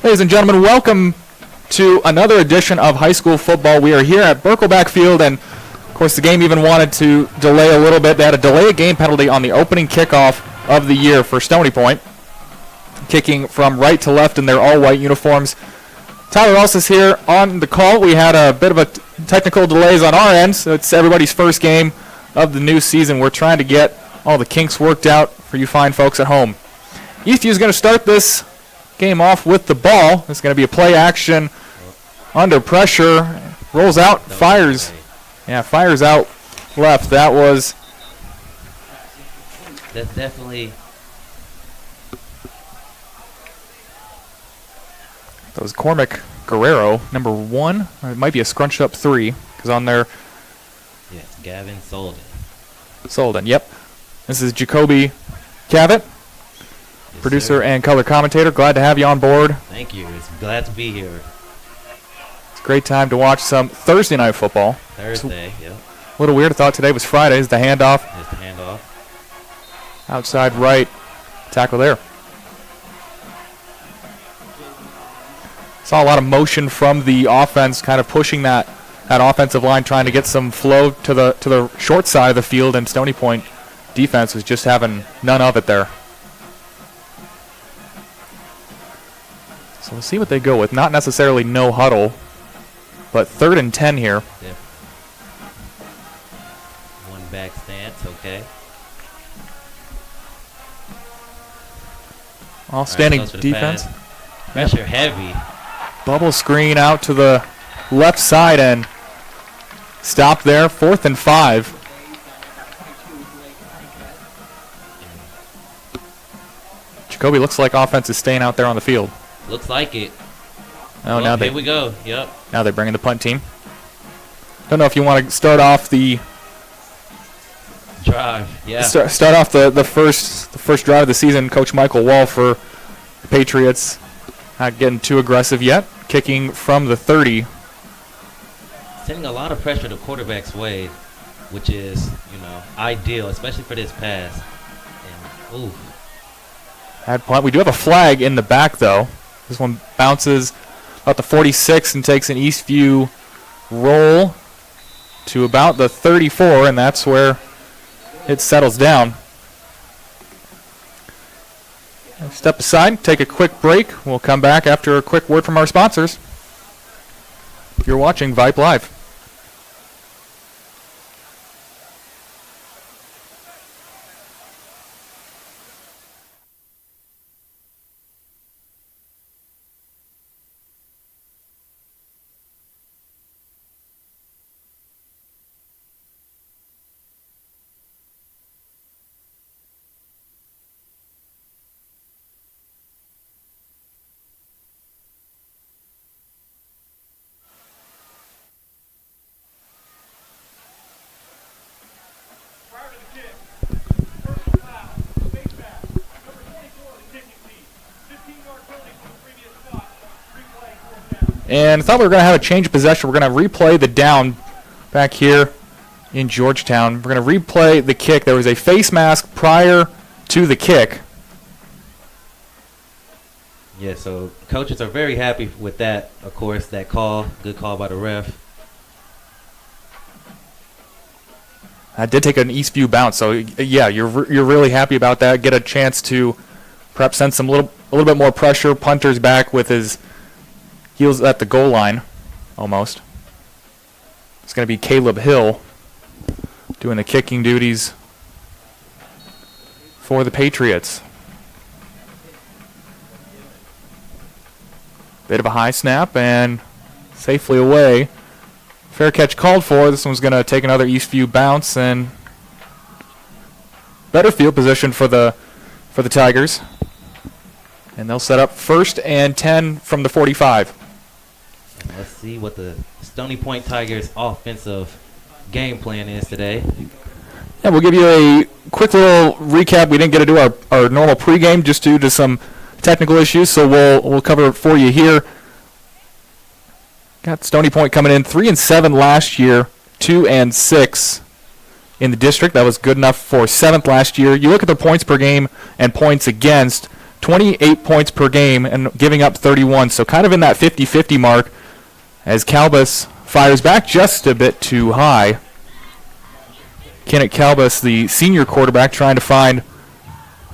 Ladies and gentlemen, welcome to another edition of high school football. We are here at Birkelback Field, and of course the game even wanted to delay a little bit. They had a delay of game penalty on the opening kickoff of the year for Stony Point, kicking from right to left in their all-white uniforms. Tyler Ross is here on the call. We had a bit of a technical delays on our end, so it's everybody's first game of the new season. We're trying to get all the kinks worked out for you fine folks at home. Eastview is going to start this game off with the ball. It's going to be a play action under pressure. Rolls out, fires. Yeah, fires out left. That's definitely. That was Cormac Guerrero, number 1. Or it might be a scrunched up 3, because on there. Yes, Gavin Solden. Solden, yep. This is Jacoby Cavett, producer sir. and color commentator. Glad to have you on board. Thank you. It's glad to be here. It's a great time to watch some Thursday night football. Thursday, yep. A little weird. I thought today was Friday. Is the handoff. It's the handoff. Outside right. Tackle there. Saw a lot of motion from the offense, kind of pushing that offensive line, trying to get some flow to the short side of the field, and Stony Point defense was just having none of it there. So we'll see what they go with. Not necessarily no huddle, but 3rd and 10 here. Yep. One back stance, okay. All standing defense. Pressure heavy. Bubble screen out to the left side and stop there. 4th and 5. Jacoby looks like offense is staying out there on the field. Looks like it. Oh, well, here we go. Yep. Now they're bringing the punt team. Don't know if you want to start off the drive. Yeah. Start off the first drive of the season. Coach Michael Wall for the Patriots, not getting too aggressive yet. Kicking from the 30. Sending a lot of pressure the quarterback's way, which is, ideal, especially for this pass. And Bad punt. We do have a flag in the back though. This one bounces about the 46 and takes an Eastview roll to about the 34, and that's where it settles down. Step aside, take a quick break. We'll come back after a quick word from our sponsors. You're watching Vype Live. And I thought we were going to have a change of possession. We're going to replay the down back here in Georgetown. We're going to replay the kick. There was a face mask prior to the kick. Yeah, so coaches are very happy with that, of course, that call. Good call by the ref. I did take an Eastview bounce, so yeah, you're really happy about that. Get a chance to perhaps send a little bit more pressure. Punter's back with his heels at the goal line, almost. It's going to be Caleb Hill doing the kicking duties for the Patriots. Bit of a high snap and safely away. Fair catch called for. This one's going to take another Eastview bounce and better field position for the Tigers. And they'll set up 1st and 10 from the 45. And let's see what the Stony Point Tigers' offensive game plan is today. Yeah, we'll give you a quick little recap. We didn't get to do our normal pregame just due to some technical issues, so we'll cover it for you here. Got Stony Point coming in 3-7 last year, 2-6 in the district. That was good enough for 7th last year. You look at their points per game and points against, 28 points per game and giving up 31. So kind of in that 50-50 mark as Calbus fires back just a bit too high. Kenneth Calbus, the senior quarterback, trying to find,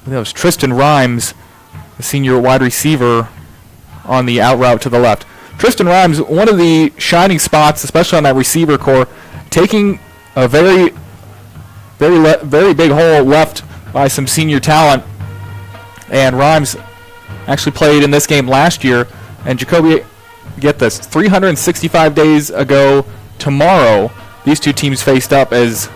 that was Tristan Rhymes, the senior wide receiver, on the out route to the left. Tristan Rhymes, one of the shining spots, especially on that receiver core, taking a very big hole left by some senior talent. And Rhymes actually played in this game last year. And Jacoby, get this, 365 days ago tomorrow, these two teams faced up as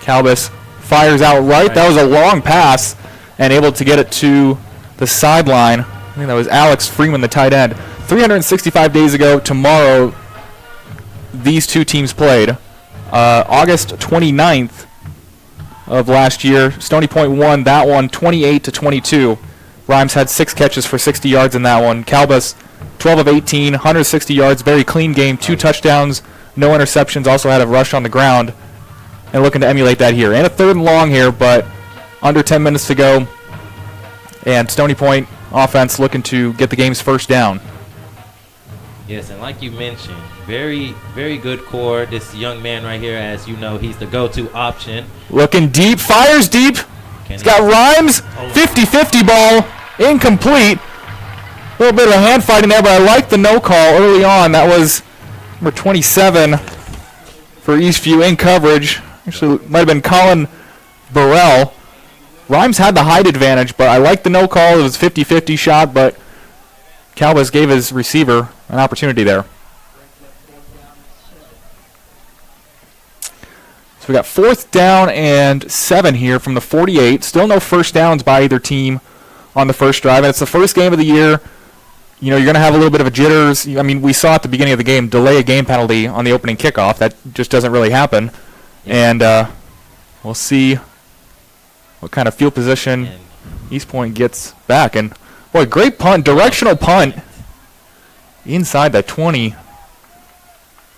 Calbus fires out right. That was a long pass and able to get it to the sideline. I think that was Alex Freeman, the tight end. 365 days ago tomorrow, these two teams played. August 29th of last year, Stony Point won that one 28-22. Rhymes had 6 catches for 60 yards in that one. Calbus, 12 of 18, 160 yards, very clean game, 2 touchdowns, no interceptions, also had a rush on the ground, and looking to emulate that here. And a 3rd and long here, but under 10 minutes to go, and Stony Point offense looking to get the game's first down. Yes, and like you mentioned, very good core. This young man right here, as you know, he's the go-to option. Looking deep, fires deep. He's got Rhymes, 50-50 ball, incomplete. A little bit of a hand fighting there, but I like the no call early on. That was number 27 for Eastview in coverage. Actually, might have been Colin Burrell. Rhymes had the height advantage, but I like the no call. It was a 50-50 shot, but Calbus gave his receiver an opportunity there. So we got 4th down and 7 here from the 48. Still no first downs by either team on the first drive. And it's the first game of the year. You know, you're going to have a little bit of a jitters. I mean, we saw at the beginning of the game, delay a game penalty on the opening kickoff. That just doesn't really happen. And we'll see what kind of field position East Point gets back. And, boy, great punt, directional punt inside the 20. Going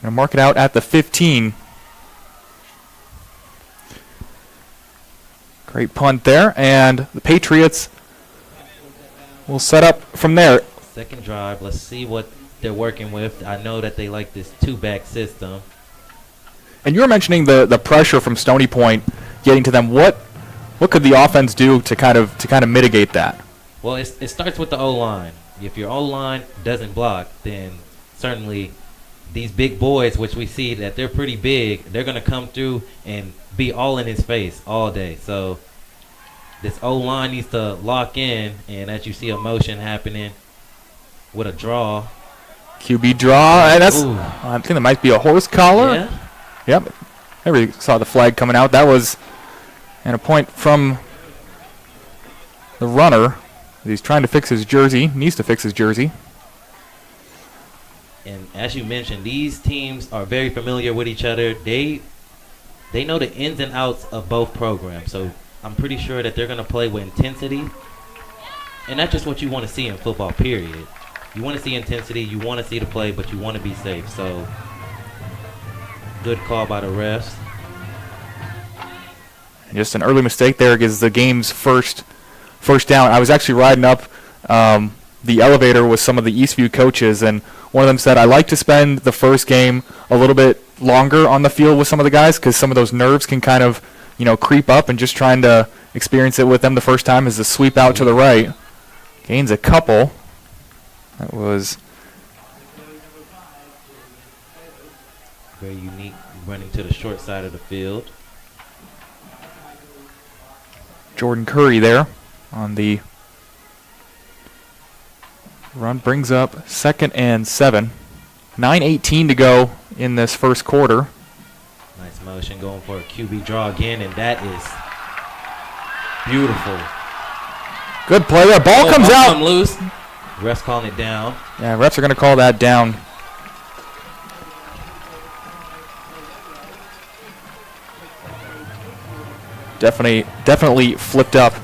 to mark it out at the 15. Great punt there, and the Patriots will set up from there. Second drive, let's see what they're working with. I know that they like this 2-back system. And you were mentioning the pressure from Stony Point getting to them. What could the offense do to kind of mitigate that? Well, it starts with the O-line. If your O-line doesn't block, then certainly these big boys, which we see that they're pretty big, they're going to come through and be all in his face all day. So this O-line needs to lock in, and as you see a motion happening with a draw. QB draw, and that's, I think that might be a horse collar. Yeah. Yep. I already saw the flag coming out. That was, and a point from the runner. He's trying to fix his jersey, needs to fix his jersey. And as you mentioned, these teams are very familiar with each other. They know the ins and outs of both programs. So I'm pretty sure that they're going to play with intensity. And that's just what you want to see in football, period. You want to see intensity, you want to see the play, but you want to be safe. So good call by the refs. And just an early mistake there gives the game's first down. I was actually riding up the elevator with some of the Eastview coaches, and one of them said, I like to spend the first game a little bit longer on the field with some of the guys because some of those nerves can kind of, creep up, and just trying to experience it with them the first time is the sweep out to the right. Gains a couple. That was very unique, running to the short side of the field. Jordan Curry there on the run, brings up 2nd and 7. 9:18 to go in this first quarter. Nice motion, going for a QB draw again, and that is beautiful. Good play there. Ball comes out. Come loose. Refs calling it down. Yeah, refs are going to call that down. Definitely flipped up.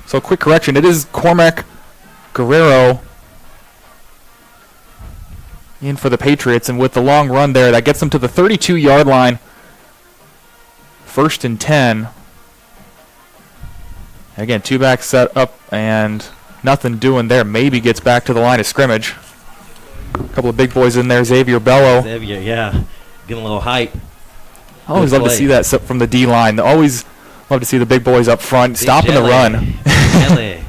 So quick correction, it is Cormac Guerrero in for the Patriots, and with the long run there, that gets them to the 32-yard line. 1st and 10. Again, two back set up and nothing doing there. Maybe gets back to the line of scrimmage. A couple of big boys in there. Xavier Bello. Xavier, yeah. Getting a little hype. I always love to see that from the D-line. Always love to see the big boys up front Big stopping the run. Jelly.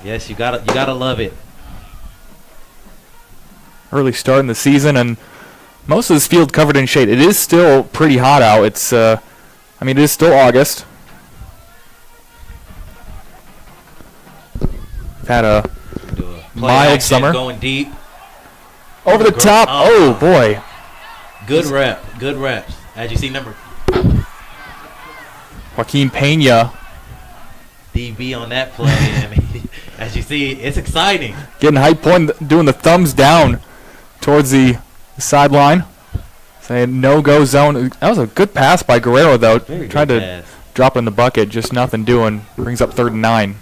Yes, you gotta love it. Early start in the season, and most of this field covered in shade. It is still pretty hot out. It is still August. We've had a mild summer. Going deep. Over the top. Oh, boy. Good reps. As you see, number Joaquin Pena. DB on that play. I mean, as you see, it's exciting. Getting hype point, doing the thumbs down towards the sideline. Saying no-go zone. That was a good pass by Guerrero, though. Tried to drop it in the bucket. Just nothing doing. Brings up 3rd and 9.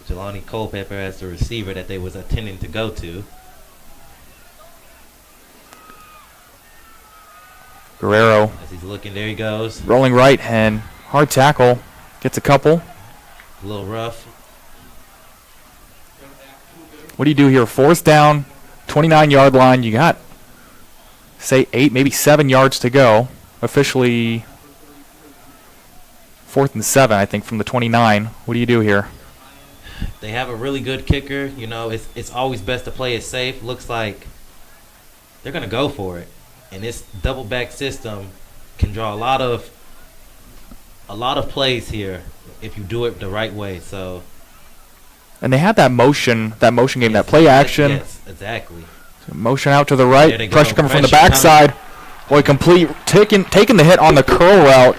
Jelani Culpepper as the receiver that they was intending to go to. Guerrero. As he's looking, there he goes. Rolling right and hard tackle. Gets a couple. A little rough. What do you do here? 4th down, 29-yard line. You got, say, 8, maybe 7 yards to go. Officially 4th and 7, I think, from the 29. What do you do here? They have a really good kicker. You know, it's always best to play it safe. Looks like they're going to go for it. And this double back system can draw a lot of plays here if you do it the right way. So, and they had that motion game, yes, that play action. Yes, exactly. So motion out to the right, pressure coming from the backside. Boy, taking the hit on the curl route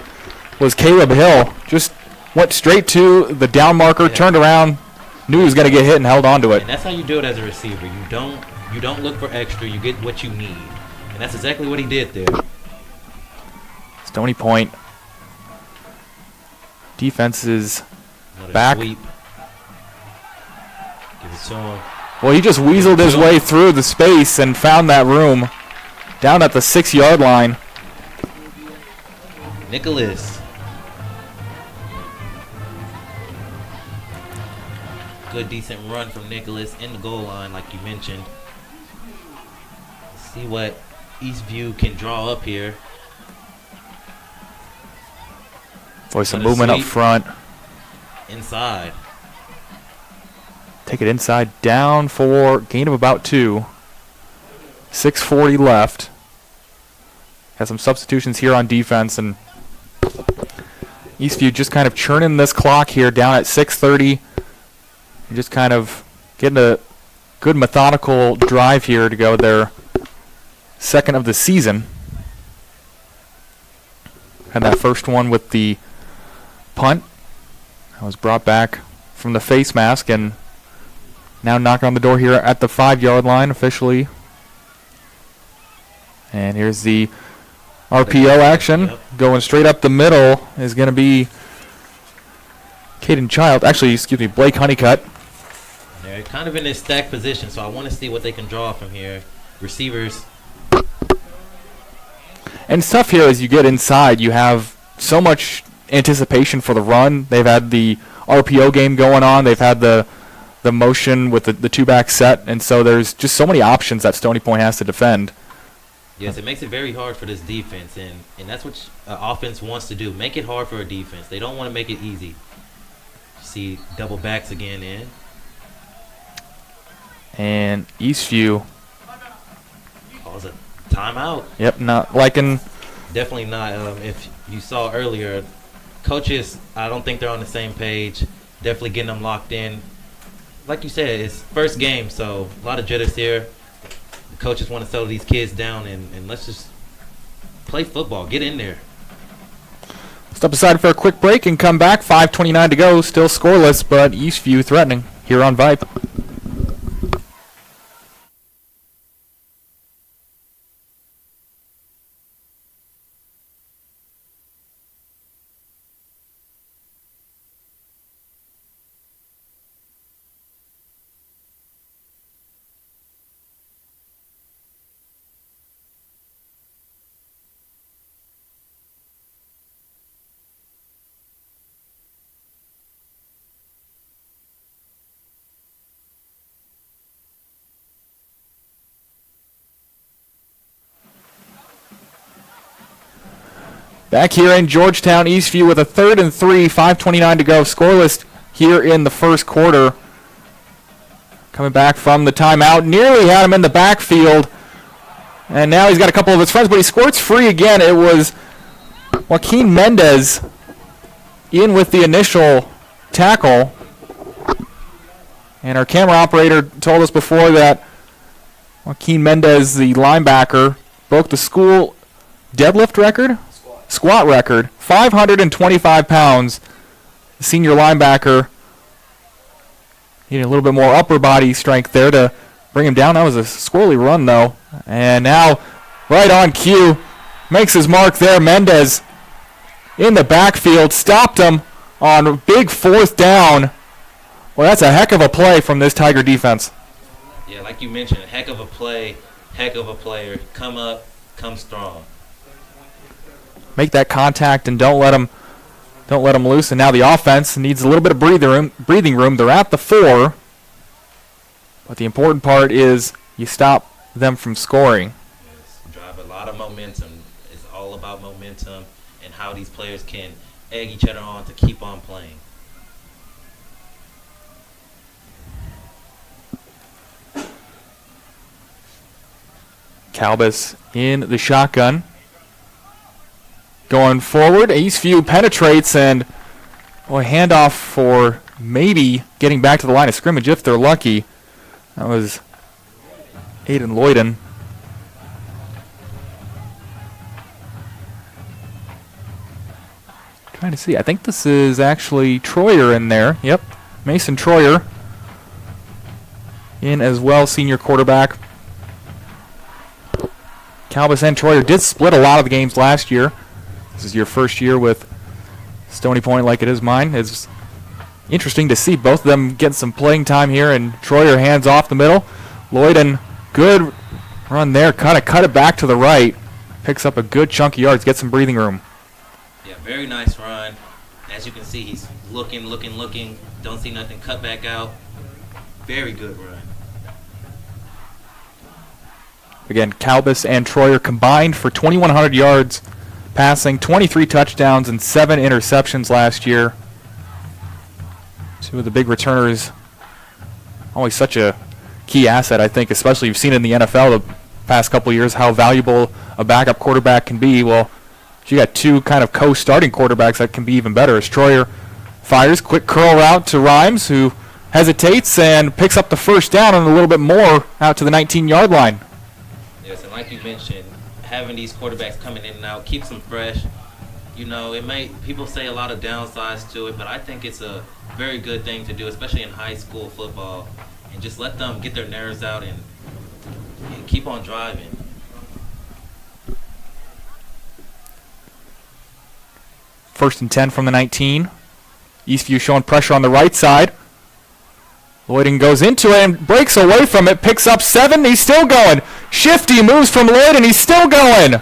was Caleb Hill. Just went straight to the down marker, turned around, knew he was going to get hit and held on to it. And that's how you do it as a receiver. You don't look for extra. You get what you need. And that's exactly what he did there. Stony Point. Defense is Another back. Sweep. Give it to him. Well, he just weaseled his way through the space and found that room down at the 6-yard line. Nicholas. Good, decent run from Nicholas in the goal line, like you mentioned. Let's see what Eastview can draw up here. Boy, some movement up front. Inside. Take it inside, down for gain of about 2. 6:40 left. Has some substitutions here on defense, and Eastview just kind of churning this clock here down at 6:30. Just kind of getting a good methodical drive here to go their second of the season. Had that first one with the punt. That was brought back from the face mask and now knocking on the door here at the 5-yard line officially. And here's the RPO action. Going straight up the middle is going to be Caden Child. Actually, excuse me, Blake Honeycutt. They're kind of in this stacked position, so I want to see what they can draw from here. Receivers. And it's tough here as you get inside. You have so much anticipation for the run. They've had the RPO game going on. They've had the motion with the two-back set. And so there's just so many options that Stony Point has to defend. Yes, it makes it very hard for this defense, and that's what offense wants to do. Make it hard for a defense. They don't want to make it easy. See double backs again in. And Eastview calls a timeout. Yep, not liking. Definitely not. If you saw earlier, coaches, I don't think they're on the same page. Definitely getting them locked in. Like you said, it's first game, so a lot of jitters here. The coaches want to settle these kids down, and let's just play football. Get in there. Step aside for a quick break and come back. 5:29 to go. Still scoreless, but Eastview threatening here on Vype. Back here in Georgetown, Eastview with a 3rd and 3, 5:29 to go. Scoreless here in the first quarter. Coming back from the timeout, nearly had him in the backfield. And now he's got a couple of his friends, but he squirts free again. It was Joaquin Mendez in with the initial tackle. And our camera operator told us before that Joaquin Mendez, the linebacker, broke the school deadlift record? Squat record. 525 pounds. The senior linebacker needing a little bit more upper body strength there to bring him down. That was a squirrely run, though. And now, right on cue, makes his mark there. Mendez in the backfield, stopped him on a big 4th down. Well, that's a heck of a play from this Tiger defense. Yeah, like you mentioned, heck of a play, heck of a player. Come up, come strong. Make that contact and don't let him loose. And now the offense needs a little bit of breathing room. They're at the 4. But the important part is you stop them from scoring. Yes, drive a lot of momentum. It's all about momentum and how these players can egg each other on to keep on playing. Calbus in the shotgun. Going forward, Eastview penetrates and handoff for maybe getting back to the line of scrimmage if they're lucky. That was Aiden Lloyden. Trying to see. I think this is actually Troyer in there. Yep, Mason Troyer in as well, senior quarterback. Calbus and Troyer did split a lot of the games last year. This is your first year with Stony Point like it is mine. It's interesting to see both of them get some playing time here, and Troyer hands off the middle. Lloyden, good run there, kind of cut it back to the right. Picks up a good chunk of yards, gets some breathing room. Yeah, very nice run. As you can see, he's looking. Don't see nothing, cut back out. Very good run. Again, Calbus and Troyer combined for 2,100 yards passing, 23 touchdowns and 7 interceptions last year. Two of the big returners. Always such a key asset, I think, especially you've seen in the NFL the past couple years how valuable a backup quarterback can be. Well, you got two kind of co-starting quarterbacks that can be even better. As Troyer fires, quick curl route to Rhymes, who hesitates and picks up the first down and a little bit more out to the 19-yard line. Yes, and like you mentioned, having these quarterbacks coming in and out keeps them fresh. You know, people say a lot of downsides to it, but I think it's a very good thing to do, especially in high school football, and just let them get their nerves out and keep on driving. First and 10 from the 19. Eastview showing pressure on the right side. Lloyden goes into it and breaks away from it, picks up 7, he's still going. Shifty moves from Lloyden, he's still going.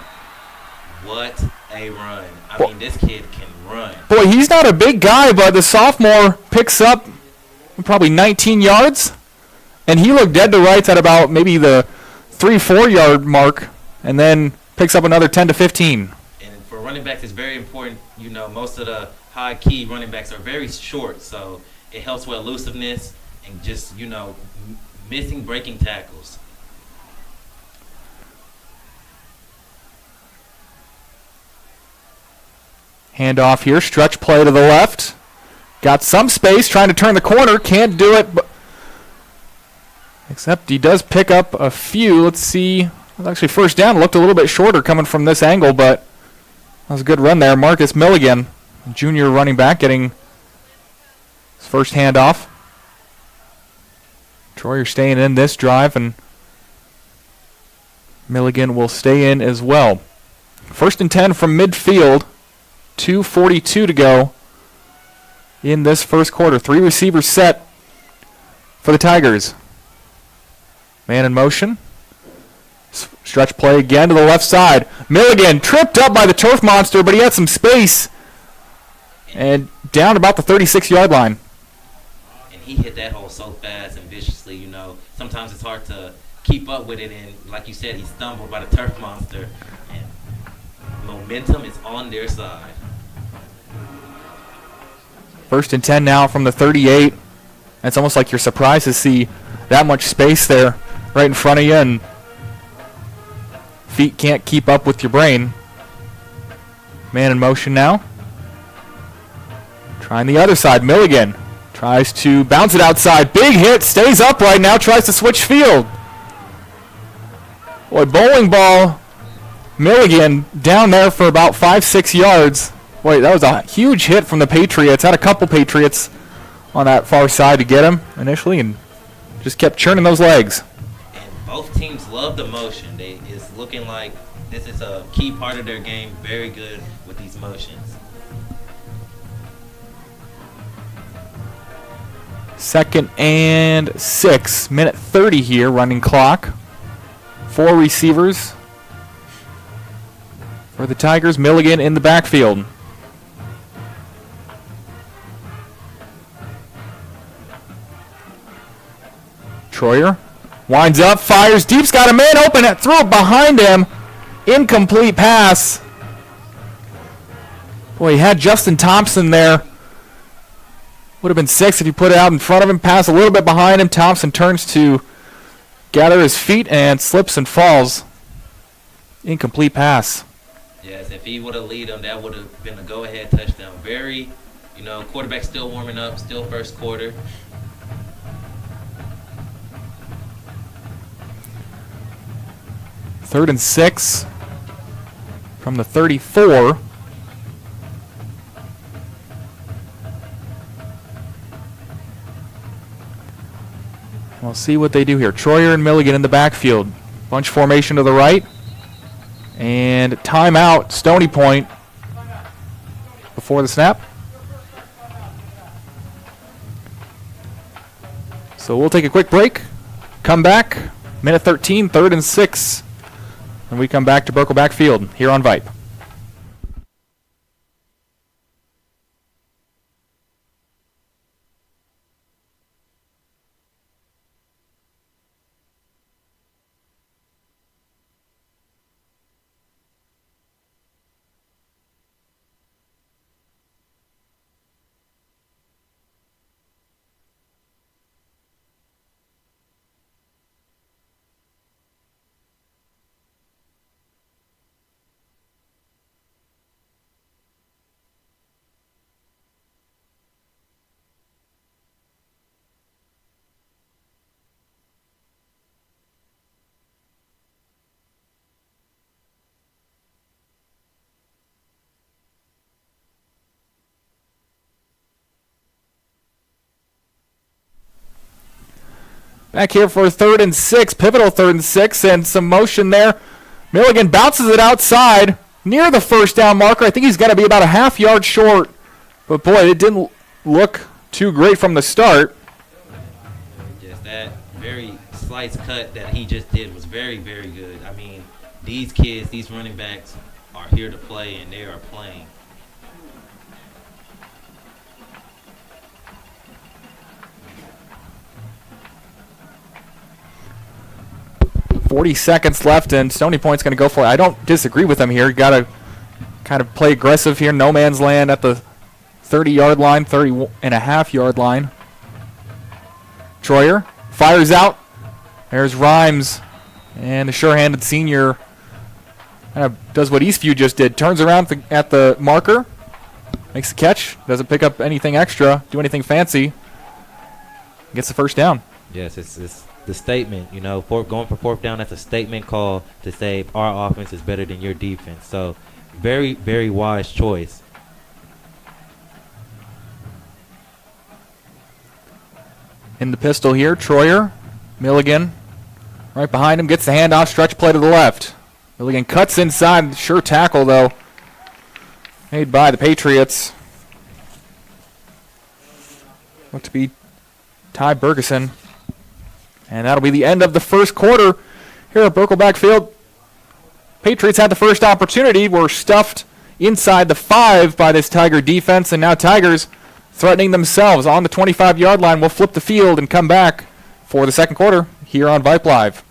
What a run. I mean, this kid can run. Boy, he's not a big guy, but the sophomore picks up probably 19 yards. And he looked dead to rights at about maybe the 3-4 yard mark, and then picks up another 10 to 15. And for running backs, it's very important. You know, most of the high key running backs are very short, so it helps with elusiveness and just, you know, missing breaking tackles. Handoff here, stretch play to the left. Got some space, trying to turn the corner, can't do it. Except he does pick up a few. Let's see. Actually, first down looked a little bit shorter coming from this angle, but that was a good run there. Marcus Milligan, junior running back, getting his first handoff. Troyer staying in this drive, and Milligan will stay in as well. First and 10 from midfield. 2:42 to go in this first quarter. 3 receivers set for the Tigers. Man in motion. Stretch play again to the left side. Milligan tripped up by the turf monster, but he had some space. And down about the 36-yard line. And he hit that hole so fast and viciously, you know. Sometimes it's hard to keep up with it, and like you said, he stumbled by the turf monster. And momentum is on their side. 1st and 10 now from the 38. It's almost like you're surprised to see that much space there right in front of you, and feet can't keep up with your brain. Man in motion now. Trying the other side. Milligan tries to bounce it outside. Big hit. Stays upright now. Tries to switch field. Boy, bowling ball. Milligan down there for about 5-6 yards. Boy, that was a huge hit from the Patriots. Had a couple Patriots on that far side to get him initially, and just kept churning those legs. And both teams love the motion. It's looking like this is a key part of their game. Very good with these motions. 2nd and 6. Minute 30 here, running clock. 4 receivers for the Tigers. Milligan in the backfield. Troyer winds up, fires deep's got a man open, threw it behind him. Incomplete pass. Boy, he had Justin Thompson there. Would have been 6 if he put it out in front of him. Pass a little bit behind him. Thompson turns to gather his feet and slips and falls. Incomplete pass. Yes, if he would have lead him, that would have been a go-ahead touchdown. Very, quarterback still warming up, still first quarter. Third and 6 from the 34. We'll see what they do here. Troyer and Milligan in the backfield. Bunch formation to the right. And timeout, Stony Point before the snap. So we'll take a quick break. Come back. Minute 13, 3rd and 6. And we come back to Burkle Backfield here on Vype. Back here for 3rd and 6, pivotal 3rd and 6, and some motion there. Milligan bounces it outside near the first down marker. I think he's going to be about a half yard short. But boy, it didn't look too great from the start. Just that very slice cut that he just did was very, very good. I mean, these kids, these running backs are here to play, and they are playing. 40 seconds left, and Stony Point's going to go for it. I don't disagree with him here. You got to kind of play aggressive here. No man's land at the 30-yard line, 30-and-a-half-yard line. Troyer fires out. There's Rhymes, and the sure-handed senior kind of does what Eastview just did. Turns around at the marker, makes the catch, doesn't pick up anything extra, do anything fancy, gets the first down. Yes, it's the statement, going for 4th down, that's a statement call to say our offense is better than your defense. So very, very wise choice. In the pistol here, Troyer, Milligan right behind him, gets the handoff, stretch play to the left. Milligan cuts inside, sure tackle though, made by the Patriots. Look to be Ty Bergeson. And that'll be the end of the first quarter here at Burkle Backfield. Patriots had the first opportunity, were stuffed inside the 5 by this Tiger defense, and now Tigers threatening themselves on the 25-yard line. We'll flip the field and come back for the second quarter here on Vype Live.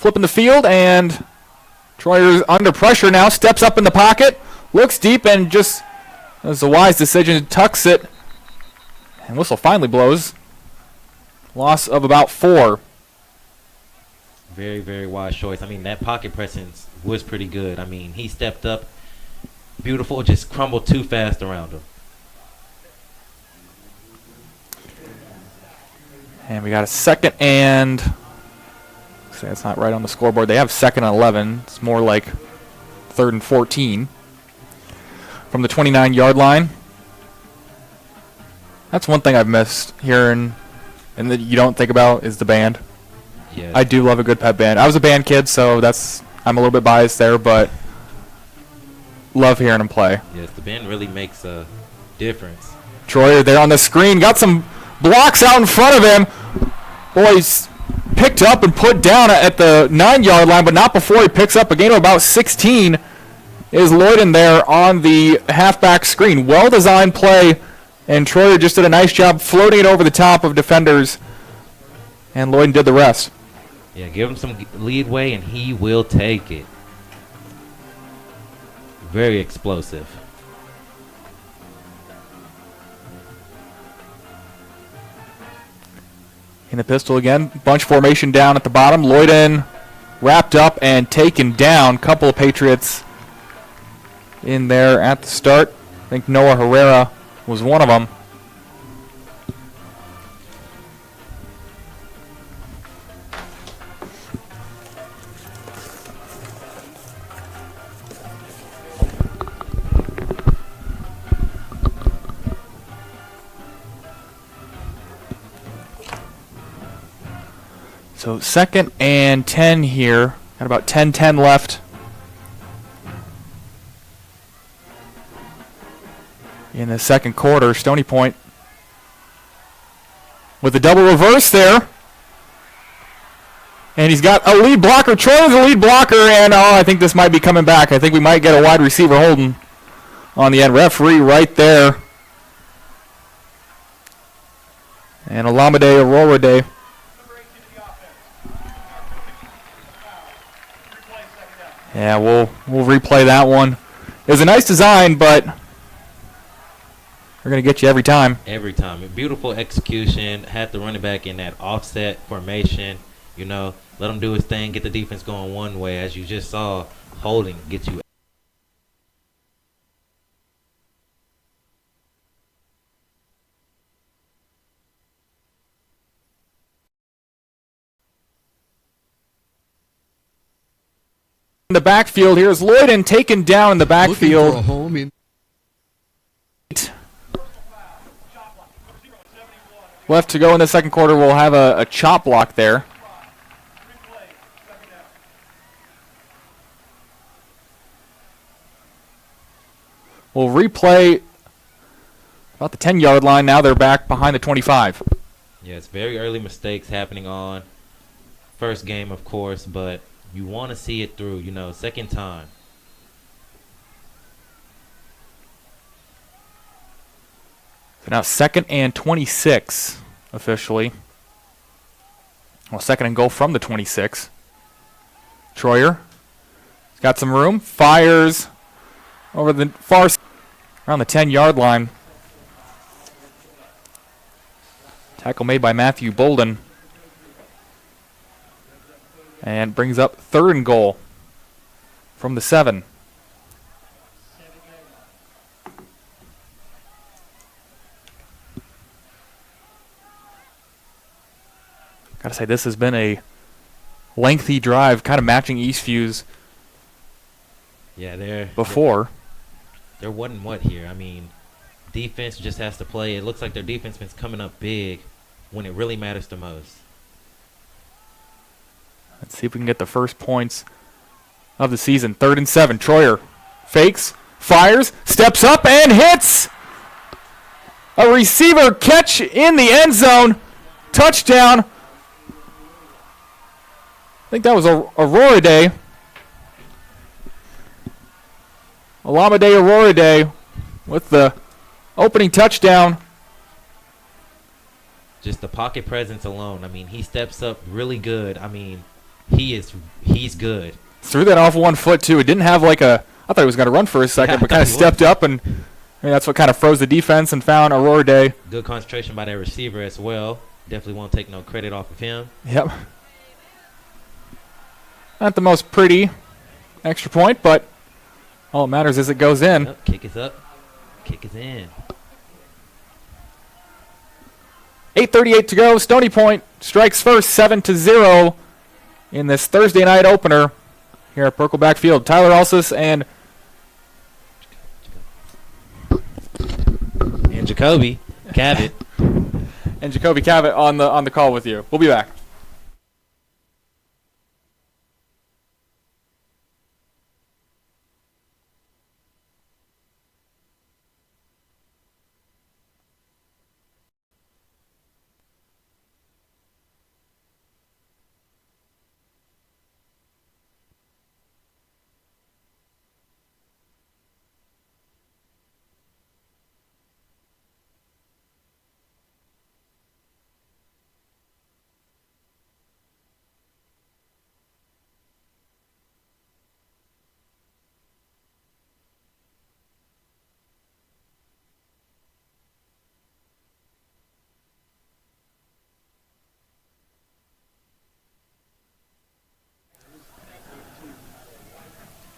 flipping the field, and Troyer's under pressure now, steps up in the pocket, looks deep, and just does a wise decision, tucks it, and whistle finally blows. Loss of about 4. Very, very wise choice. I mean, that pocket presence was pretty good. I mean, he stepped up. Beautiful, just crumbled too fast around him. And we got a second and... say it's not right on the scoreboard. They have second and 11. It's more like third and 14. From the 29-yard line. That's one thing I've missed here and that you don't think about is the band. Yes. I do love a good pep band. I was a band kid, so I'm a little bit biased there, but love hearing them play. Yes, the band really makes a difference. Troyer there on the screen. Got some blocks out in front of him. Boys picked up and put down at the 9-yard line, but not before he picks up a gain of about 16. Is Lloyden there on the halfback screen. Well-designed play, and Troyer just did a nice job floating it over the top of defenders, and Lloyden did the rest. Yeah, give him some leadway, and he will take it. Very explosive. In the pistol again. Bunch formation down at the bottom. Lloyden wrapped up and taken down. Couple of Patriots in there at the start. I think Noah Herrera was one of them. So second and 10 here. Got about 10-10 left. In the second quarter, Stony Point with a double reverse there. And he's got a lead blocker. Troy's a lead blocker, and I think this might be coming back. I think we might get a wide receiver holding on the end. Referee right there. And Alameda Aurora Day. Yeah, we'll replay that one. It was a nice design, but we're going to get you every time. Every time. A beautiful execution. Had the running back in that offset formation. You know, let him do his thing, get the defense going one way. As you just saw, holding gets you. In the backfield, here's Lloyden taken down in the backfield. Left to go in the second quarter. We'll have a chop block there. We'll replay about the 10-yard line. Now they're back behind the 25. Yes, very early mistakes happening on first game, of course, but you want to see it through, you know, second time. So now second and 26 officially. Well, second and goal from the 26. Troyer has got some room. Fires over the far around the 10-yard line. Tackle made by Matthew Bolden. And brings up third and goal from the 7. Gotta say, this has been a lengthy drive, kind of matching Eastview's before. There wasn't what here. I mean, defense just has to play. It looks like their defense is coming up big when it really matters the most. Let's see if we can get the first points of the season. 3rd and 7. Troyer fakes, fires, steps up, and hits. A receiver catch in the end zone. Touchdown. I think that was Aurora Day. Alameda Aurora Day with the opening touchdown. Just the pocket presence alone. I mean, he steps up really good. I mean, he's good. Threw that off 1 foot, too. It didn't have like I thought he was going to run for a second, but kind of stepped up, and that's what kind of froze the defense and found Aurora Day. Good concentration by that receiver as well. Definitely won't take no credit off of him. Yep. Not the most pretty extra point, but all that matters is it goes in. Yep, kick is up. Kick is in. 8:38 to go. Stony Point strikes first, 7-0 in this Thursday night opener here at Perkleback Field. Tyler Alsis and Jacoby Cavett. and Jacoby Cavett on the call with you. We'll be back.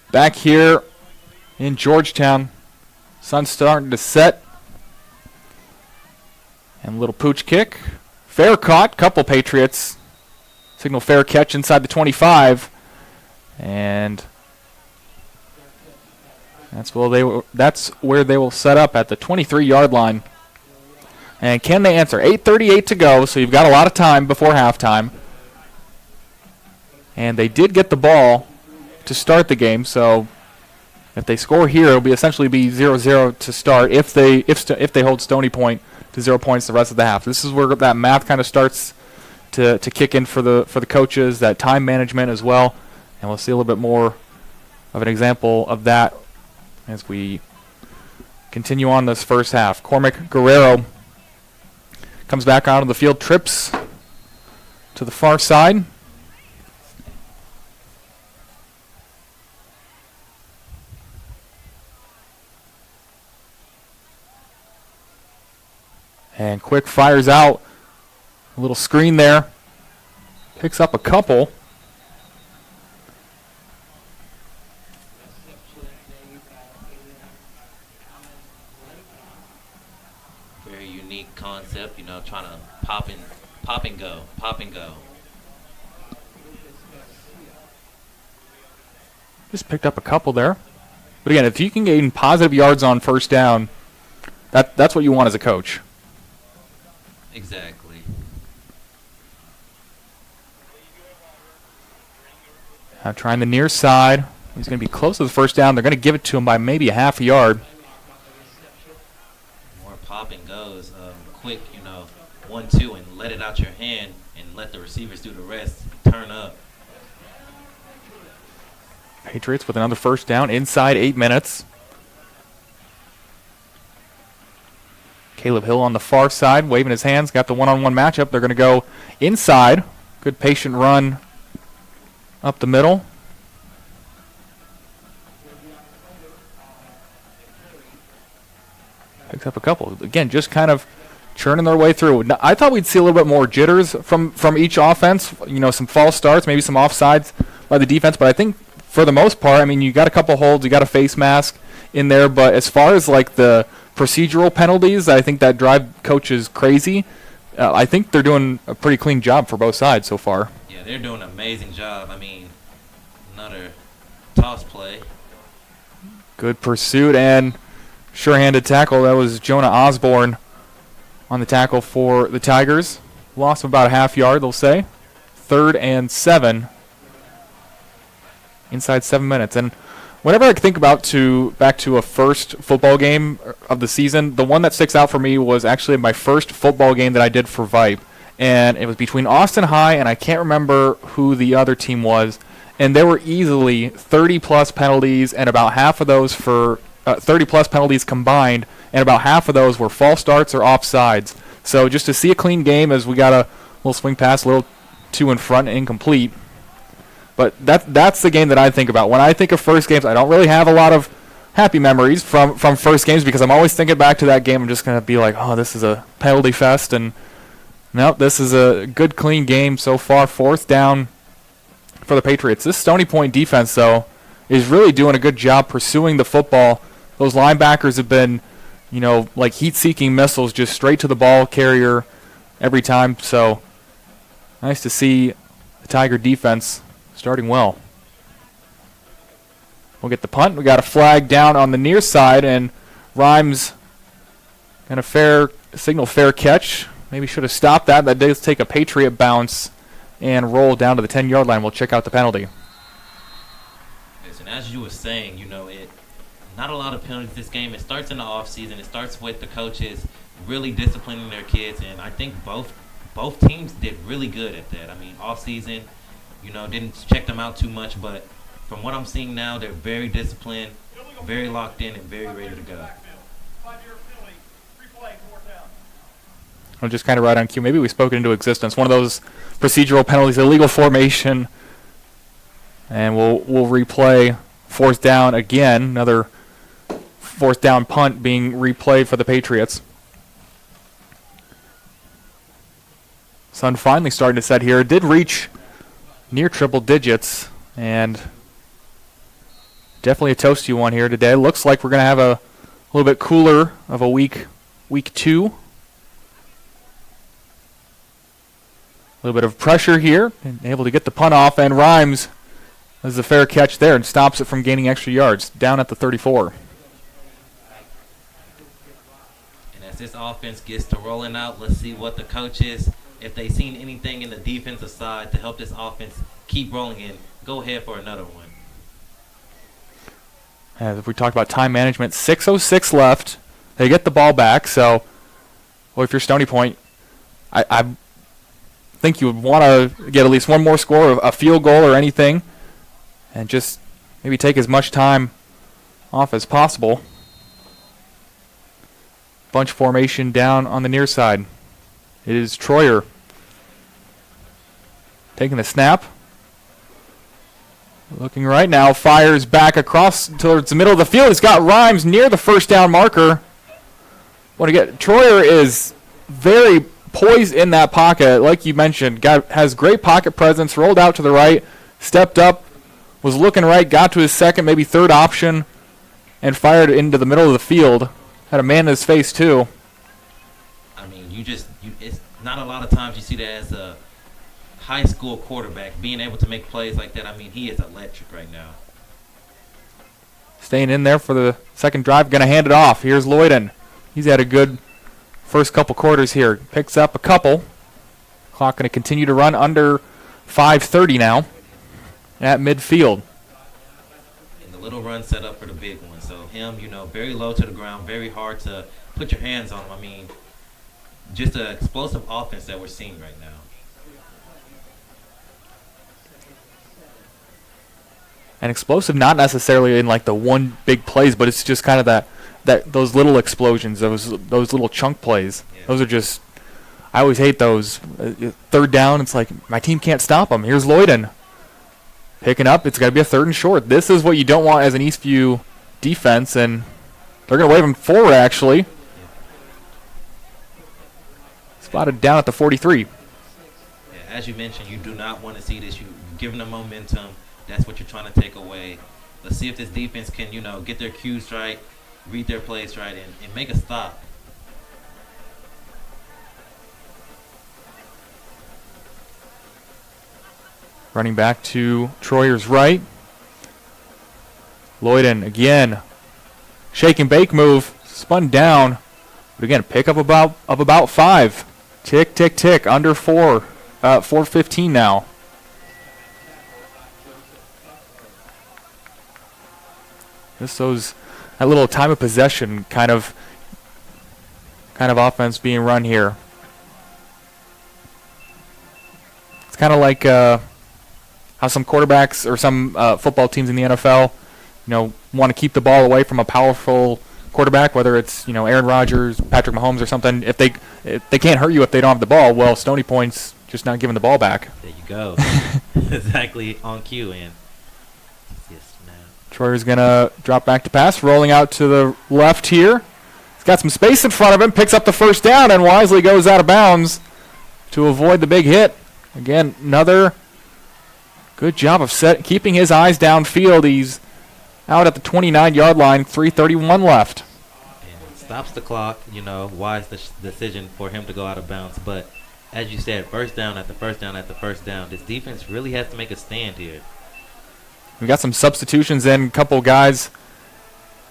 Back here in Georgetown, sun's starting to set. And little pooch kick. Fair caught, couple Patriots. Signal fair catch inside the 25. And that's where they will set up at the 23-yard line. And can they answer? 8:38 to go, so you've got a lot of time before halftime. And they did get the ball to start the game, so if they score here, it'll essentially be 0-0 to start if they hold Stony Point to 0 points the rest of the half. This is where that math kind of starts to kick in for the coaches, that time management as well, and we'll see a little bit more of an example of that as we continue on this first half. Cormac Guerrero comes back out of the field, trips to the far side. And Quick fires out a little screen there. Picks up a couple. Very unique concept, trying to pop and go. Just picked up a couple there. But again, if you can gain positive yards on first down, that's what you want as a coach. Exactly. Now trying the near side. He's going to be close to the first down. They're going to give it to him by maybe a half a yard. More pop and goes. Quick, 1-2 and let it out your hand and let the receivers do the rest. Turn up. Patriots with another first down inside 8 minutes. Caleb Hill on the far side, waving his hands, got the one-on-one matchup. They're going to go inside. Good patient run up the middle. Picks up a couple. Again, just kind of churning their way through. Now, I thought we'd see a little bit more jitters from each offense. Some false starts, maybe some offsides by the defense. But I think for the most part, you got a couple holds, you got a face mask in there. But as far as like the procedural penalties, I think that drive coaches crazy. I think they're doing a pretty clean job for both sides so far. Yeah, they're doing an amazing job. Another toss play. Good pursuit and sure-handed tackle. That was Jonah Osborne on the tackle for the Tigers. Loss of about a half yard, they'll say. 3rd and 7. Inside 7 minutes. And whenever I think back to a first football game of the season, the one that sticks out for me was actually my first football game that I did for Vype. And it was between Austin High and I can't remember who the other team was. And there were easily 30-plus penalties, and about half of those for 30-plus penalties combined, and about half of those were false starts or offsides. So just to see a clean game as we got a little swing pass, a little 2 in front, incomplete. But that's the game that I think about. When I think of first games, I don't really have a lot of happy memories from first games because I'm always thinking back to that game. I'm just going to be like, oh, this is a penalty fest. And no, this is a good, clean game so far. 4th down for the Patriots. This Stony Point defense, though, is really doing a good job pursuing the football. Those linebackers have been, like heat-seeking missiles, just straight to the ball carrier every time. So nice to see the Tiger defense starting well. We'll get the punt. We got a flag down on the near side, and Rhymes and a signal fair catch. Maybe should have stopped that. That does take a Patriot bounce and roll down to the 10-yard line. We'll check out the penalty. Yes, and as you were saying, not a lot of penalties this game. It starts in the offseason. It starts with the coaches really disciplining their kids, and I think both teams did really good at that. I mean, offseason, didn't check them out too much, but from what I'm seeing now, they're very disciplined, very locked in, and very ready to go. I'm just kind of right on cue. Maybe we spoke it into existence. One of those procedural penalties, illegal formation, and we'll replay 4th down again. Another 4th down punt being replayed for the Patriots. Sun finally starting to set here. It did reach near triple digits, and definitely a toasty one here today. Looks like we're going to have a little bit cooler of a week 2. A little bit of pressure here, and able to get the punt off, and Rhymes has a fair catch there and stops it from gaining extra yards down at the 34. And as this offense gets to rolling out, let's see what the coaches, if they've seen anything in the defensive side to help this offense keep rolling in, go ahead for another one. As we talked about time management, 6:06 left. They get the ball back, so if you're Stony Point, I think you would want to get at least one more score, a field goal or anything, and just maybe take as much time off as possible. Bunch formation down on the near side. It is Troyer taking the snap. Looking right now, fires back across towards the middle of the field. He's got Rhymes near the 1st down marker. Troyer is very poised in that pocket, like you mentioned. Has great pocket presence, rolled out to the right, stepped up, was looking right, got to his second, maybe third option, and fired into the middle of the field. Had a man in his face, too. I mean, it's not a lot of times you see that as a high school quarterback being able to make plays like that. I mean, he is electric right now. Staying in there for the second drive, going to hand it off. Here's Lloyden. He's had a good first couple quarters here. Picks up a couple. Clock going to continue to run under 5:30 now at midfield. And the little run set up for the big one. So him, very low to the ground, very hard to put your hands on him. I mean, just an explosive offense that we're seeing right now. And explosive, not necessarily in like the one big plays, but it's just kind of that those little explosions, those little chunk plays. Yeah. Those are just, I always hate those. 3rd down, it's like my team can't stop them. Here's Lloyden picking up. It's got to be a 3rd and short. This is what you don't want as an Eastview defense, and they're going to wave him forward actually. Spotted down at the 43. Yeah, as you mentioned, you do not want to see this. You're giving them momentum. That's what you're trying to take away. Let's see if this defense can, get their cues right, read their plays right, and make a stop. Running back to Troyer's right. Lloyden again. Shake and bake move. Spun down. But again, pick up about 5. Tick, tick, tick. Under 4. 4:15 now. Just that little time of possession kind of offense being run here. It's kind of like how some quarterbacks or some football teams in the NFL, want to keep the ball away from a powerful quarterback, whether it's Aaron Rodgers, Patrick Mahomes, or something. If they can't hurt you if they don't have the ball, well, Stony Point's just not giving the ball back. There you go. exactly on cue. And yes, Troyer's going to drop back to pass, rolling out to the left here. He's got some space in front of him, picks up the first down, and wisely goes out of bounds to avoid the big hit. Again, another good job of keeping his eyes downfield. He's out at the 29-yard line, 3:31 left. and stops the clock. Wise decision for him to go out of bounds. But as you said, first down after first down after first down. This defense really has to make a stand here. We got some substitutions in, a couple guys,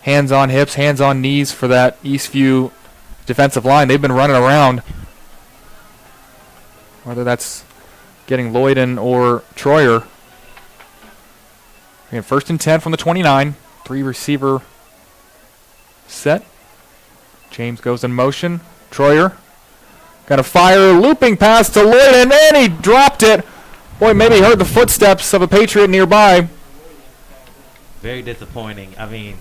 hands on hips, hands on knees for that Eastview defensive line. They've been running around, whether that's getting Lloyden or Troyer. Again, 1st and 10 from the 29, 3-receiver set. James goes in motion. Troyer got a fire looping pass to Lloyden, and he dropped it. Boy, maybe he heard the footsteps of a Patriot nearby. Very disappointing. I mean,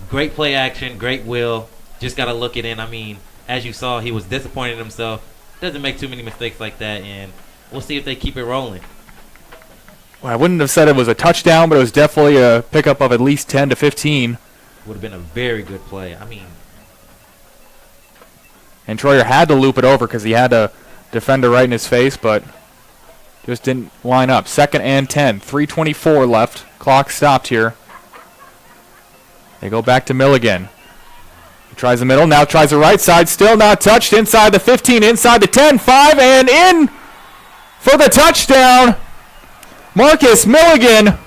great play action, great will. Just got to look it in. I mean, as you saw, he was disappointed in himself. Doesn't make too many mistakes like that, and we'll see if they keep it rolling. Well, I wouldn't have said it was a touchdown, but it was definitely a pickup of at least 10 to 15. Would have been a very good play. I mean, and Troyer had to loop it over because he had a defender right in his face, but just didn't line up. 2nd and 10, 3:24 left. Clock stopped here. They go back to Milligan. He tries the middle, now tries the right side, still not touched. Inside the 15, inside the 10, 5, and in for the touchdown. Marcus Milligan,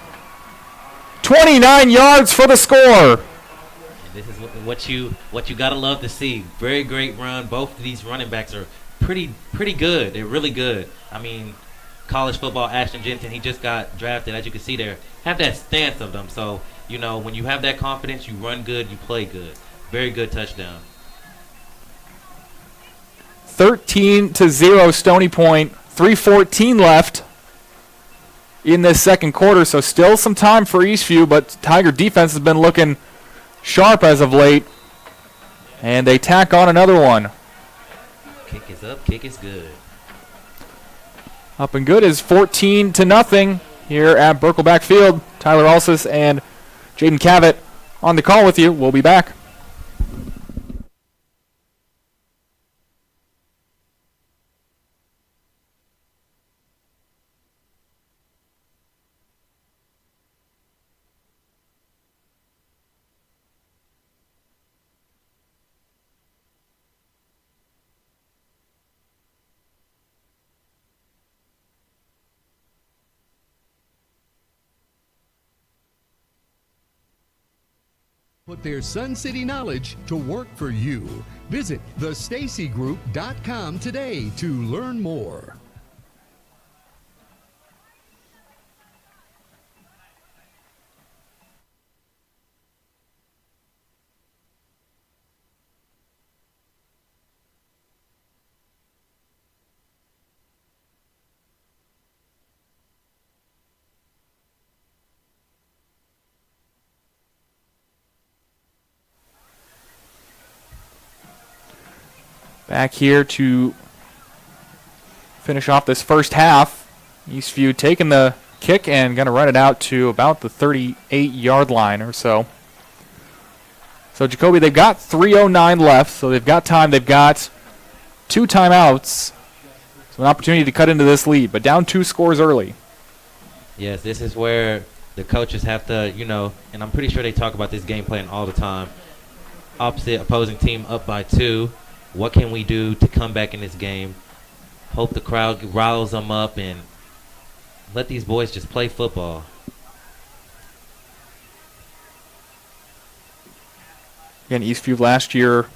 29 yards for the score. And this is what you gotta love to see. Very great run. Both of these running backs are pretty good. They're really good. I mean, college football, Ashton Jensen, he just got drafted. As you can see there, have that stance of them. So, when you have that confidence, you run good, you play good. Very good touchdown. 13-0 Stony Point. 3:14 left in this second quarter, so still some time for Eastview, but Tiger defense has been looking sharp as of late, and they tack on another one. Kick is up, kick is good. Up and good is 14-0 here at Birkelback Field. Tyler Alsis and Jaden Cavett on the call with you. We'll be back. Put their Sun City knowledge to work for you. Visit thestacygroup.com today to learn more. Back here to finish off this first half. Eastview taking the kick and going to run it out to about the 38-yard line or so. So, Jacoby, they've got 3:09 left, so they've got time. They've got 2 timeouts. So an opportunity to cut into this lead, but down 2 scores early. Yes, this is where the coaches have to, and I'm pretty sure they talk about this game plan all the time. Opposite opposing team up by 2. What can we do to come back in this game? Hope the crowd riles them up and let these boys just play football. Again, Eastview last year,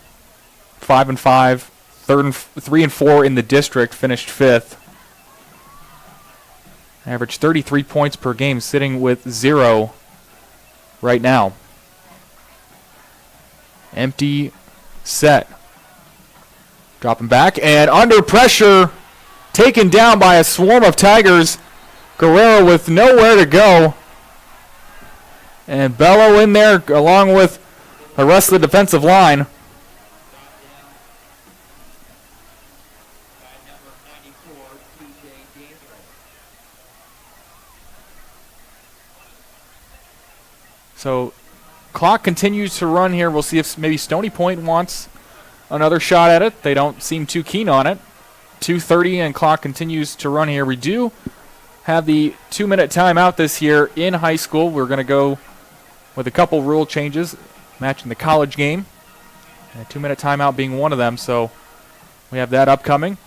5-5, 3-4 in the district, finished 5th. Averaged 33 points per game, sitting with 0 right now. Empty set. Dropping back and under pressure, taken down by a swarm of Tigers. Guerrero with nowhere to go. And Bello in there along with the rest of the defensive line. So clock continues to run here. We'll see if maybe Stony Point wants another shot at it. They don't seem too keen on it. 2:30 and clock continues to run here. We do have the 2-minute timeout this year in high school. We're going to go with a couple rule changes matching the college game. And a 2-minute timeout being one of them. So we have that upcoming.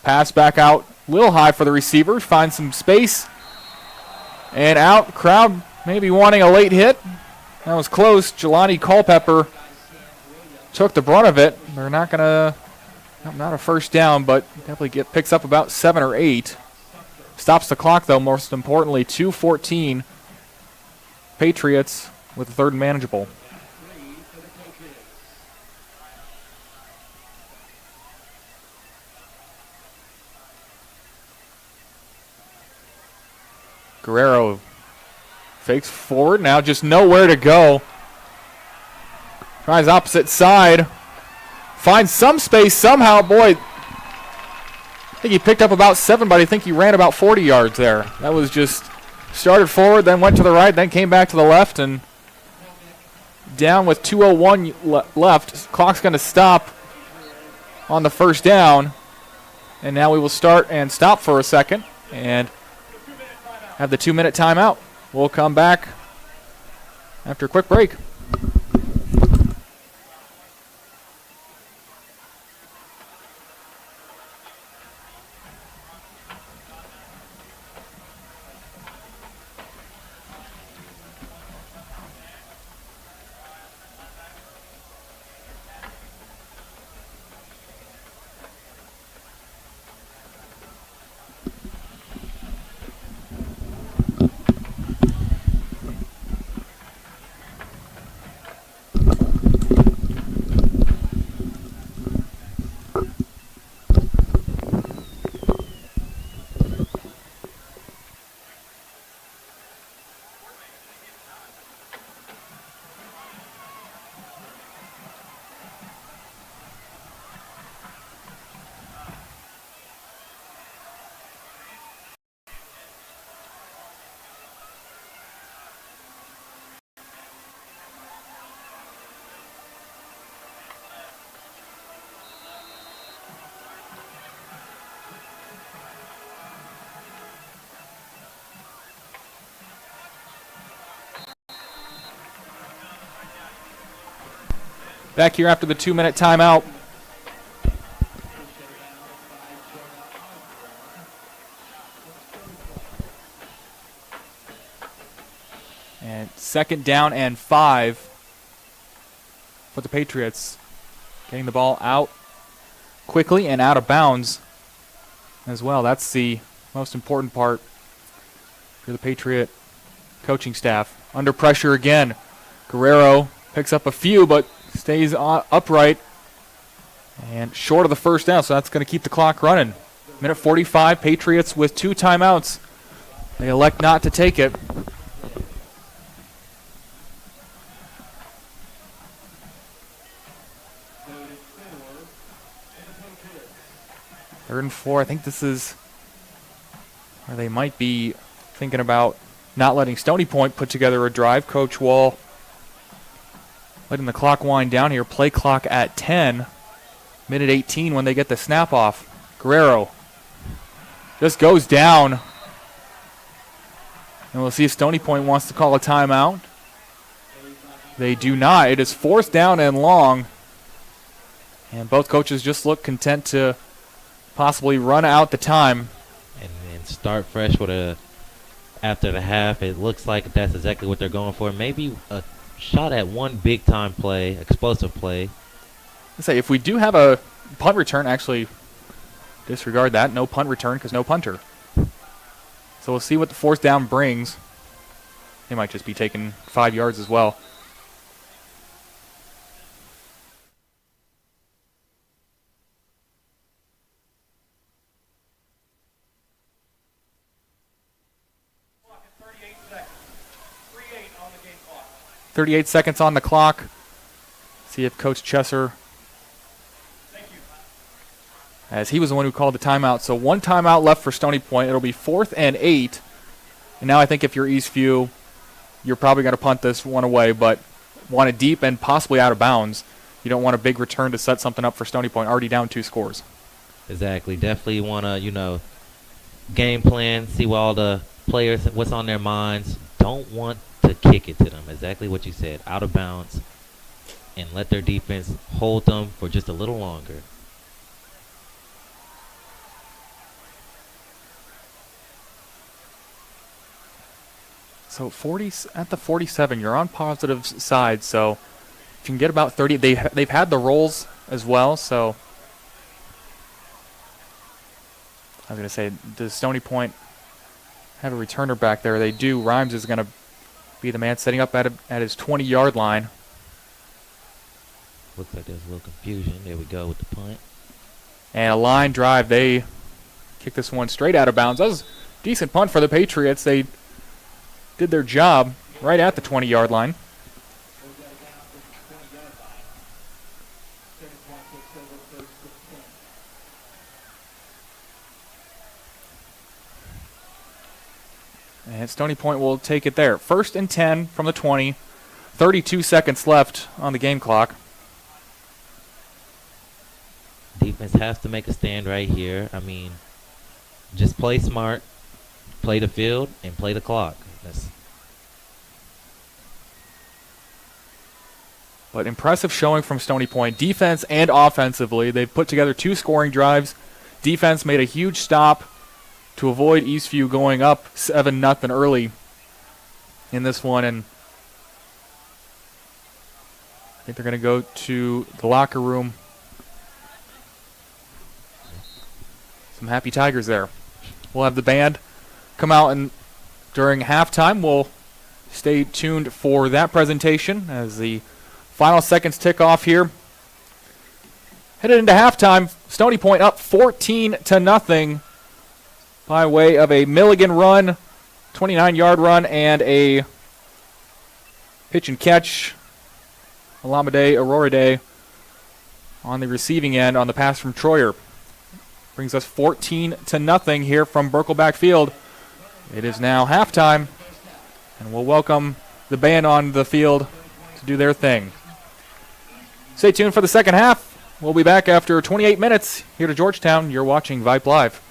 Pass back out a little high for the receiver. Finds some space. And out. Crowd maybe wanting a late hit. That was close. Jelani Culpepper took the brunt of it. They're not going to, not a first down, but definitely picks up about 7 or 8. Stops the clock, though, most importantly. 2:14. Patriots with the third and manageable. Guerrero fakes forward, now just nowhere to go. Tries opposite side. Finds some space somehow. Boy, I think he picked up about 7, but I think he ran about 40 yards there. That was just started forward, then went to the right, then came back to the left, and down with 2:01 left. Clock's going to stop on the first down. And now we will start and stop for a second and have the 2-minute timeout. We'll come back after a quick break. Back here after the 2-minute timeout. And second down and 5 for the Patriots. Getting the ball out quickly and out of bounds as well. That's the most important part for the Patriot coaching staff. Under pressure again. Guerrero picks up a few, but stays upright and short of the first down, so that's going to keep the clock running. Minute 45, Patriots with 2 timeouts. They elect not to take it. Third and 4, I think this is where they might be thinking about not letting Stony Point put together a drive. Coach Wall letting the clock wind down here. Play clock at 10. Minute 18 when they get the snap off. Guerrero just goes down. And we'll see if Stony Point wants to call a timeout. They do not. It is 4th down and long. And both coaches just look content to possibly run out the time. And start fresh with after the half. It looks like that's exactly what they're going for. Maybe a shot at one big-time play, explosive play. Let's say if we do have a punt return, actually disregard that. No punt return because no punter. So we'll see what the 4th down brings. They might just be taking 5 yards as well. Seconds. 3-8 on the game clock. 38 seconds on the clock. See if Coach Chesser, as he was the one who called the timeout. So 1 timeout left for Stony Point. It'll be 4th and 8. And now I think if you're Eastview, you're probably going to punt this one away, but want it deep and possibly out of bounds. You don't want a big return to set something up for Stony Point, already down 2 scores. Exactly. Definitely want to, game plan, see what all the players, what's on their minds. Don't want to kick it to them. Exactly what you said. Out of bounds. And let their defense hold them for just a little longer. So 40 at the 47, you're on positive side. So if you can get about 30, they've had the rolls as well. So I was going to say, does Stony Point have a returner back there? They do. Rhymes is going to be the man setting up at his 20-yard line. Looks like there's a little confusion. There we go with the punt. And a line drive. They kick this one straight out of bounds. That was a decent punt for the Patriots. They did their job right at the 20-yard line. And Stony Point will take it there. 1st and 10 from the 20. 32 seconds left on the game clock. Defense has to make a stand right here. I mean, just play smart, play the field, and play the clock. But impressive showing from Stony Point, defense and offensively. They've put together 2 scoring drives. Defense made a huge stop to avoid Eastview going up 7-0 early in this one. And I think they're going to go to the locker room. Some happy Tigers there. We'll have the band come out, and during halftime, we'll stay tuned for that presentation as the final seconds tick off here. Headed into halftime, Stony Point up 14-0 by way of a Milligan run, 29-yard run, and a pitch and catch. Alameda Aurora on the receiving end on the pass from Troyer. Brings us 14-0 here from Birkelback Field. It is now halftime, and we'll welcome the band on the field to do their thing. Stay tuned for the second half. We'll be back after 28 minutes here to Georgetown. You're watching Vype Live.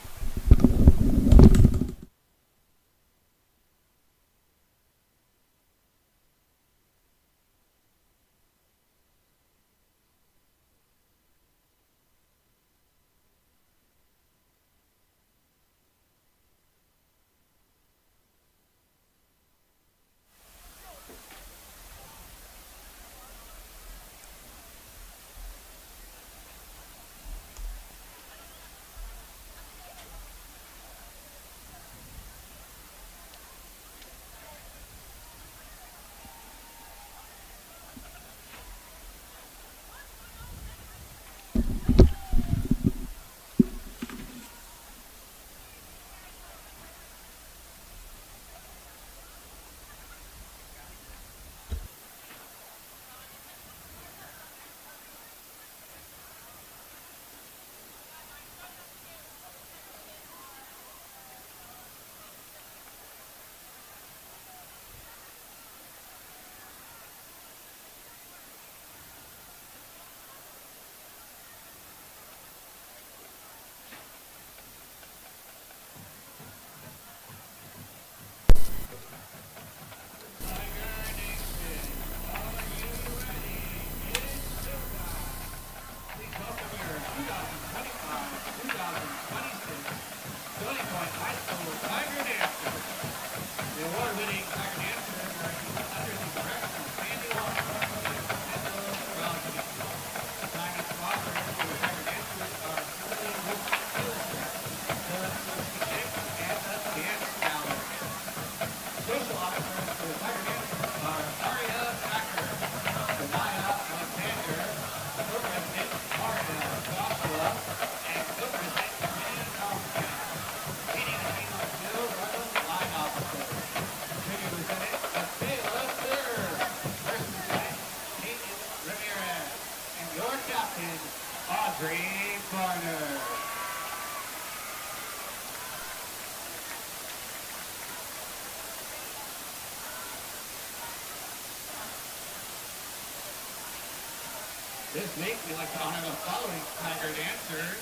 This week, we like to honor the following Tiger dancers.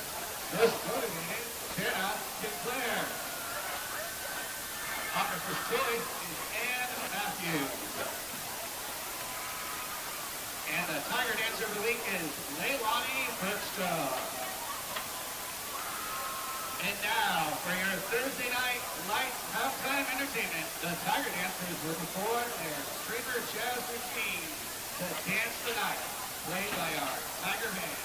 First motivated, Jenna Sinclair. Officer's choice is Ann Matthews. And the Tiger dancer of the week is Leilani Bergstrom. And now, for your Thursday night lights halftime entertainment, the Tiger dancers will perform their streamer jazz routine to dance the night, played by our Tiger band.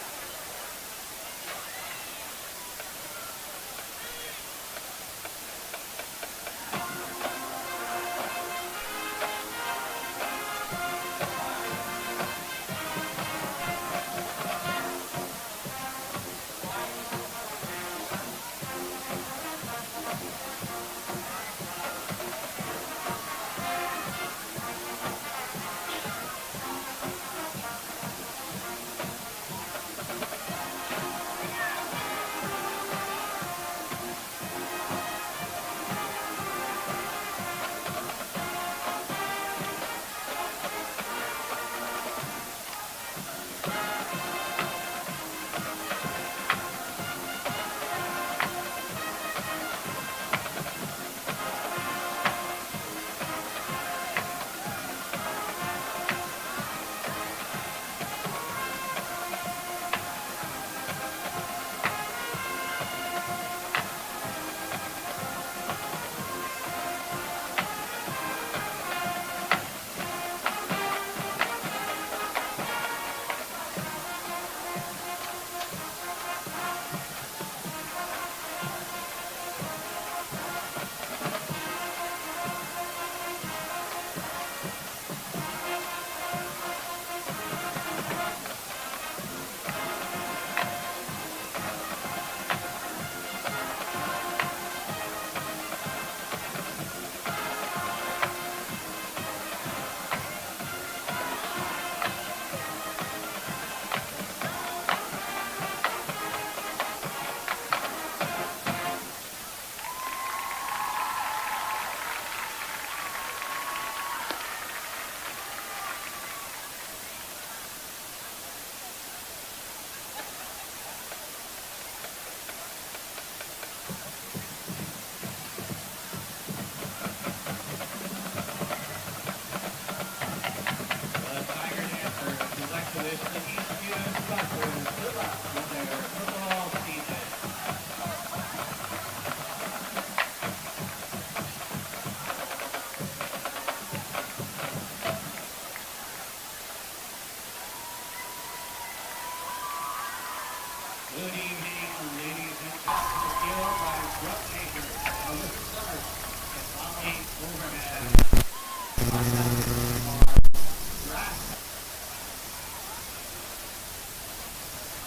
Good evening, ladies and gentlemen. Here by drum major Elizabeth Summers and Molly Overman.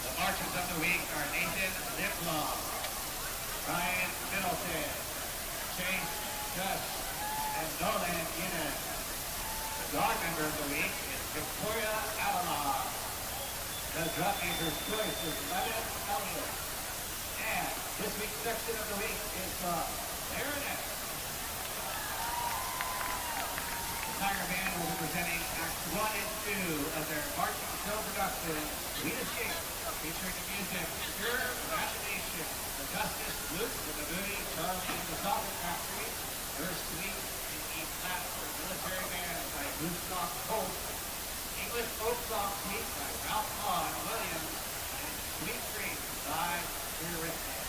The marchers of the week are Nathan Liplaw, Ryan Middleton, Chase Gus, and Nolan Guinness. The dog member of the week is Victoria Avalon. The drum major's choice is Leonard Elliott. And this week's section of the week is from Clarinet. The Tiger Band will be presenting Acts 1 and 2 of their marching show production, We the Shape, featuring the music Pure Imagination, Augustus Luke with the Moody, Charlie and the Sausage Factory, First Suite in E flat for military bands by Gustav Holt, English folk song suite by Ralph Hahn Williams, and Sweet Dreams by Eurythmics.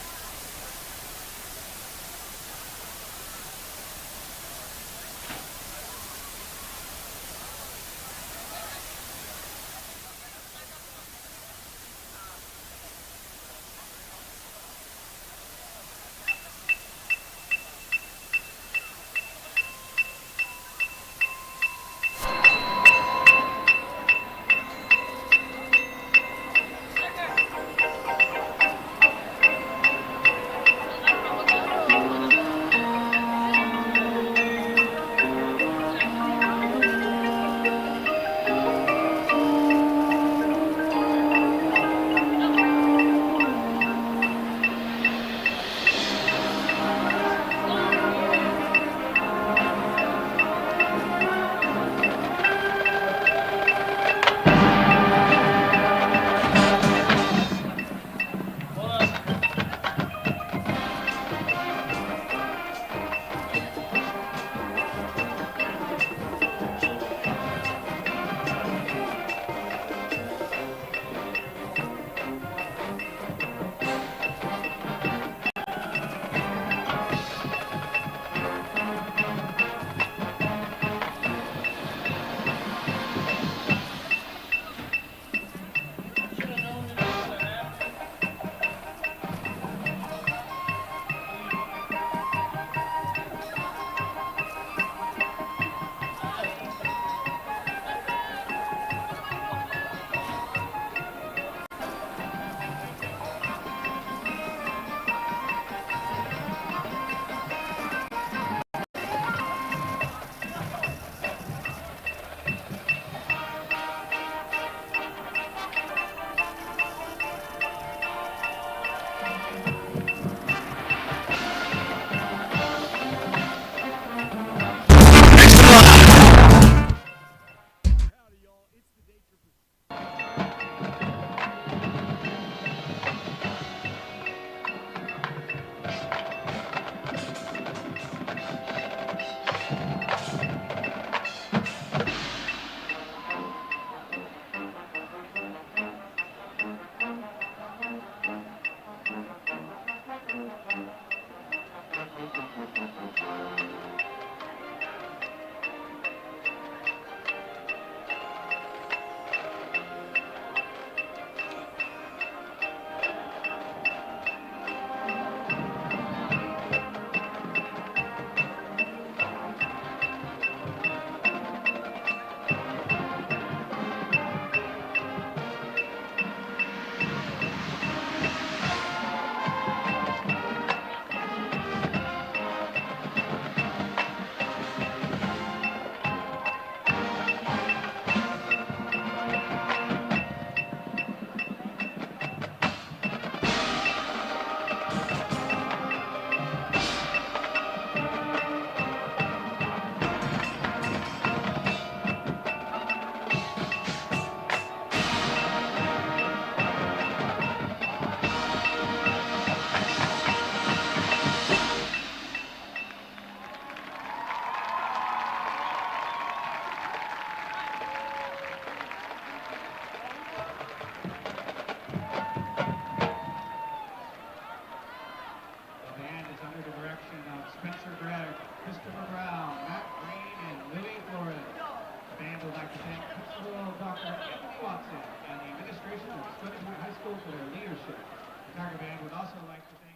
would also like to thank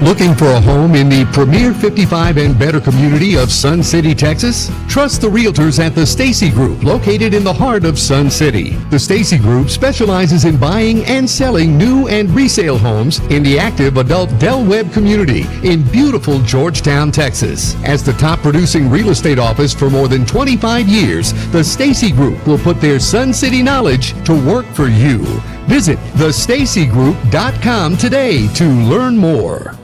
Looking for a home in the premier 55 and better community of Sun City, Texas? Trust the realtors at the Stacey Group, located in the heart of Sun City. The Stacey Group specializes in buying and selling new and resale homes in the active adult Del Webb community in beautiful Georgetown, Texas. As the top producing real estate office for more than 25 years, the Stacey Group will put their Sun City knowledge to work for you. Visit thestaceygroup.com today to learn more.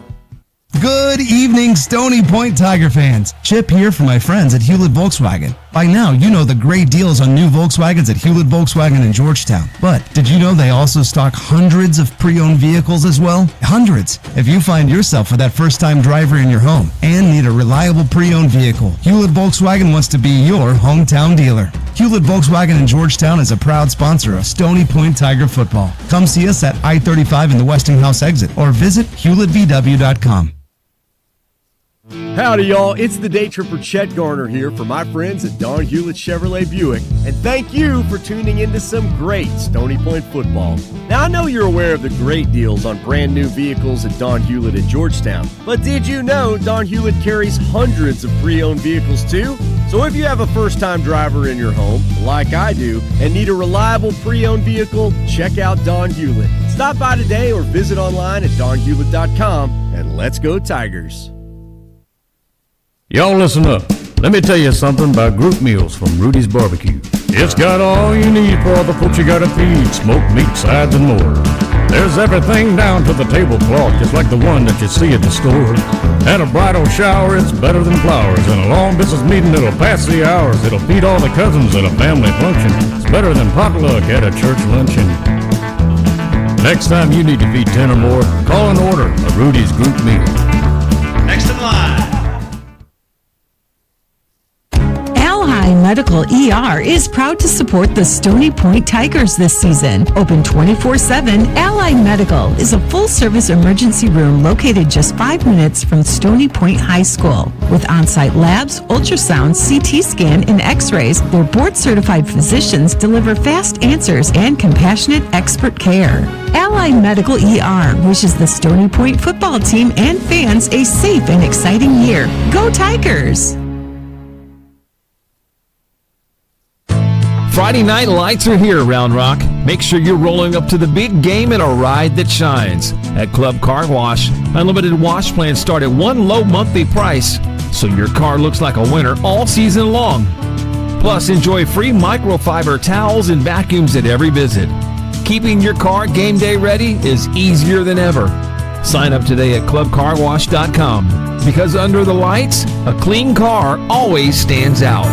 Good evening, Stony Point Tiger fans. Chip here for my friends at Hewlett Volkswagen. By now, you know the great deals on new Volkswagens at Hewlett Volkswagen in Georgetown. But did you know they also stock hundreds of pre-owned vehicles as well? Hundreds! If you find yourself for that first-time driver in your home and need a reliable pre-owned vehicle, Hewlett Volkswagen wants to be your hometown dealer. Hewlett Volkswagen in Georgetown is a proud sponsor of Stony Point Tiger football. Come see us at I-35 in the Westinghouse exit or visit HewlettVW.com. Howdy, y'all. It's the day tripper Chet Garner here for my friends at Don Hewlett Chevrolet Buick, and thank you for tuning into some great Stony Point football. Now, I know you're aware of the great deals on brand new vehicles at Don Hewlett in Georgetown, but did you know Don Hewlett carries hundreds of pre-owned vehicles too? So if you have a first-time driver in your home, like I do, and need a reliable pre-owned vehicle, check out Don Hewlett. Stop by today or visit online at donhewlett.com, and let's go Tigers. Y'all listen up. Let me tell you something about group meals from Rudy's Barbecue. It's got all you need for all the folks you gotta feed, smoked meat, sides, and more. There's everything down to the tablecloth, just like the one that you see at the store. At a bridal shower, it's better than flowers. In a long business meeting, it'll pass the hours. It'll feed all the cousins at a family function. It's better than potluck at a church luncheon. Next time you need to feed 10 or more, call and order a Rudy's group meal. Next in line. Medical ER is proud to support the Stony Point Tigers this season. Open 24/7, Allied Medical is a full-service emergency room located just 5 minutes from Stony Point High School. With on-site labs, ultrasound, CT scan, and x-rays, their board-certified physicians deliver fast answers and compassionate expert care. Allied Medical ER wishes the Stony Point football team and fans a safe and exciting year. Go Tigers! Friday night lights are here, Round Rock. Make sure you're rolling up to the big game in a ride that shines. At Club Car Wash, unlimited wash plans start at one low monthly price, so your car looks like a winner all season long. Plus, enjoy free microfiber towels and vacuums at every visit. Keeping your car game day ready is easier than ever. Sign up today at clubcarwash.com, because under the lights, a clean car always stands out.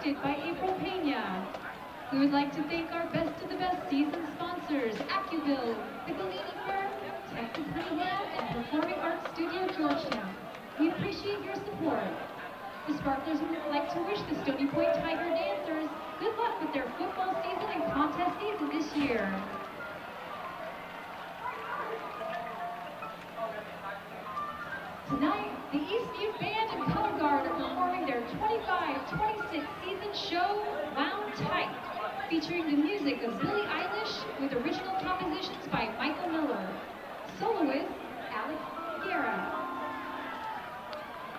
hosted by April Pena. We would like to thank our best of the best season sponsors, AccuBuild, the Galini Firm, Texas Honey Ham, and Performing Arts Studio Georgetown. We appreciate your support. The Sparklers would like to wish the Stony Point Tiger dancers good luck with their football season and contest season this year. Tonight, the Eastview Band and Color Guard are performing their 25-26 season show, Wound Tight, featuring the music of Billie Eilish with original compositions by Michael Miller. Soloist, Alex Guerra.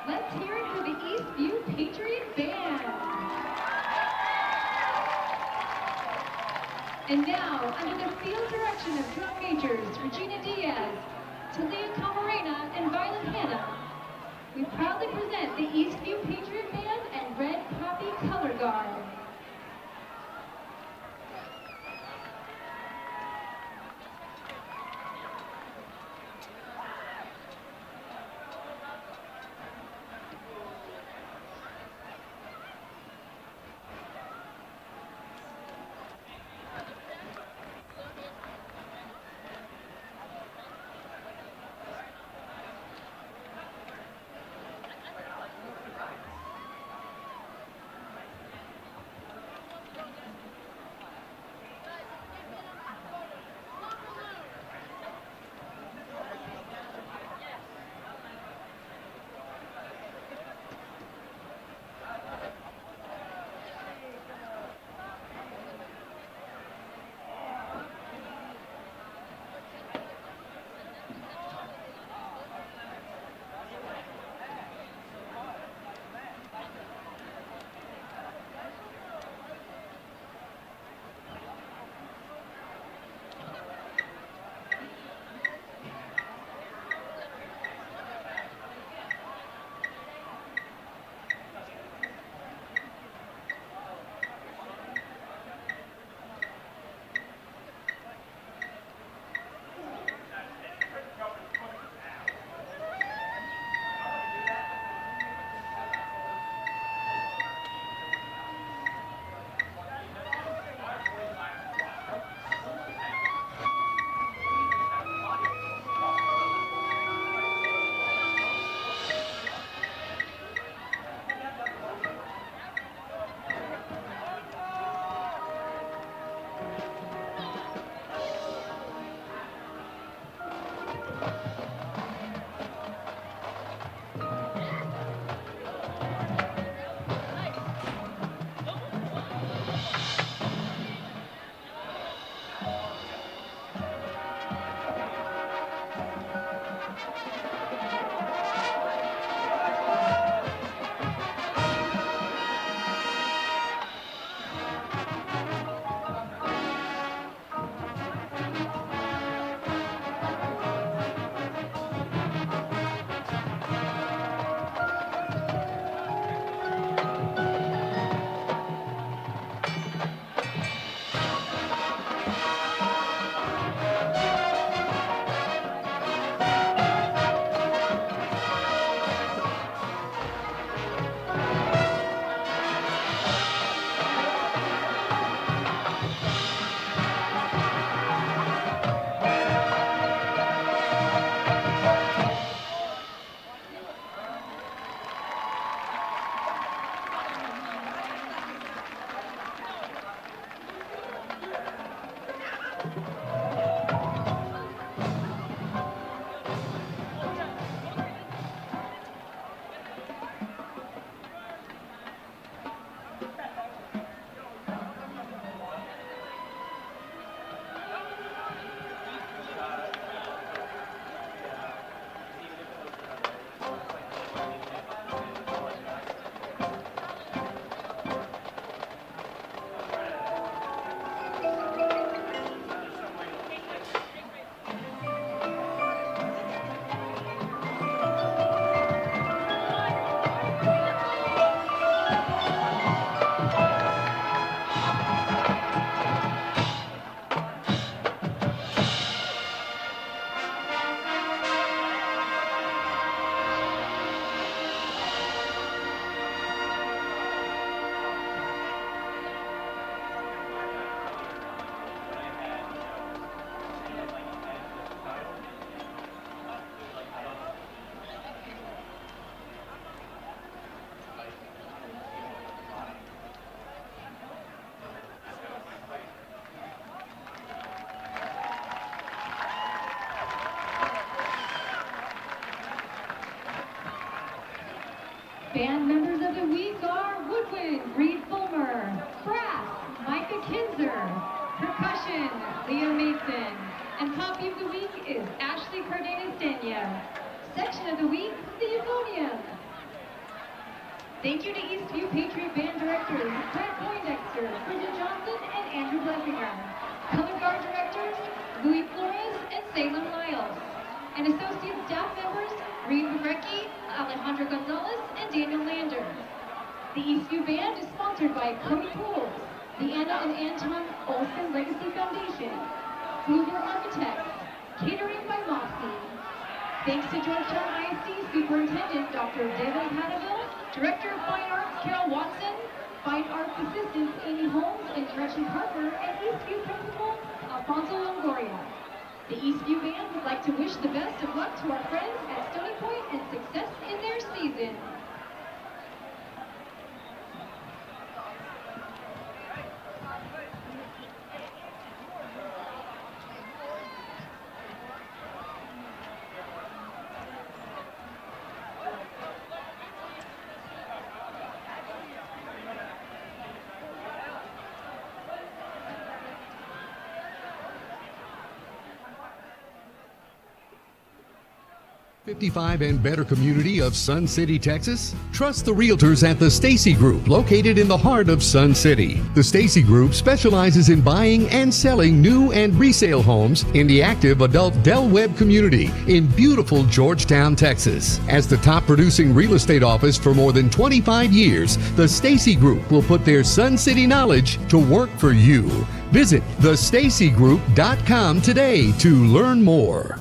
Let's hear it for the Eastview Patriot Band. And now, under the field direction of drum majors Regina Diaz, Talia Camarena, and Violet Hanna, we proudly present the Eastview Patriot Band and Red Poppy Color Guard. Band members of the week are Woodwind, Reed Fulmer. Brass, Micah Kinzer. Percussion, Leah Mason. And Poppy of the week is Ashley Cardenas Denya. Section of the week, the Euphonium. Thank you to Eastview Patriot Band directors Brett Poindexter, Bridget Johnson, and Andrew Blessinger. Color Guard directors Louis Flores and Salem Lyles. And associate staff members Reed Brecki, Alejandro Gonzalez, and Daniel Lander. The Eastview Band is sponsored by Cody Pools, the Anna and Anton Olson Legacy Foundation, Hoover Architects, catering by Moxie. Thanks to Georgetown ISD Superintendent Dr. David Hadaville, Director of Fine Arts Carol Watson, Fine Arts Assistants Amy Holmes and Gretchen Harper, and Eastview Principal Alfonso Longoria. The Eastview Band would like to wish the best of luck to our friends at Stony Point and success in their season. .55 and better community of Sun City, Texas? Trust the realtors at the Stacey Group, located in the heart of Sun City. The Stacey Group specializes in buying and selling new and resale homes in the active adult Del Webb community in beautiful Georgetown, Texas. As the top producing real estate office for more than 25 years, the Stacey Group will put their Sun City knowledge to work for you. Visit thestaceygroup.com today to learn more.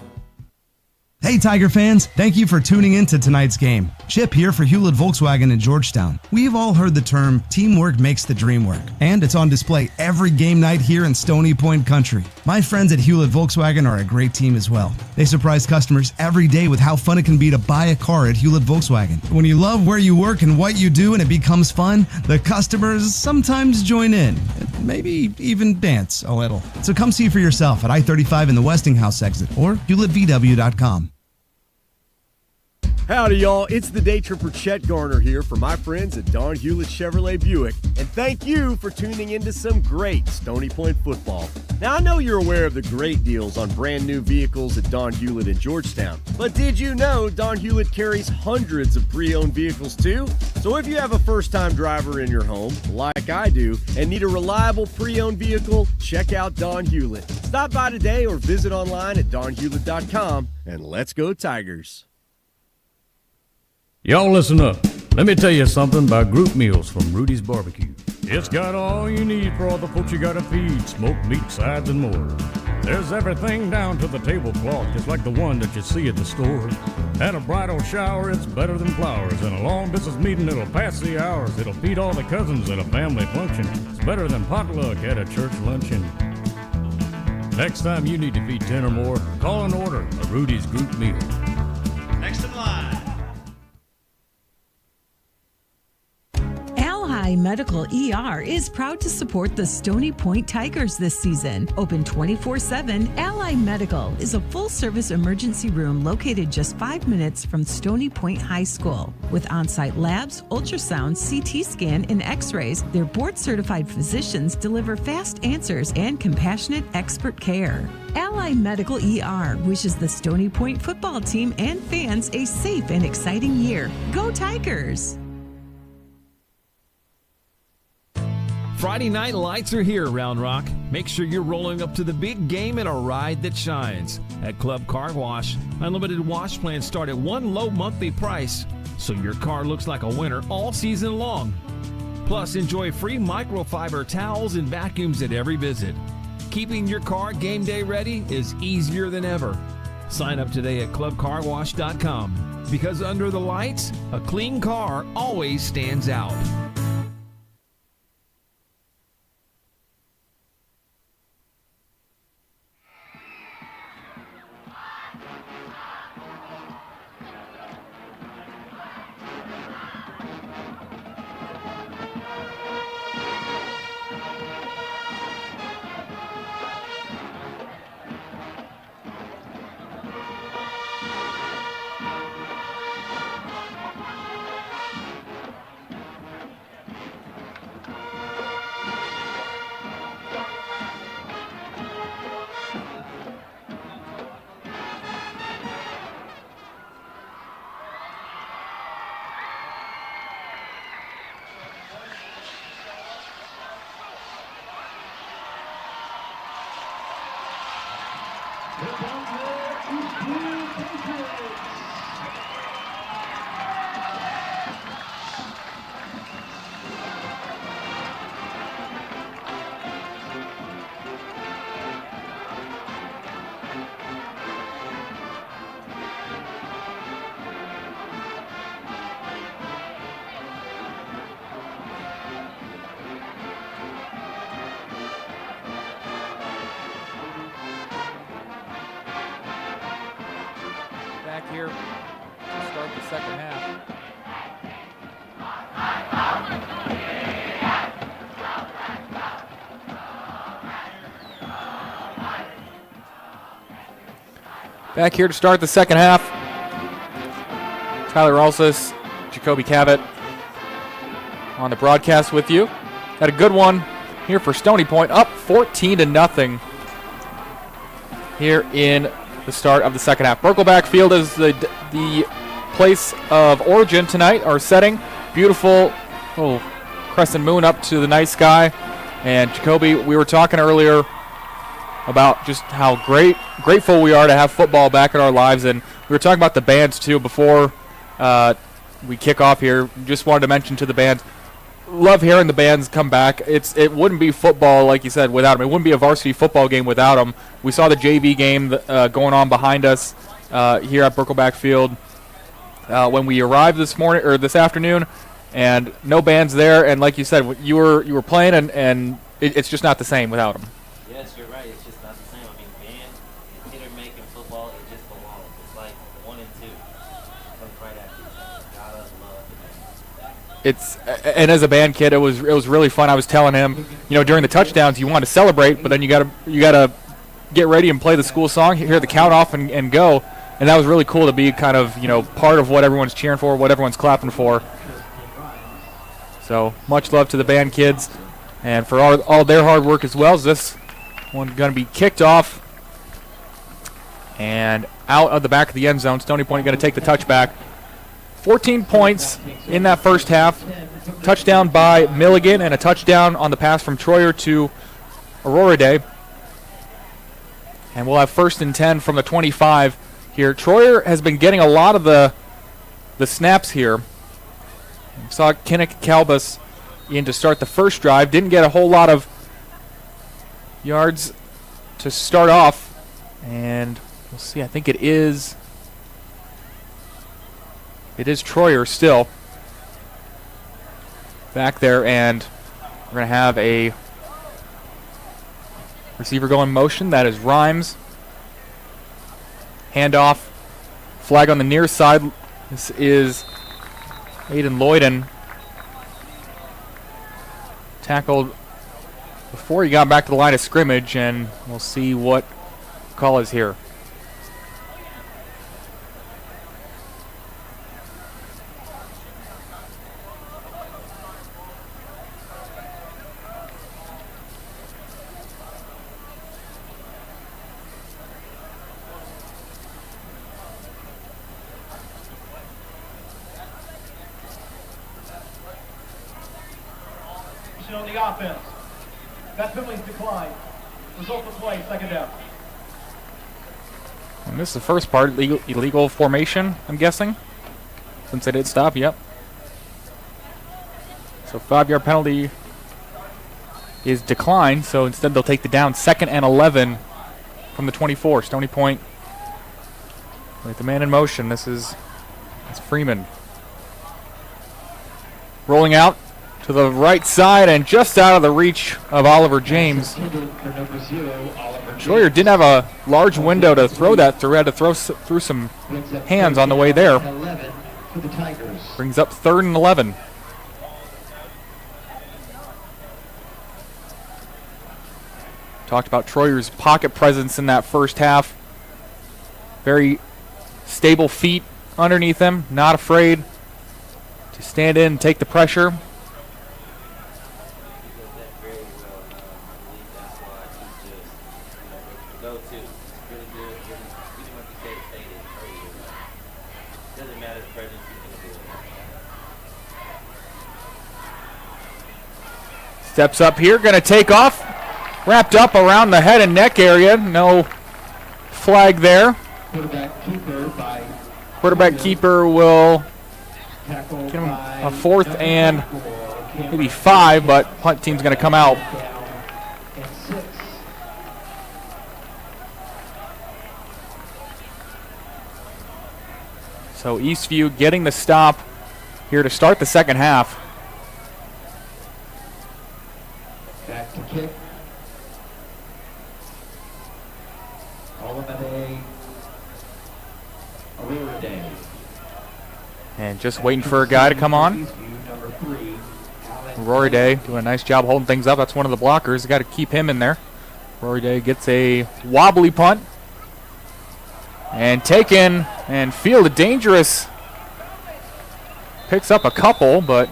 Hey Tiger fans, thank you for tuning in to tonight's game. Chip here for Hewlett Volkswagen in Georgetown. We've all heard the term, teamwork makes the dream work, and it's on display every game night here in Stony Point Country. My friends at Hewlett Volkswagen are a great team as well. They surprise customers every day with how fun it can be to buy a car at Hewlett Volkswagen. When you love where you work and what you do and it becomes fun, the customers sometimes join in, maybe even dance a little. So come see for yourself at I-35 in the Westinghouse exit or HewlettVW.com. Howdy, y'all. It's the day tripper Chet Garner here for my friends at Don Hewlett Chevrolet Buick, and thank you for tuning into some great Stony Point football. Now, I know you're aware of the great deals on brand new vehicles at Don Hewlett in Georgetown, but did you know Don Hewlett carries hundreds of pre-owned vehicles too? So if you have a first-time driver in your home, like I do, and need a reliable pre-owned vehicle, check out Don Hewlett. Stop by today or visit online at donhewlett.com, and let's go Tigers. Y'all listen up. Let me tell you something about group meals from Rudy's Barbecue. It's got all you need for all the folks you gotta feed, smoked meat, sides, and more. There's everything down to the tablecloth, just like the one that you see at the store. At a bridal shower, it's better than flowers. And a long business meeting, it'll pass the hours. It'll feed all the cousins at a family function. It's better than potluck at a church luncheon. Next time you need to feed 10 or more, call and order a Rudy's group meal. Next in line. Ally Medical ER is proud to support the Stony Point Tigers this season. Open 24/7, Ally Medical is a full-service emergency room located just 5 minutes from Stony Point High School. With on-site labs, ultrasound, CT scan, and x-rays, their board-certified physicians deliver fast answers and compassionate expert care. Ally Medical ER wishes the Stony Point football team and fans a safe and exciting year. Go Tigers! Friday night lights are here, Round Rock. Make sure you're rolling up to the big game in a ride that shines. At Club Car Wash, unlimited wash plans start at one low monthly price, so your car looks like a winner all season long. Plus, enjoy free microfiber towels and vacuums at every visit. Keeping your car game day ready is easier than ever. Sign up today at clubcarwash.com, because under the lights, a clean car always stands out. Back here to start the second half. Back here to start the second half. Tyler Ralsis, Jacoby Cavett on the broadcast with you. Had a good one here for Stony Point, up 14-0 here in the start of the second half. Birkelback Field is the place of origin tonight, our setting. Beautiful little crescent moon up to the night sky. And Jacoby, we were talking earlier about just how grateful we are to have football back in our lives, and we were talking about the bands too before we kick off here. Just wanted to mention to the bands, love hearing the bands come back. It wouldn't be football, like you said, without them. It wouldn't be a varsity football game without them. We saw the JV game going on behind us here at Birkelback Field when we arrived this afternoon, and no bands there. And like you said, you were playing, and it's just not the same without them. Yes, you're right. It's just not the same. I mean, band is hit or make in football. It just belongs. It's like 1 and 2. Comes right after each other. Gotta love the band. And as a band kid, it was really fun. I was telling him, during the touchdowns, you want to celebrate, but then you gotta get ready and play the school song, hear the count off, and go. And that was really cool to be kind of part of what everyone's cheering for, what everyone's clapping for. So much love to the band kids, and for all their hard work as well. As this one going to be kicked off and out of the back of the end zone. Stony Point going to take the touchback. 14 points in that first half. Touchdown by Milligan and a touchdown on the pass from Troyer to Aurora Day. And we'll have 1st and 10 from the 25 here. Troyer has been getting a lot of the snaps here. We saw Kinnick Calbus in to start the first drive. Didn't get a whole lot of yards to start off. And we'll see. I think it is Troyer still back there, and we're going to have a receiver go in motion. That is Rhymes. Handoff. Flag on the near side. This is Aiden Lloyden. Tackled before he got back to the line of scrimmage, and we'll see what call is here. On the offense. That penalty's declined. Result of play, second down. And this is the first part, illegal formation, I'm guessing. Since they did stop, yep. So 5-yard penalty is declined, so instead they'll take the down. 2nd and 11 from the 24. Stony Point with the man in motion. That's Freeman. Rolling out to the right side and just out of the reach of Oliver James. Troyer didn't have a large window to throw that through. Had to throw through some hands on the way there. Brings up 3rd and 11. Talked about Troyer's pocket presence in that first half. Very stable feet underneath him. Not afraid to stand in and take the pressure. Steps up here, going to take off. Wrapped up around the head and neck area. No flag there. Quarterback keeper will Tackled get him by a 4th number and 24, maybe 5, but punt team's going to come out. down and 6. So Eastview getting the stop here to start the second half. Back to kick. Olumide Aurora Day. And just waiting for a guy to come on. Eastview, number 3, Alan Rory Day doing a nice job holding things up. That's one of the blockers. Got to keep him in there. Rory Day gets a wobbly punt. And taken and fielded dangerous. Picks up a couple, but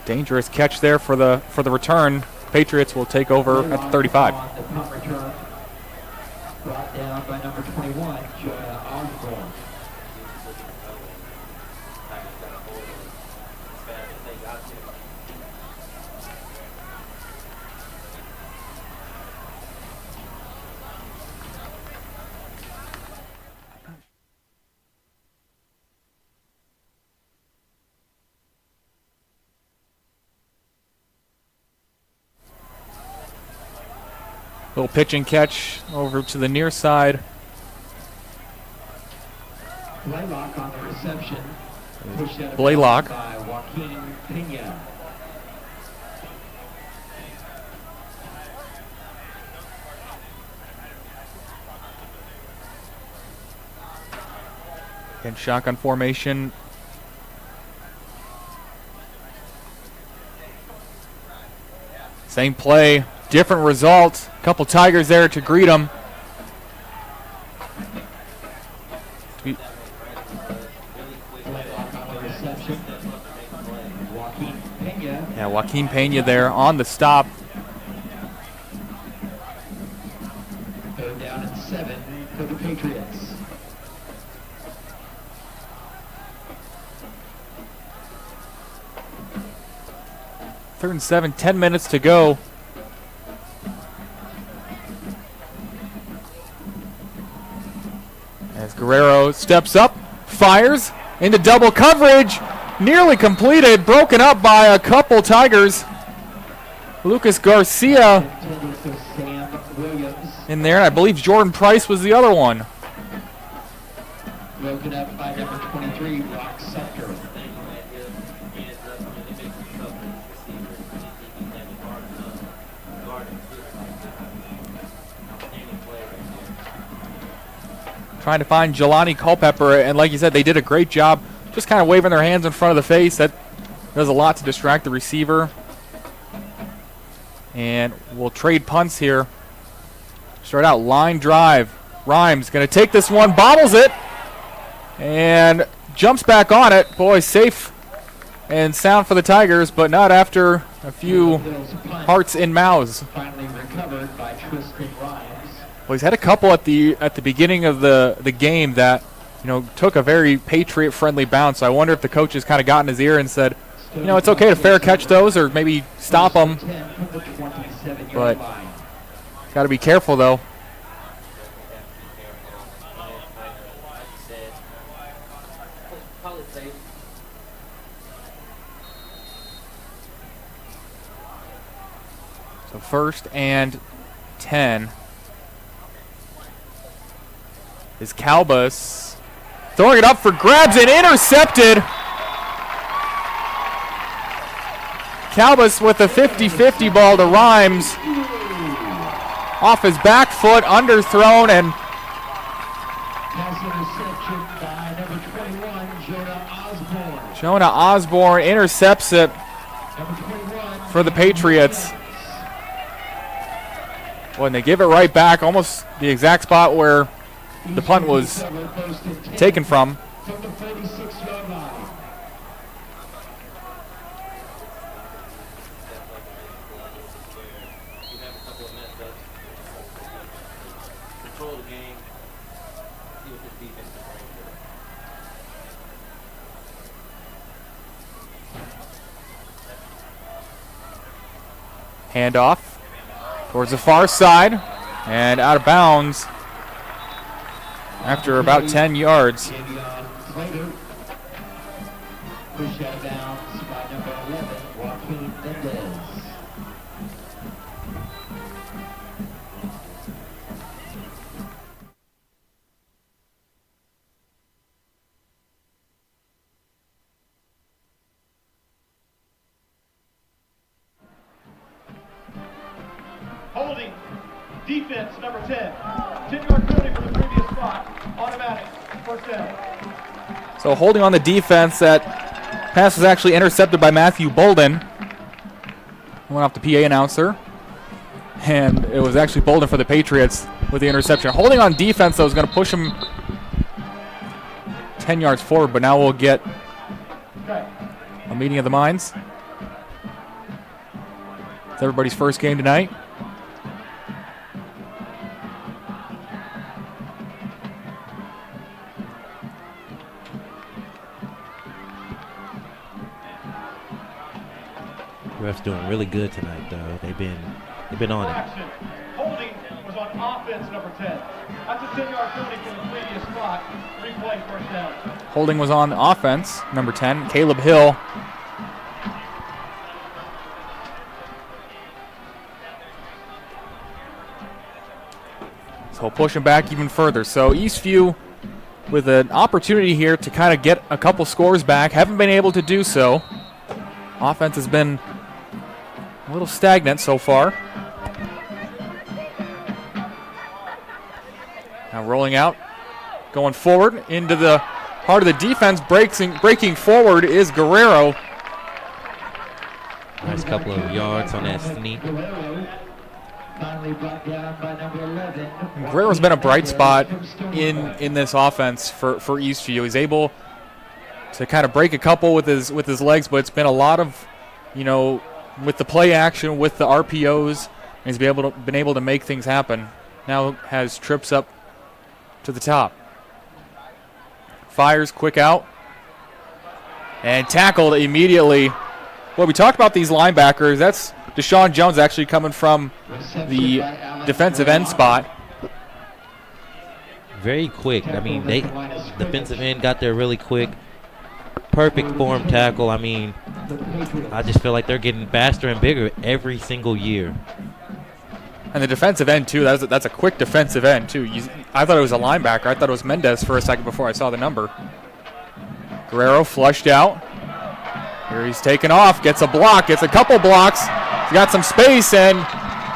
dangerous catch there for the return. Patriots will take over at the 35. On the punt return. Brought down by number 21, Jonah Osborne. Little pitch and catch over to the near side. Blaylock on the reception. Pushed out of Blaylock. bounds by Joaquin Pena. And shotgun formation. Same play, different result. Couple Tigers there to greet them. Blaylock on the reception. Joaquin Pena. Yeah, Joaquin Pena there on the stop. Third down and 7 for the Patriots. Third and 7, 10 minutes to go. As Guerrero steps up, fires into double coverage. Nearly completed, broken up by a couple Tigers. Lucas Garcia Intended for Sam Williams. in there. I believe Jordan Price was the other one. Broken up by number 23, Rock Sucker. Trying to find Jelani Culpepper, and like you said, they did a great job just kind of waving their hands in front of the face. That does a lot to distract the receiver. And we'll trade punts here. Start out line drive. Rhymes going to take this one, bobbles it, and jumps back on it. Boy, safe and sound for the Tigers, but not after a few hearts in mouths. Finally recovered by Tristan Rhymes. Well, he's had a couple at the beginning of the game that, you know, took a very Patriot-friendly bounce. So I wonder if the coaches kind of got in his ear and said, you know, it's okay to fair catch those or maybe stop them. But got to be careful, though. So 1st and 10. Is Calbus throwing it up for grabs and intercepted. Calbus with a 50-50 ball to Rhymes. Off his back foot, underthrown, and Pass interception by number 21, Jonah Osborne. Jonah Osborne intercepts it Number 21 for the Patriots. When they give it right back, almost the exact spot where the punt was taken from. From the 46-yard line. Control the game. See what this defense can bring to it. Handoff towards the far side. And out of bounds after about 10 yards. Push out of bounds by number 11, Joaquin Mendez. Holding, defense number 10. 10-yard penalty for the previous spot. Automatic, first down. So holding on the defense, that pass was actually intercepted by Matthew Bolden. Went off the PA announcer. And it was actually Bolden for the Patriots with the interception. Holding on defense, though, is going to push him 10 yards forward, but now we'll get a meeting of the minds. It's everybody's first game tonight. Refs doing really good tonight, though. They've been on it. Action. Holding was on offense number 10. That's a 10-yard penalty from the previous spot. Replay, first down. Holding was on offense, number 10, Caleb Hill. So we'll push him back even further. So Eastview with an opportunity here to kind of get a couple scores back. Haven't been able to do so. Offense has been a little stagnant so far. Now rolling out, going forward into the heart of the defense. Breaking forward is Guerrero. Nice couple of yards on that sneak. Finally brought down by number 11. Guerrero's been a bright spot in this offense for Eastview. He's able to kind of break a couple with his legs, but it's been a lot of, with the play action, with the RPOs, and he's been able to make things happen. Now has trips up to the top. Fires quick out and tackled immediately. Well, we talked about these linebackers. That's Deshaun Jones actually coming from the defensive end spot. Very quick. I mean, defensive end got there really quick. Perfect form tackle. I mean, I just feel like they're getting faster and bigger every single year. And the defensive end, too, that's a quick defensive end, too. I thought it was a linebacker. I thought it was Mendez for a second before I saw the number. Guerrero flushed out. Here he's taken off, gets a block, gets a couple blocks. He's got some space and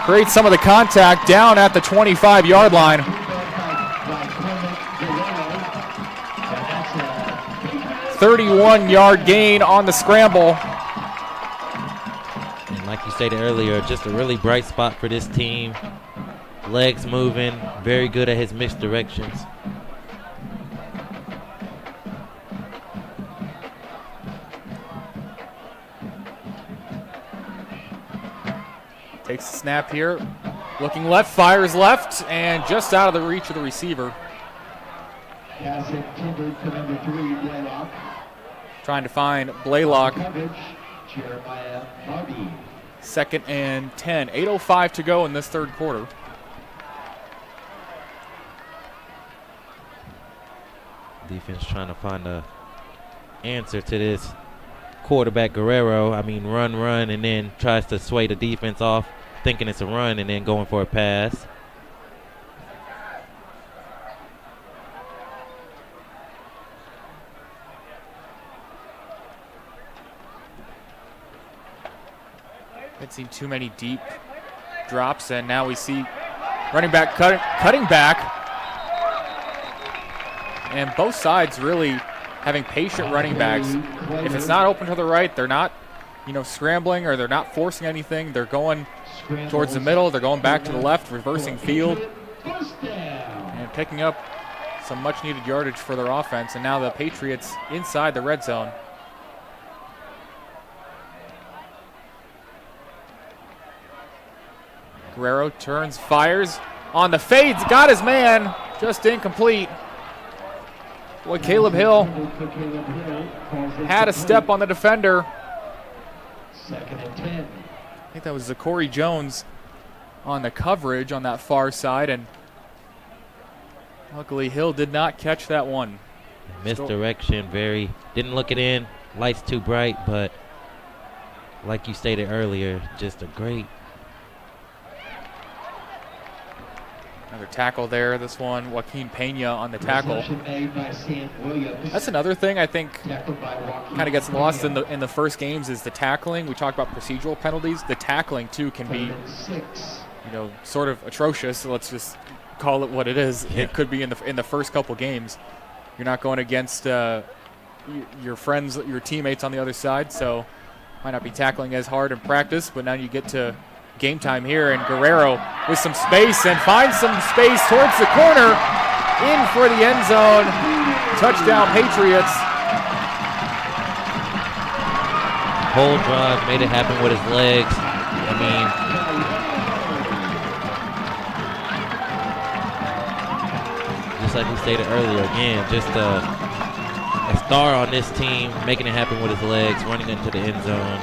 creates some of the contact down at the 25-yard line. 31-yard gain on the scramble. And like you stated earlier, just a really bright spot for this team. Legs moving, very good at his misdirections. Takes the snap here, looking left, fires left, and just out of the reach of the receiver. Pass intended for number 3, Blaylock. Trying to find Blaylock. Coverage, Jeremiah Hardy. 2nd and 10. 8:05 to go in this third quarter. Defense trying to find a answer to this quarterback Guerrero. I mean, run, and then tries to sway the defense off, thinking it's a run, and then going for a pass. Haven't seen too many deep drops, and now we see running back cutting back. And both sides really having patient running backs. If it's not open to the right, they're not, scrambling, or they're not forcing anything. They're going towards the middle. They're going back to the left, reversing field, and picking up some much-needed yardage for their offense. And now the Patriots inside the red zone. Guerrero turns, fires on the fades, got his man, just incomplete. Boy, Caleb Hill had a step on the defender. 2nd and 10. I think that was Zachary Jones on the coverage on that far side, and luckily Hill did not catch that one. Misdirection, didn't look it in. Lights too bright, but like you stated earlier, just a great. Another tackle there, this one, Joaquin Pena on the tackle. That's another thing I think kind of gets lost in the first games is the tackling. We talk about procedural penalties. The tackling, too, can be, sort of atrocious. Let's just call it what it is. Yeah. It could be in the first couple games. You're not going against your friends, your teammates on the other side, so might not be tackling as hard in practice, but now you get to game time here, and Guerrero with some space and finds some space towards the corner, in for the end zone. Touchdown, Patriots. Whole drive, made it happen with his legs. I mean, just like we stated earlier, again, just a star on this team, making it happen with his legs, running into the end zone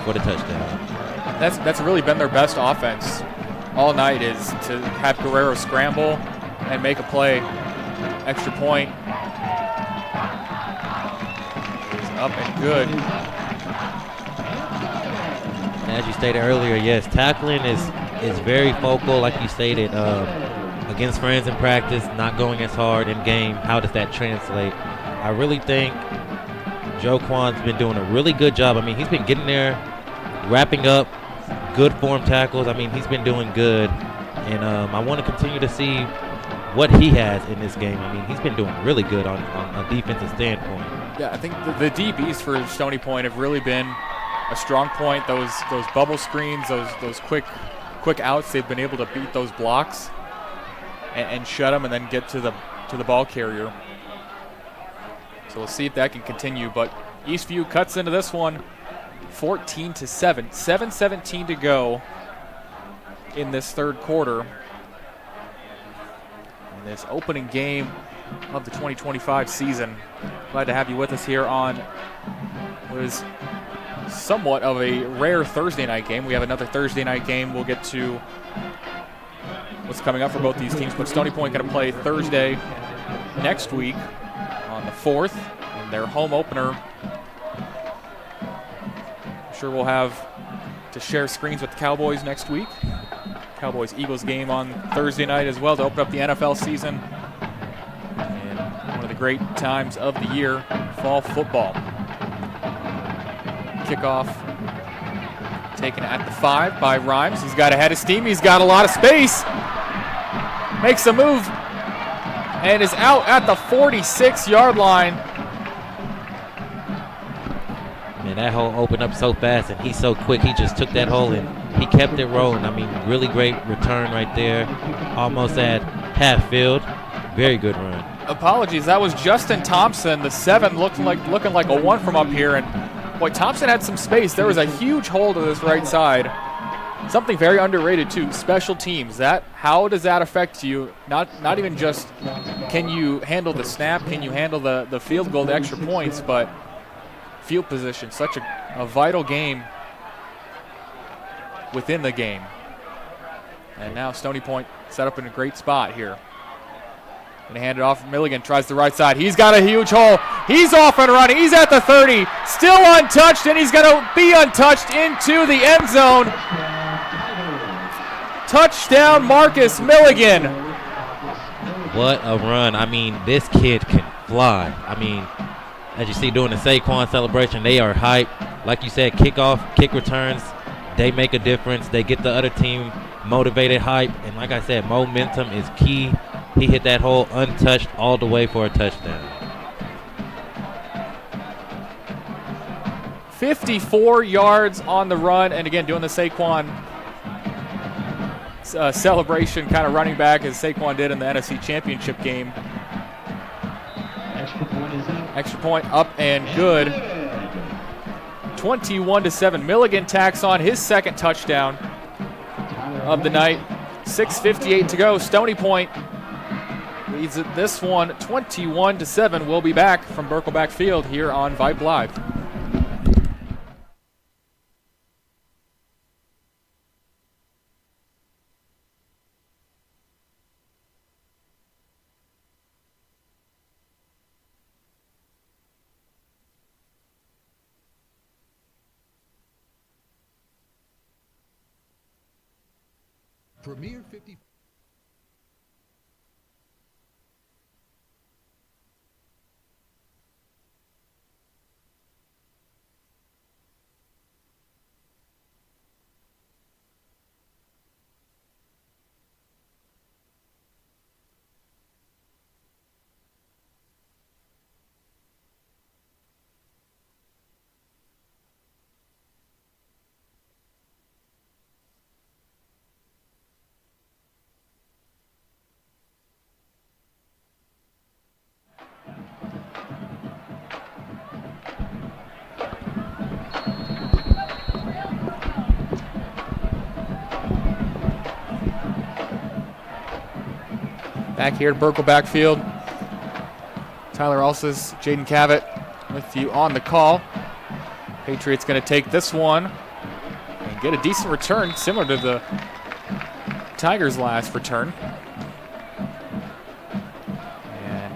for the touchdown. That's really been their best offense all night, is to have Guerrero scramble and make a play. Extra point is up and good. As you stated earlier, yes, tackling is very focal, like you stated, against friends in practice, not going as hard in game. How does that translate? I really think Joquan's been doing a really good job. I mean, he's been getting there, wrapping up, good form tackles. I mean, he's been doing good, and I want to continue to see what he has in this game. I mean, he's been doing really good on a defensive standpoint. Yeah, I think the DBs for Stony Point have really been a strong point. Those bubble screens, those quick outs, they've been able to beat those blocks and shut them, and then get to the ball carrier. So we'll see if that can continue. But Eastview cuts into this one, 14-7, 7:17 to go in this third quarter. In this opening game of the 2025 season. Glad to have you with us here on what is somewhat of a rare Thursday night game. We have another Thursday night game. We'll get to what's coming up for both these teams. But Stony Point going to play Thursday next week on the 4th in their home opener. I'm sure we'll have to share screens with the Cowboys next week. Cowboys-Eagles game on Thursday night as well to open up the NFL season. And one of the great times of the year, fall football. Kickoff taken at the 5 by Rhymes. He's got a head of steam. He's got a lot of space. Makes a move and is out at the 46-yard line. Man, that hole opened up so fast, and he's so quick. He just took that hole and he kept it rolling. I mean, really great return right there. Almost at half field. Very good run. Apologies, that was Justin Thompson, the 7, looking like a 1 from up here. And boy, Thompson had some space. There was a huge hole to this right side. Something very underrated too, special teams. How does that affect you? Not even just can you handle the snap, can you handle the field goal, the extra points, but field position, such a vital game within the game. And now Stony Point set up in a great spot here. Gonna hand it off. Milligan tries the right side. He's got a huge hole. He's off and running. He's at the 30. Still untouched, and he's gonna be untouched into the end zone. Touchdown, Marcus Milligan. What a run. I mean, this kid can fly. I mean, as you see doing the Saquon celebration, they are hyped. Like you said, kickoff, kick returns, they make a difference. They get the other team motivated, hype, and like I said, momentum is key. He hit that hole untouched all the way for a touchdown. 54 yards on the run, and again doing the Saquon celebration, kind of running back as Saquon did in the NFC Championship game. Extra point up and good. 21-7. Milligan tacks on his second touchdown of the night. 6:58 to go. Stony Point leads this one 21-7. We'll be back from Birkelback Field here on Vype Live. Premier 50. Back here at Burkle Backfield. Tyler Alsis, Jaden Cavett with you on the call. Patriots going to take this one and get a decent return, similar to the Tigers' last return. And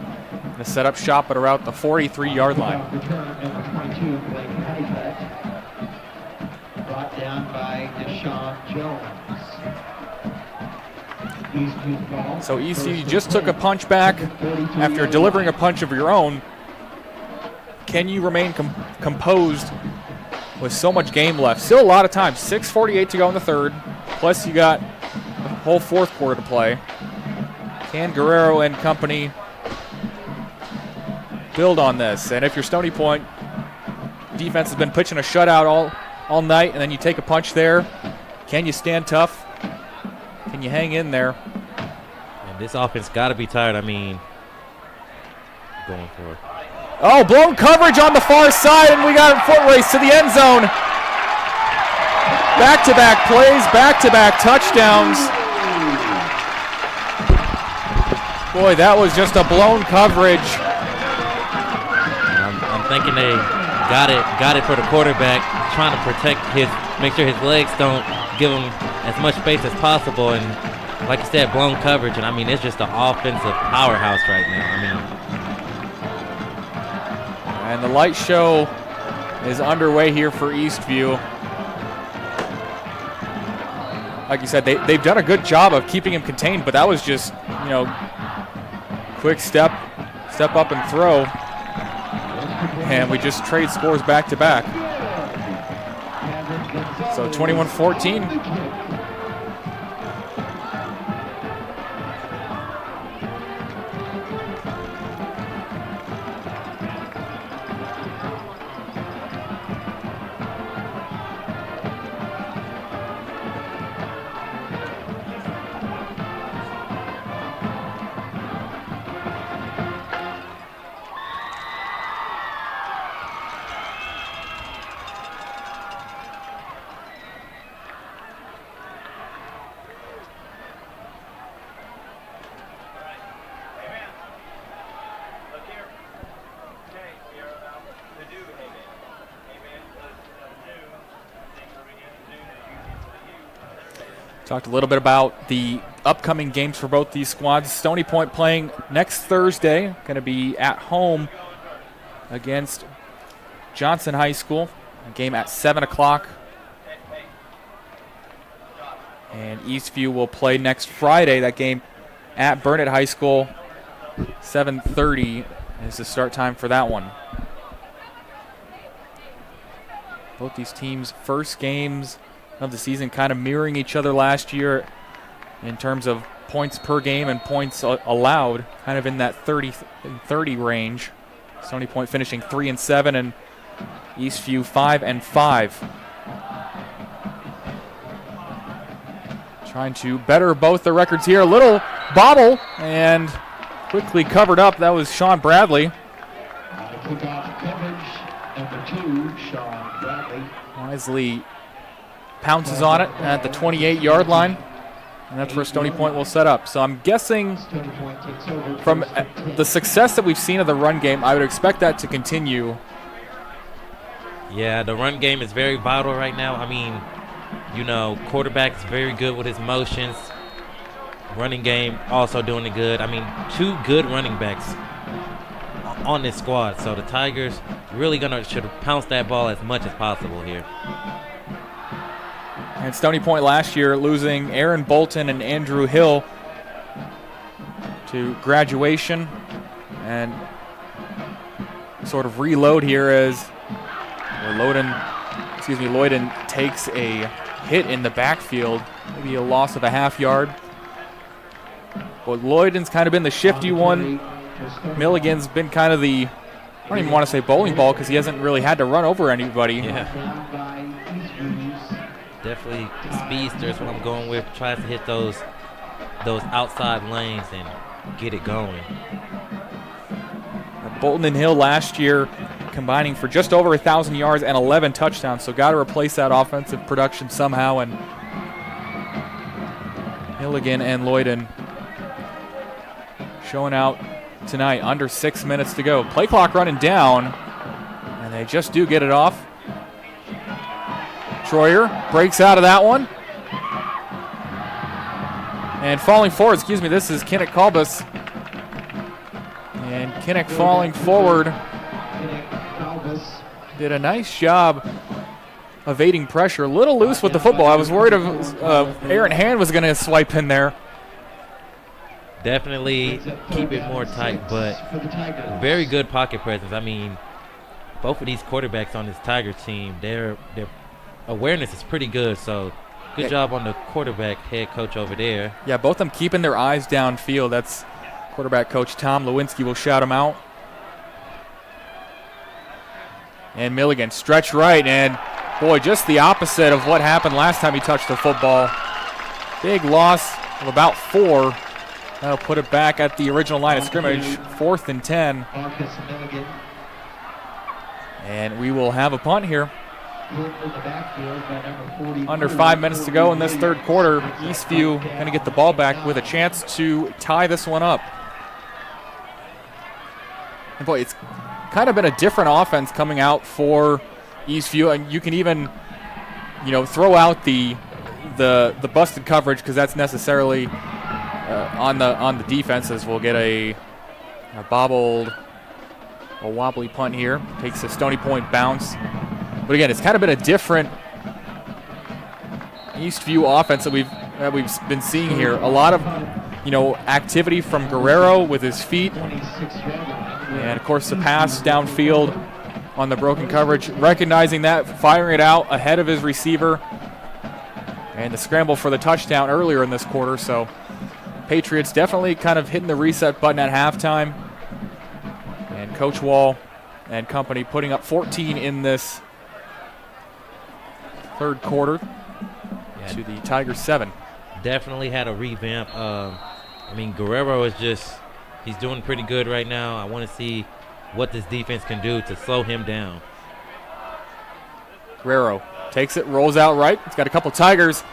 the set up shop at around the 43-yard line. Return number 22, Blake Honeycutt. Brought down by Deshaun Jones. So Eastview just took a punch back after delivering a punch of your own. Can you remain composed with so much game left? Still a lot of time. 6:48 to go in the third. Plus you got the whole fourth quarter to play. Can Guerrero and company build on this? And if you're Stony Point, defense has been pitching a shutout all night, and then you take a punch there. Can you stand tough? Can you hang in there? And this offense got to be tired. I mean, going for it. Oh, blown coverage on the far side, and we got a foot race to the end zone. Back-to-back plays, back-to-back touchdowns. Boy, that was just a blown coverage. I'm thinking they got it for the quarterback, trying to protect make sure his legs don't give him as much space as possible, and like you said, blown coverage. And I mean, it's just an offensive powerhouse right now. And the light show is underway here for Eastview. Like you said, they've done a good job of keeping him contained, but that was just, quick step up and throw. And we just trade scores back to back. So 21-14. Talked a little bit about the upcoming games for both these squads. Stony Point playing next Thursday, going to be at home against Johnson High School. A game at 7 o'clock. And Eastview will play next Friday, that game at Burnett High School. 7:30 is the start time for that one. Both these teams' first games of the season kind of mirroring each other last year in terms of points per game and points allowed, kind of in that 30 range. Stony Point finishing 3-7 and Eastview 5-5. Trying to better both their records here. A little bobble and quickly covered up. That was Sean Bradley. Kickoff coverage, number 2, Sean Bradley. Wisely pounces on it at the 28-yard line, and that's where Stony Point will set up. So I'm guessing from the success that we've seen of the run game, I would expect that to continue. Yeah, the run game is very vital right now. I mean, quarterback's very good with his motions. Running game also doing it good. I mean, 2 good running backs on this squad. So the Tigers really should pounce that ball as much as possible here. And Stony Point last year losing Aaron Bolton and Andrew Hill to graduation, and sort of reload here as Lloyden takes a hit in the backfield, maybe a loss of a half yard. But Lloyden's kind of been the shifty one. Milligan's been kind of the, I don't even want to say bowling ball because he hasn't really had to run over anybody. Yeah. Definitely speedster is what I'm going with. Tries to hit those outside lanes and get it going. Bolton and Hill last year combining for just over 1,000 yards and 11 touchdowns, so got to replace that offensive production somehow. And Milligan and Lloyden showing out tonight. Under 6 minutes to go. Play clock running down, and they just do get it off. Troyer breaks out of that one. And falling forward, this is Kinnick Kalbus. And Kinnick falling forward did a nice job evading pressure. A little loose with the football. I was worried Aaron Hand was going to swipe in there. Definitely keep it more tight, but very good pocket presence. I mean, both of these quarterbacks on this Tiger team, their awareness is pretty good, so good job on the quarterback head coach over there. Yeah, both of them keeping their eyes downfield. That's quarterback coach Tom Lewinsky will shout him out. And Milligan stretch right, and boy, just the opposite of what happened last time he touched the football. Big loss of about 4. That'll put it back at the original line of scrimmage, 4th and 10. And we will have a punt here. Under 5 minutes to go in this third quarter. Eastview going to get the ball back with a chance to tie this one up. And boy, it's kind of been a different offense coming out for Eastview, and you can even, throw out the busted coverage because that's necessarily on the defenses. We'll get a wobbly punt here. Takes a Stony Point bounce. But again, it's kind of been a different Eastview offense that we've been seeing here. A lot of activity from Guerrero with his feet, and of course the pass downfield on the broken coverage, recognizing that, firing it out ahead of his receiver, and the scramble for the touchdown earlier in this quarter. So Patriots definitely kind of hitting the reset button at halftime, and Coach Wall and company putting up 14 in this third quarter to the Tigers 7. Definitely had a revamp. Guerrero is he's doing pretty good right now. I want to see what this defense can do to slow him down. Guerrero takes it, rolls out right. It's got a couple Tigers,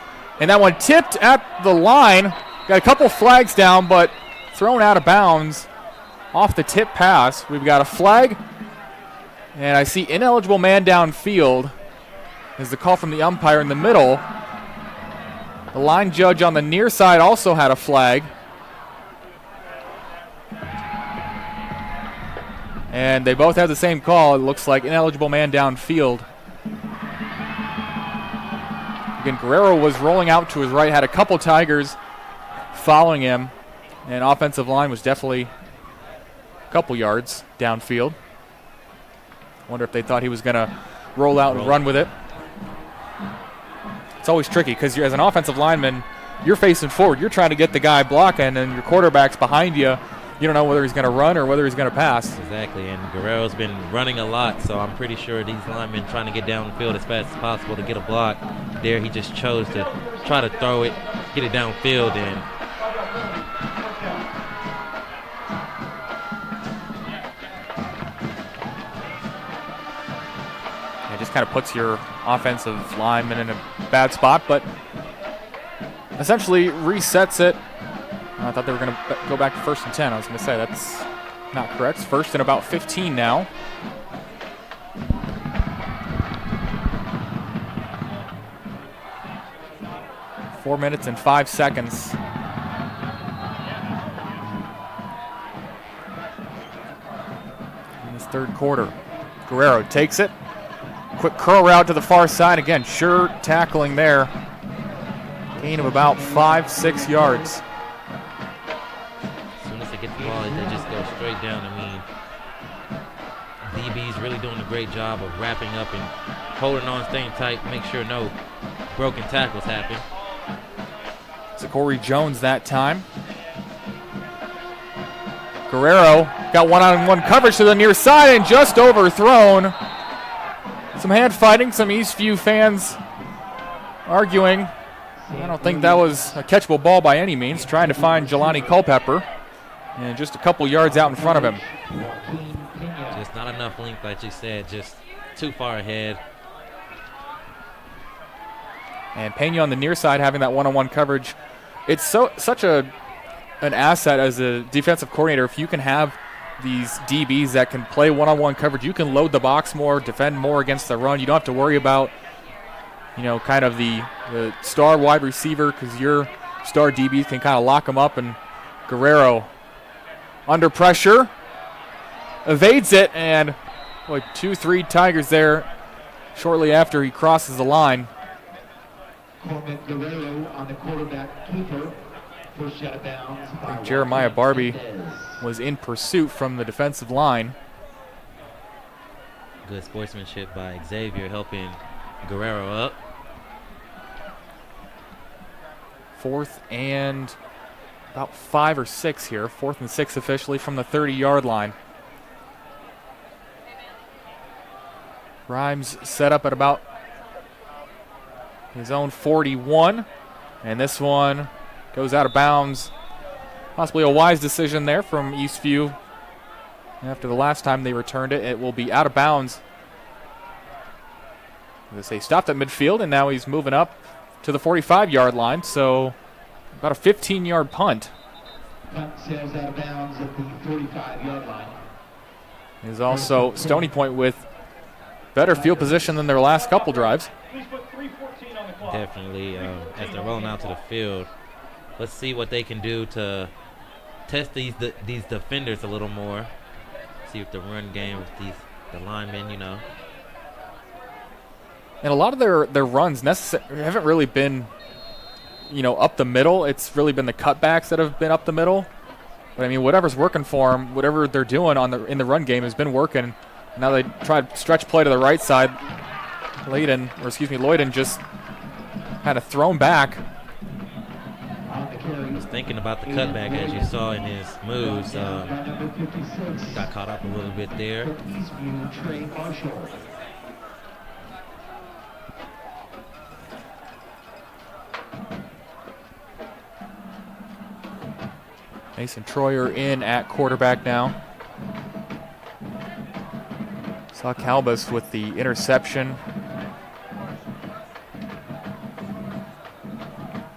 and that one tipped at the line. Got a couple flags down, but thrown out of bounds off the tip pass. We've got a flag, and I see ineligible man downfield is the call from the umpire in the middle. The line judge on the near side also had a flag. And they both have the same call. It looks like ineligible man downfield. Again, Guerrero was rolling out to his right, had a couple Tigers following him, and offensive line was definitely a couple yards downfield. Wonder if they thought he was going to roll out and run with it. It's always tricky because as an offensive lineman, you're facing forward. You're trying to get the guy blocking, and your quarterback's behind you. You don't know whether he's going to run or whether he's going to pass. Exactly, and Guerrero's been running a lot, so I'm pretty sure these linemen trying to get down the field as fast as possible to get a block. There, he just chose to try to throw it, get it downfield, and it just kind of puts your offensive lineman in a bad spot, but essentially resets it. I thought they were going to go back to 1st and 10. I was going to say that's not correct. It's 1st and about 15 now. Four minutes and 5 seconds. In this third quarter. Guerrero takes it. Quick curl route to the far side. Again, sure tackling there Gain of about 5-6 yards. As soon as they get the ball, they just go straight down. I mean, DB's really doing a great job of wrapping up and holding on, staying tight, make sure no broken tackles happen. It's Corey Jones that time. Guerrero got one-on-one coverage to the near side and just overthrown. Some hand fighting, some Eastview fans arguing. I don't think that was a catchable ball by any means, trying to find Jelani Culpepper. And just a couple yards out in front of him. Just not enough length, like you said, just too far ahead. And Pena on the near side having that one-on-one coverage. It's such an asset as a defensive coordinator. If you can have these DBs that can play one-on-one coverage, you can load the box more, defend more against the run. You don't have to worry about, kind of the star wide receiver, because your star DBs can kind of lock them up. And Guerrero under pressure, evades it, and 2-3 Tigers there shortly after he crosses the line. Guerrero on the quarterback keeper. Pushed out of bounds. I think Jeremiah Barbie was in pursuit from the defensive line. Good sportsmanship by Xavier helping Guerrero up. 4th and about 5 or 6 here. 4th and 6 officially from the 30-yard line. Grimes set up at about his own 41. And this one goes out of bounds. Possibly a wise decision there from Eastview. After the last time they returned it, it will be out of bounds. They stopped at midfield, and now he's moving up to the 45-yard line. So about a 15-yard punt. Punt sails out of bounds at the 45-yard line. Is also Stony Point with better field position than their last couple drives. Definitely, as they're rolling out to the field. Let's see what they can do to test these defenders a little more. See if the run game with the linemen, And a lot of their runs haven't really been, up the middle. It's really been the cutbacks that have been up the middle. But I mean, whatever's working for them, whatever they're doing in the run game has been working. Now they tried stretch play to the right side. Lloyden just kind of thrown back. I was thinking about the cutback as you saw in his moves. Got caught up a little bit there. Mason Troyer in at quarterback now. Saw Calbus with the interception.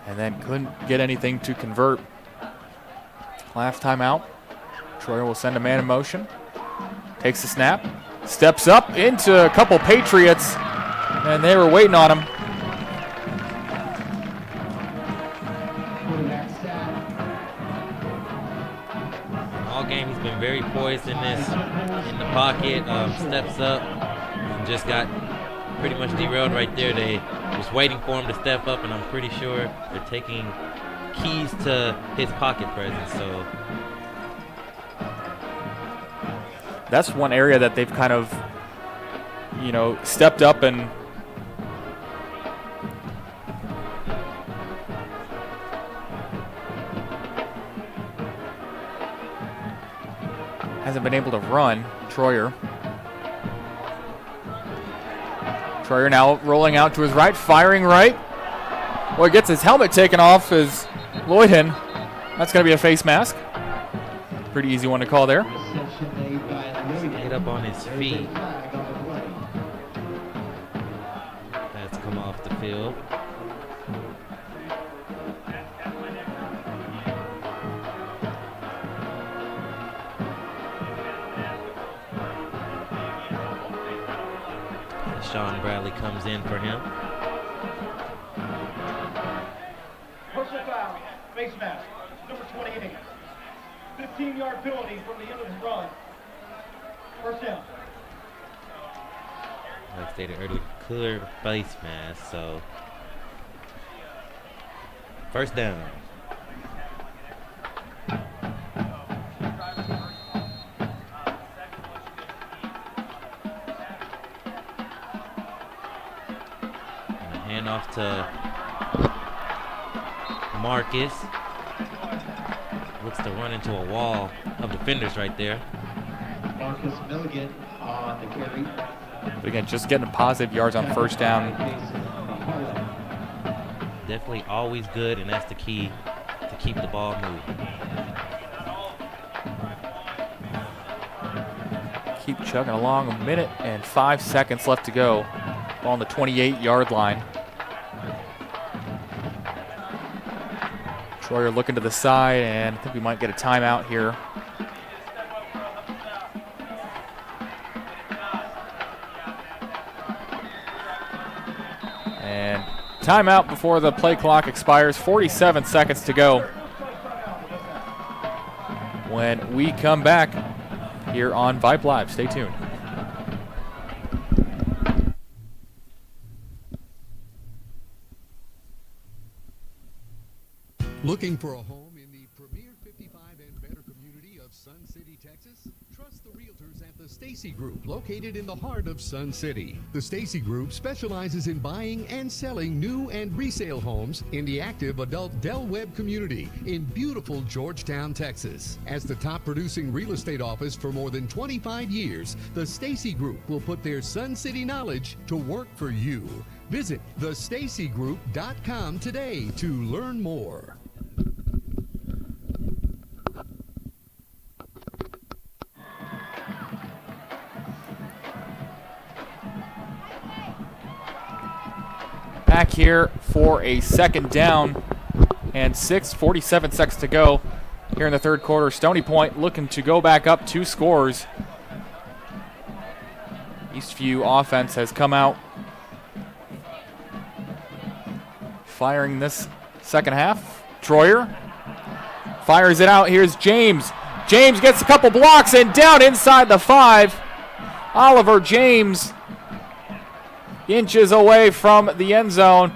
And then couldn't get anything to convert. Last time out. Troyer will send a man in motion. Takes the snap. Steps up into a couple Patriots. And they were waiting on him. All game he's been very poised in the pocket. Steps up and just got pretty much derailed right there. They was waiting for him to step up, and I'm pretty sure they're taking keys to his pocket presence. So that's one area that they've kind of, stepped up and hasn't been able to run. Troyer now rolling out to his right, firing right. Well, he gets his helmet taken off as Lloyden. That's going to be a face mask. Pretty easy one to call there. Get up on his feet. That's come off the field. Sean Bradley comes in for him. Personal foul, face mask, number 28. 15-yard penalty from the end of the run. First down. Like stated earlier, clear face mask, so First down. Hand off to Marcus. Looks to run into a wall of defenders right there. Marcus Milligan on the carry. But again, just getting positive yards on first down. Definitely always good, and that's the key to keep the ball moving. Keep chugging along. 1 minute and 5 seconds left to go. Ball on the 28-yard line. Troyer looking to the side, and I think we might get a timeout here. And timeout before the play clock expires. 47 seconds to go. When we come back here on Vype Live. Stay tuned. Looking for a home in the premier 55 and better community of Sun City, Texas? Trust the realtors at the Stacey Group, located in the heart of Sun City. The Stacey Group specializes in buying and selling new and resale homes in the active adult Del Webb community in beautiful Georgetown, Texas. As the top producing real estate office for more than 25 years, the Stacey Group will put their Sun City knowledge to work for you. Visit thestaceygroup.com today to learn more. Back here for a second down and 47 seconds to go here in the third quarter. Stony Point looking to go back up 2 scores. Eastview offense has come out firing this second half. Troyer fires it out. Here's James. James gets a couple blocks and down inside the 5. Oliver James inches away from the end zone.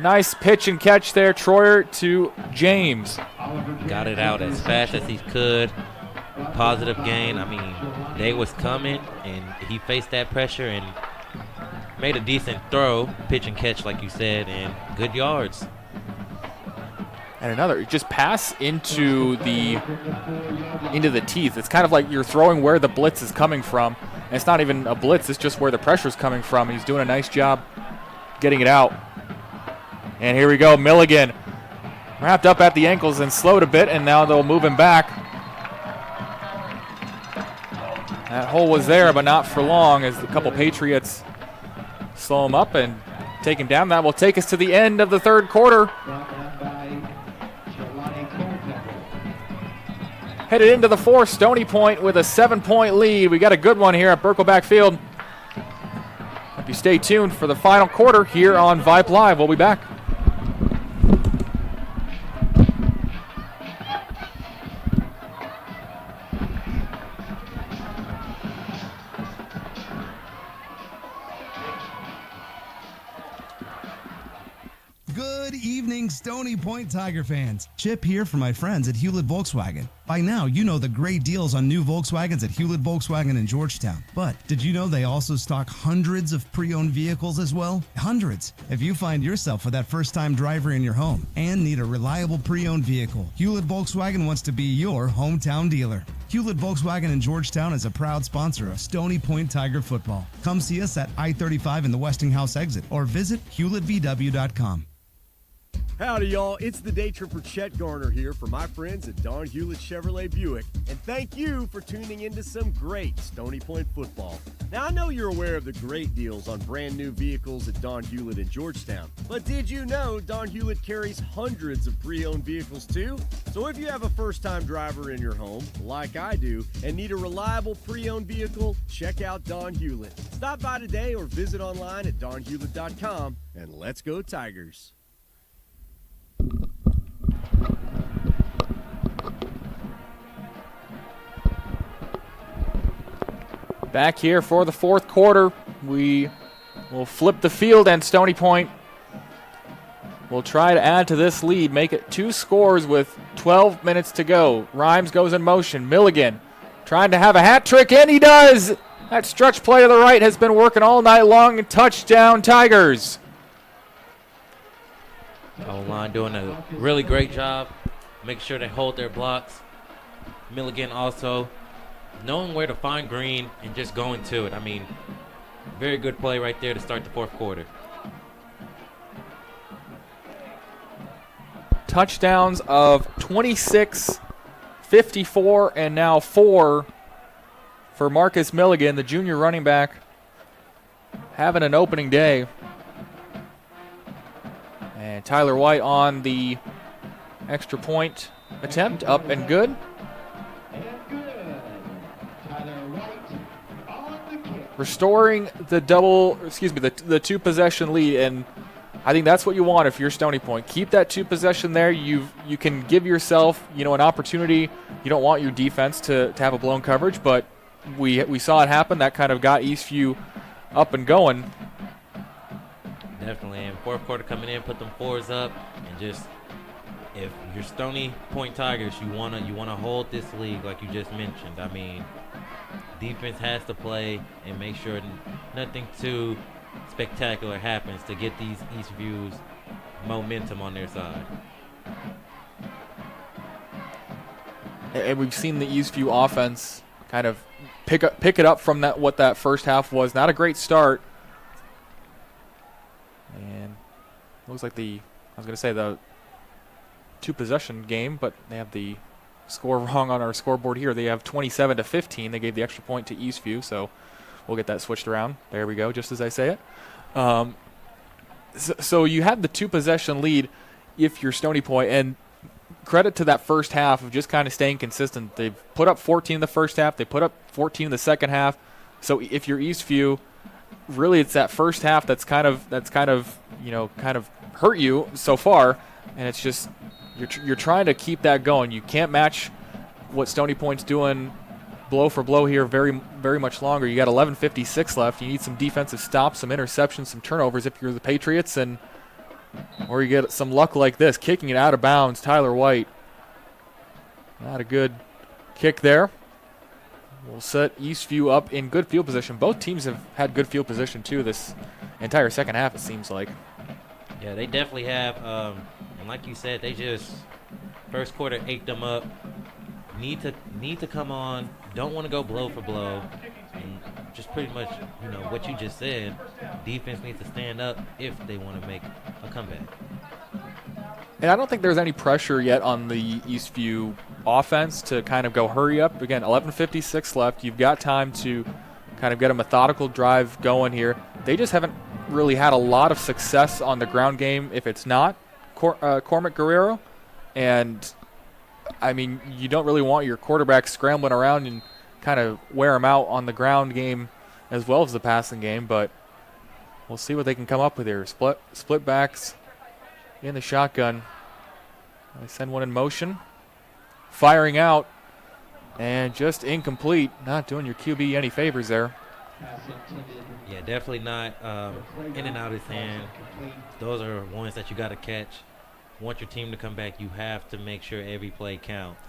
Nice pitch and catch there, Troyer to James. Got it out as fast as he could. Positive gain. I mean, they was coming, and he faced that pressure and made a decent throw, pitch and catch like you said, and good yards. And another, just pass into the teeth. It's kind of like you're throwing where the blitz is coming from. And it's not even a blitz, it's just where the pressure's coming from. He's doing a nice job getting it out. And here we go, Milligan. Wrapped up at the ankles and slowed a bit, and now they'll move him back. That hole was there, but not for long, as a couple Patriots slow him up and take him down. That will take us to the end of the third quarter. Headed into the fourth, Stony Point with a 7-point lead. We got a good one here at Birkelback Field. Hope you stay tuned for the final quarter here on Vype Live. We'll be back. Good evening, Stony Point Tiger fans. Chip here for my friends at Hewlett Volkswagen. By now, you know the great deals on new Volkswagens at Hewlett Volkswagen in Georgetown. But did you know they also stock hundreds of pre-owned vehicles as well? Hundreds. If you find yourself with that first-time driver in your home and need a reliable pre-owned vehicle, Hewlett Volkswagen wants to be your hometown dealer. Hewlett Volkswagen in Georgetown is a proud sponsor of Stony Point Tiger football. Come see us at I-35 in the Westinghouse exit or visit HewlettVW.com. Howdy, y'all. It's the day tripper Chet Garner here for my friends at Don Hewlett Chevrolet Buick. And thank you for tuning into some great Stony Point football. Now, I know you're aware of the great deals on brand new vehicles at Don Hewlett in Georgetown. But did you know Don Hewlett carries hundreds of pre-owned vehicles too? So if you have a first-time driver in your home, like I do, and need a reliable pre-owned vehicle, check out Don Hewlett. Stop by today or visit online at donhewlett.com, and let's go Tigers. Back here for the fourth quarter. We will flip the field, and Stony Point will try to add to this lead, make it 2 scores with 12 minutes to go. Rhymes goes in motion. Milligan trying to have a hat trick, and he does. That stretch play to the right has been working all night long. Touchdown, Tigers. O-line doing a really great job. Make sure they hold their blocks. Milligan also knowing where to find Green and just going to it. I mean, very good play right there to start the fourth quarter. Touchdowns of 26, 54, and now 4 for Marcus Milligan, the junior running back, having an opening day. And Tyler White on the extra point attempt, up and good. Restoring the the 2-possession lead, and I think that's what you want if you're Stony Point. Keep that 2-possession there. You can give yourself, an opportunity. You don't want your defense to have a blown coverage, but we saw it happen. That kind of got Eastview up and going. Definitely, and fourth quarter coming in, put them 4s up, and just if you're Stony Point Tigers, you wanna hold this league like you just mentioned. I mean, defense has to play and make sure nothing too spectacular happens to get these Eastview's momentum on their side. And we've seen the Eastview offense kind of pick it up from what that first half was. Not a great start. And looks like the 2-possession game, but they have the score wrong on our scoreboard here. They have 27-15. They gave the extra point to Eastview, so we'll get that switched around. There we go, just as I say it. So you have the 2-possession lead if you're Stony Point, and credit to that first half of just kind of staying consistent. They've put up 14 in the first half. They put up 14 in the second half. So if you're Eastview, really it's that first half that's kind of hurt you so far, and it's just you're trying to keep that going. You can't match what Stony Point's doing blow for blow here very, very much longer. You got 11:56 left. You need some defensive stops, some interceptions, some turnovers if you're the Patriots, or you get some luck like this, kicking it out of bounds. Tyler White, not a good kick there. We'll set Eastview up in good field position. Both teams have had good field position too this entire second half, it seems like. Yeah, they definitely have. And like you said, they just first quarter ate them up. Need to come on. Don't want to go blow for blow. And just pretty much, what you just said. Defense needs to stand up if they want to make a comeback. And I don't think there's any pressure yet on the Eastview offense to kind of go hurry up. Again, 11:56 left. You've got time to kind of get a methodical drive going here. They just haven't really had a lot of success on the ground game if it's not Cormac Guerrero. And, I mean, you don't really want your quarterback scrambling around and kind of wear him out on the ground game as well as the passing game. But we'll see what they can come up with here. Split backs in the shotgun. They send one in motion. Firing out. And just incomplete. Not doing your QB any favors there. Yeah, definitely not in and out his hand. Those are ones that you got to catch. Want your team to come back, you have to make sure every play counts.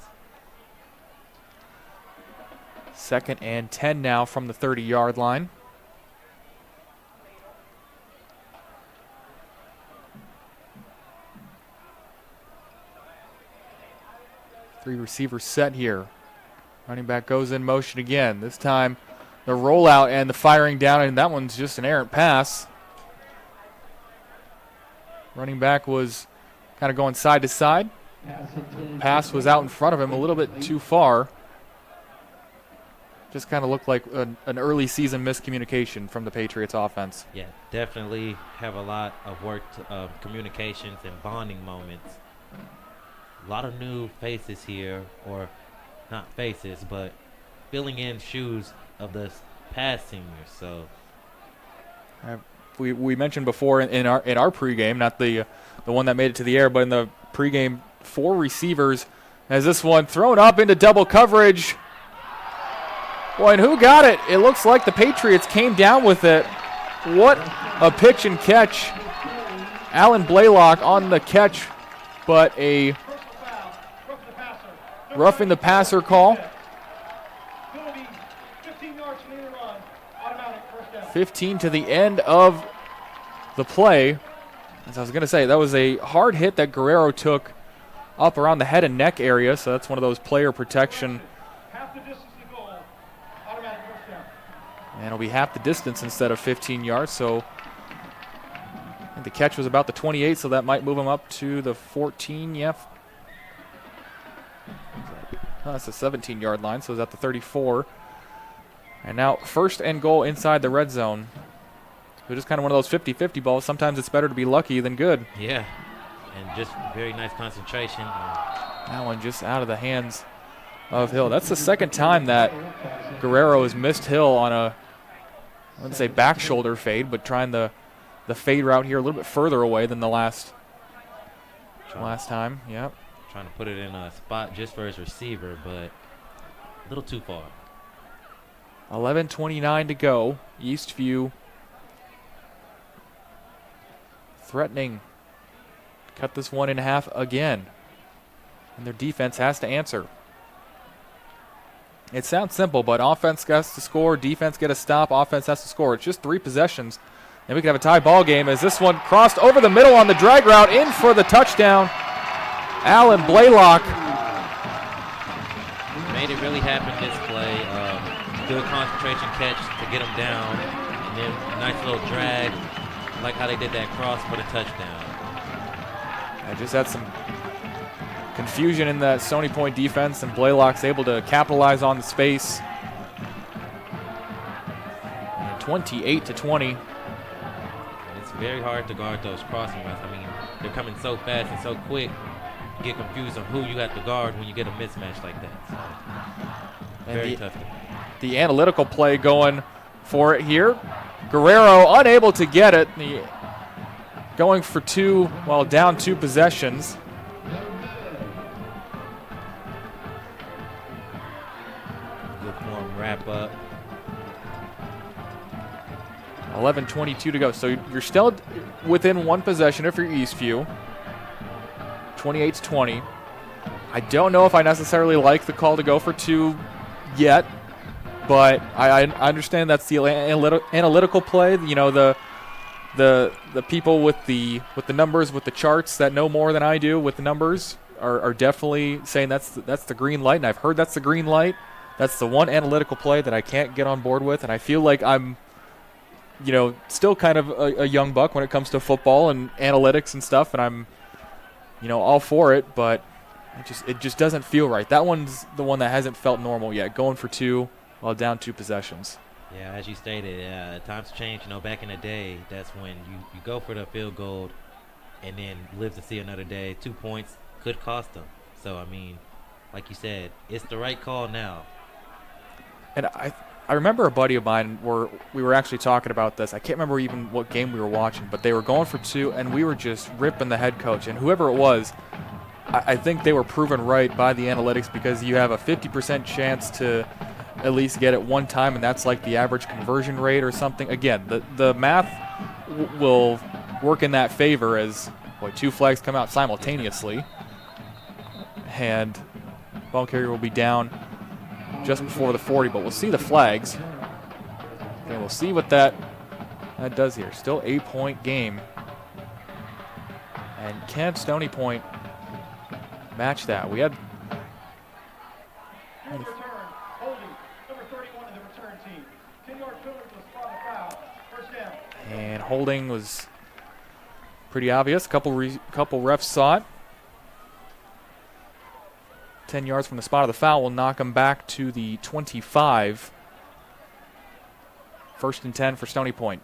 2nd and 10 now from the 30-yard line. Three receivers set here. Running back goes in motion again. This time the rollout and the firing down, and that one's just an errant pass. Running back was kind of going side to side. Pass was out in front of him a little bit too far. Just kind of looked like an early season miscommunication from the Patriots offense. Yeah, definitely have a lot of work, communications and bonding moments. A lot of new faces here, or not faces, but filling in shoes of the past seniors. So we mentioned before in our pregame, not the one that made it to the air, but in the pregame, 4 receivers as this one thrown up into double coverage. Boy, and who got it? It looks like the Patriots came down with it. What a pitch and catch Alan Blaylock on the catch, but a roughing the passer call. 15 to the end of the play. As I was going to say, that was a hard hit that Guerrero took up around the head and neck area, so that's one of those player protection. And it'll be half the distance instead of 15 yards, so I think the catch was about the 28, so that might move him up to the 14, yeah. That's the 17-yard line, so it's at the 34. And now first and goal inside the red zone. So just kind of one of those 50-50 balls. Sometimes it's better to be lucky than good. Yeah, and just very nice concentration. That one just out of the hands of Hill. That's the second time that Guerrero has missed Hill on a, I wouldn't say back shoulder fade, but trying the fade route here a little bit further away than the last time. Yep. Trying to put it in a spot just for his receiver, but a little too far. 11:29 to go. Eastview threatening. Cut this one in half again. And their defense has to answer. It sounds simple, but offense has to score, defense get a stop, offense has to score. It's just 3 possessions. And we could have a tie ball game as this one crossed over the middle on the drag route in for the touchdown. Alan Blaylock. Made it really happen this play. Good concentration catch to get him down. And then a nice little drag, like how they did that cross for the touchdown. I just had some confusion in that Stony Point defense, and Blaylock's able to capitalize on the space. 28-20. It's very hard to guard those crossing routes. I mean, they're coming so fast and so quick. You get confused on who you have to guard when you get a mismatch like that. So, very tough. The analytical play going for it here. Guerrero unable to get it. Going for 2, well, down 2 possessions. Good form wrap up. 11:22 to go. So you're still within 1 possession if you're Eastview. 28-20. I don't know if I necessarily like the call to go for 2 yet, but I understand that's the analytical play. You know, the people with the numbers, with the charts that know more than I do with the numbers are definitely saying that's the green light, and I've heard that's the green light. That's the one analytical play that I can't get on board with, and I feel like I'm, you know, still kind of a young buck when it comes to football and analytics and stuff, and I'm, you know, all for it, but it just doesn't feel right. That one's the one that hasn't felt normal yet. Going for 2 while down 2 possessions. Yeah, as you stated, times change. You know, back in the day, that's when you go for the field goal and then live to see another day. 2 points could cost them. So, I mean, like you said, it's the right call now. And I remember a buddy of mine where we were actually talking about this. I can't remember even what game we were watching, but they were going for 2, and we were just ripping the head coach. And whoever it was, I think they were proven right by the analytics, because you have a 50% chance to at least get it 1 time, and that's like the average conversion rate or something. Again, the math will work in that favor as 2 flags come out simultaneously, and ball carrier will be down just before the 40, but we'll see the flags. And we'll see what that does here. Still 8-point game. And can Stony Point match that? We had Return, holding, number 31 in the return team. 10-yard penalty to spot the foul. First down. And holding was pretty obvious. Couple refs saw it. 10 yards from the spot of the foul will knock him back to the 25. 1st and 10 for Stony Point.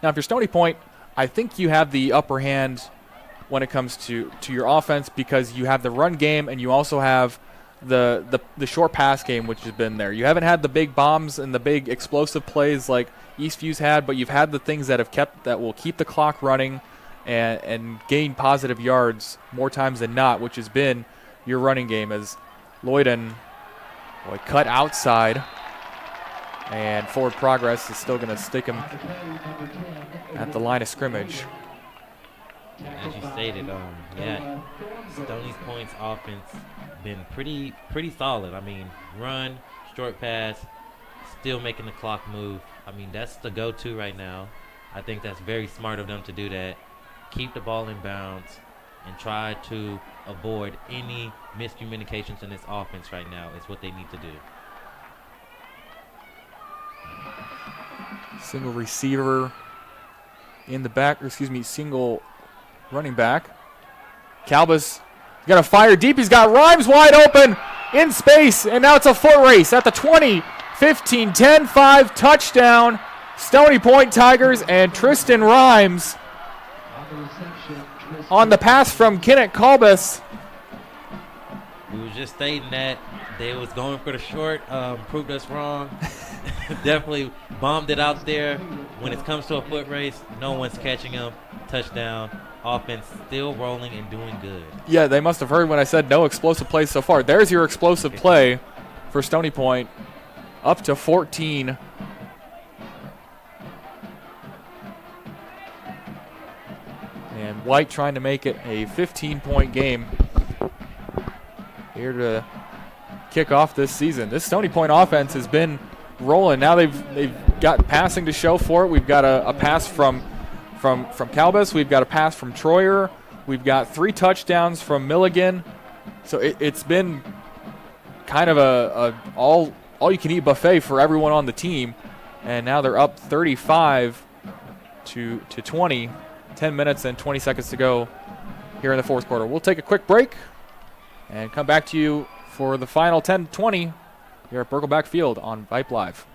Now, if you're Stony Point, I think you have the upper hand when it comes to your offense, because you have the run game and you also have the short pass game, which has been there. You haven't had the big bombs and the big explosive plays like Eastview's had, but you've had the things that will keep the clock running and gain positive yards more times than not, which has been your running game, as Lloyden cut outside, and forward progress is still going to stick him at the line of scrimmage. As you stated, yeah, Stony's points offense been pretty solid. I mean, run, short pass, still making the clock move. I mean, that's the go-to right now. I think that's very smart of them to do that. Keep the ball in bounds and try to avoid any miscommunications in this offense right now is what they need to do. Single receiver in the back, single running back. Calbus got to fire deep. He's got Rhymes wide open in space, and now it's a foot race at the 20, 15, 10, 5, touchdown. Stony Point Tigers, and Tristan Rhymes on the pass from Kenneth Calbus. We were just stating that they was going for the short, proved us wrong. Definitely bombed it out there. When it comes to a foot race, no one's catching him. Touchdown. Offense still rolling and doing good. Yeah, they must have heard when I said no explosive plays so far. There's your explosive play for Stony Point. Up to 14. And White trying to make it a 15-point game here to kick off this season. This Stony Point offense has been rolling. Now they've got passing to show for it. We've got a pass from Calbus. We've got a pass from Troyer. We've got 3 touchdowns from Milligan. So it's been kind of a all-you-can-eat buffet for everyone on the team. And now they're up 35 to 20. 10 minutes and 20 seconds to go here in the fourth quarter. We'll take a quick break and come back to you for the final 10-20 here at Birkelback Field on Vype Live.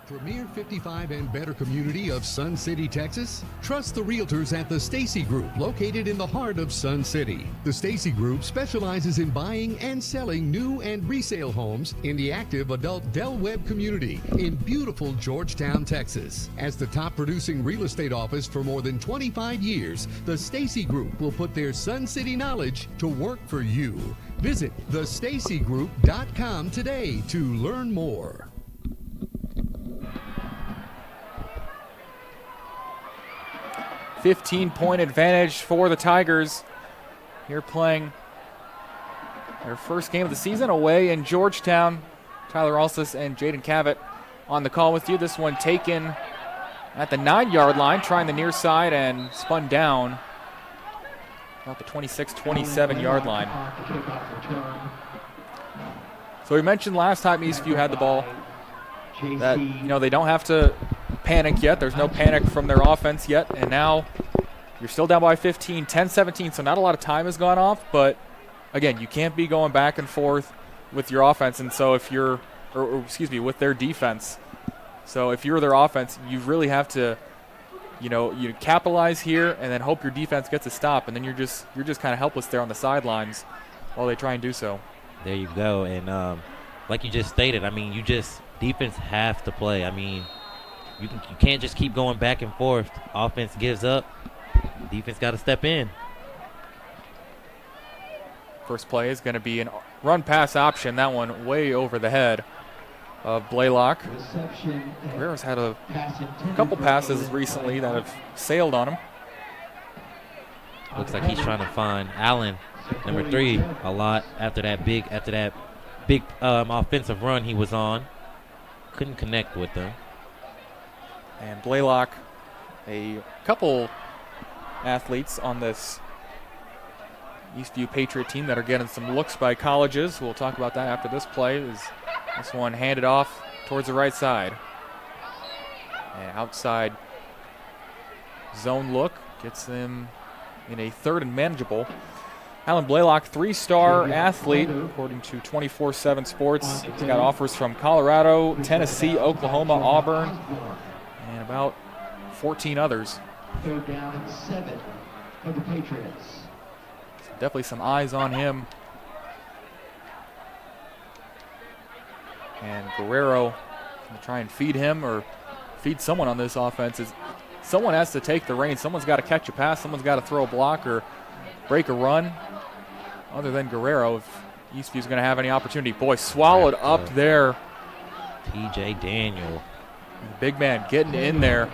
Premier 55 and better community of Sun City, Texas? Trust the realtors at the Stacey Group, located in the heart of Sun City. The Stacey Group specializes in buying and selling new and resale homes in the active adult Del Webb community in beautiful Georgetown, Texas. As the top producing real estate office for more than 25 years, the Stacey Group will put their Sun City knowledge to work for you. Visit thestaceygroup.com today to learn more. 15-point advantage for the Tigers. Here playing their first game of the season away in Georgetown. Tyler Alsis and Jaden Cavett on the call with you. This one taken at the 9-yard line, trying the near side and spun down about the 26, 27-yard line. So we mentioned last time Eastview had the ball that, they don't have to panic yet. There's no panic from their offense yet, and now you're still down by 15, 10-17, so not a lot of time has gone off, but again, you can't be going back and forth with your offense, and so if you're, with their defense. So if you're their offense, you really have to, you capitalize here and then hope your defense gets a stop, and then you're just kind of helpless there on the sidelines while they try and do so. There you go, and like you just stated, defense have to play. You can't just keep going back and forth. Offense gives up. Defense got to step in. First play is going to be a run-pass option. That one way over the head of Blaylock. Guerrero's had a couple passes recently that have sailed on him. Looks like he's trying to find Allen, number 3, a lot after that big offensive run he was on. Couldn't connect with them. And Blaylock, a couple athletes on this Eastview Patriot team that are getting some looks by colleges. We'll talk about that after this play. This one handed off towards the right side. And outside zone look gets them in a 3rd and manageable. Alan Blaylock, 3-star athlete, according to 24/7 Sports. He's got offers from Colorado, Tennessee, Oklahoma, Auburn, and about 14 others. 3rd down and 7 for the Patriots. So definitely some eyes on him. And Guerrero going to try and feed him or feed someone on this offense. Someone has to take the reins. Someone's got to catch a pass. Someone's got to throw a block or break a run. Other than Guerrero, Eastview's going to have any opportunity. Boy, swallowed up there. T.J. Daniel. The big man getting in there.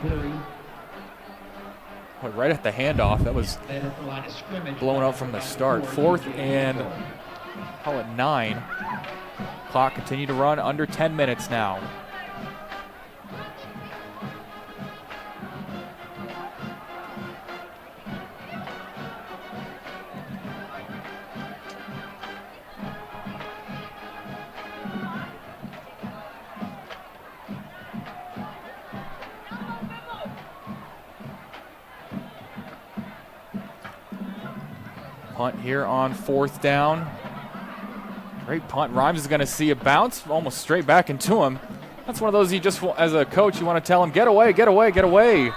Boy, right at the handoff. That was blown up from the start. 4th and, call it 9. Clock continue to run under 10 minutes now. Punt here on 4th down. Great punt. Rhymes is going to see a bounce almost straight back into him. That's one of those you just, as a coach, you want to tell him, get away, get away, get away.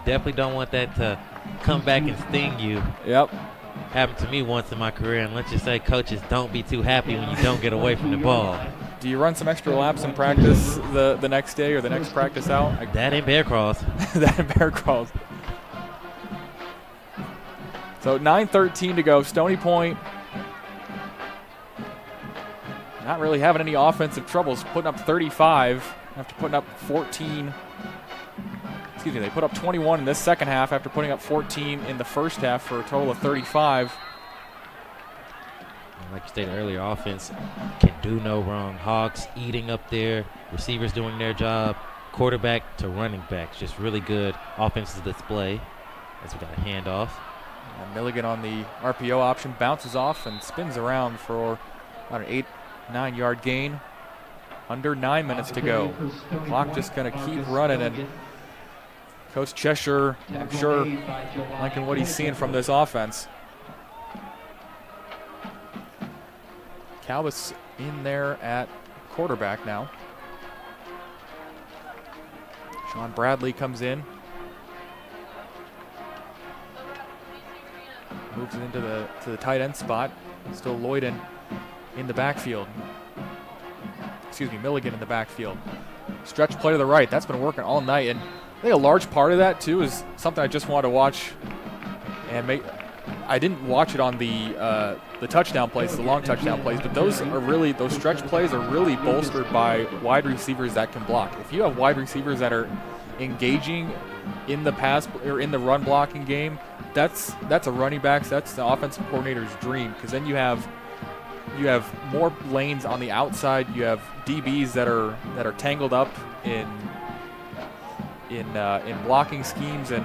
Definitely don't want that to come back and sting you. Yep. Happened to me once in my career, and let's just say coaches don't be too happy when you don't get away from the ball. Do you run some extra laps in practice the next day or the next practice out? That and bear crawls. That and bear crawls. So 9:13 to go. Stony Point not really having any offensive troubles, putting up 35 after putting up 14. Excuse me, they put up 21 in this second half after putting up 14 in the first half for a total of 35. Like you stated earlier, offense can do no wrong. Hawks eating up there, receivers doing their job, quarterback to running backs, just really good offensive display as we got a handoff. And Milligan on the RPO option bounces off and spins around for about an 8-9 yard gain. Under 9 minutes to go. Clock just going to keep running, and Coach Cheshire, I'm sure, liking what he's seeing from this offense. Calvis in there at quarterback now. Sean Bradley comes in. Moves it into the tight end spot. Still Lloyden in the backfield. Excuse me, Milligan in the backfield. Stretch play to the right. That's been working all night, and I think a large part of that too is something I just wanted to watch and make. I didn't watch it on the touchdown plays, the long touchdown plays, but those stretch plays are really bolstered by wide receivers that can block. If you have wide receivers that are engaging in the pass or in the run blocking game, that's a running back's, that's the offensive coordinator's dream, because then you have more lanes on the outside. You have DBs that are tangled up in blocking schemes, and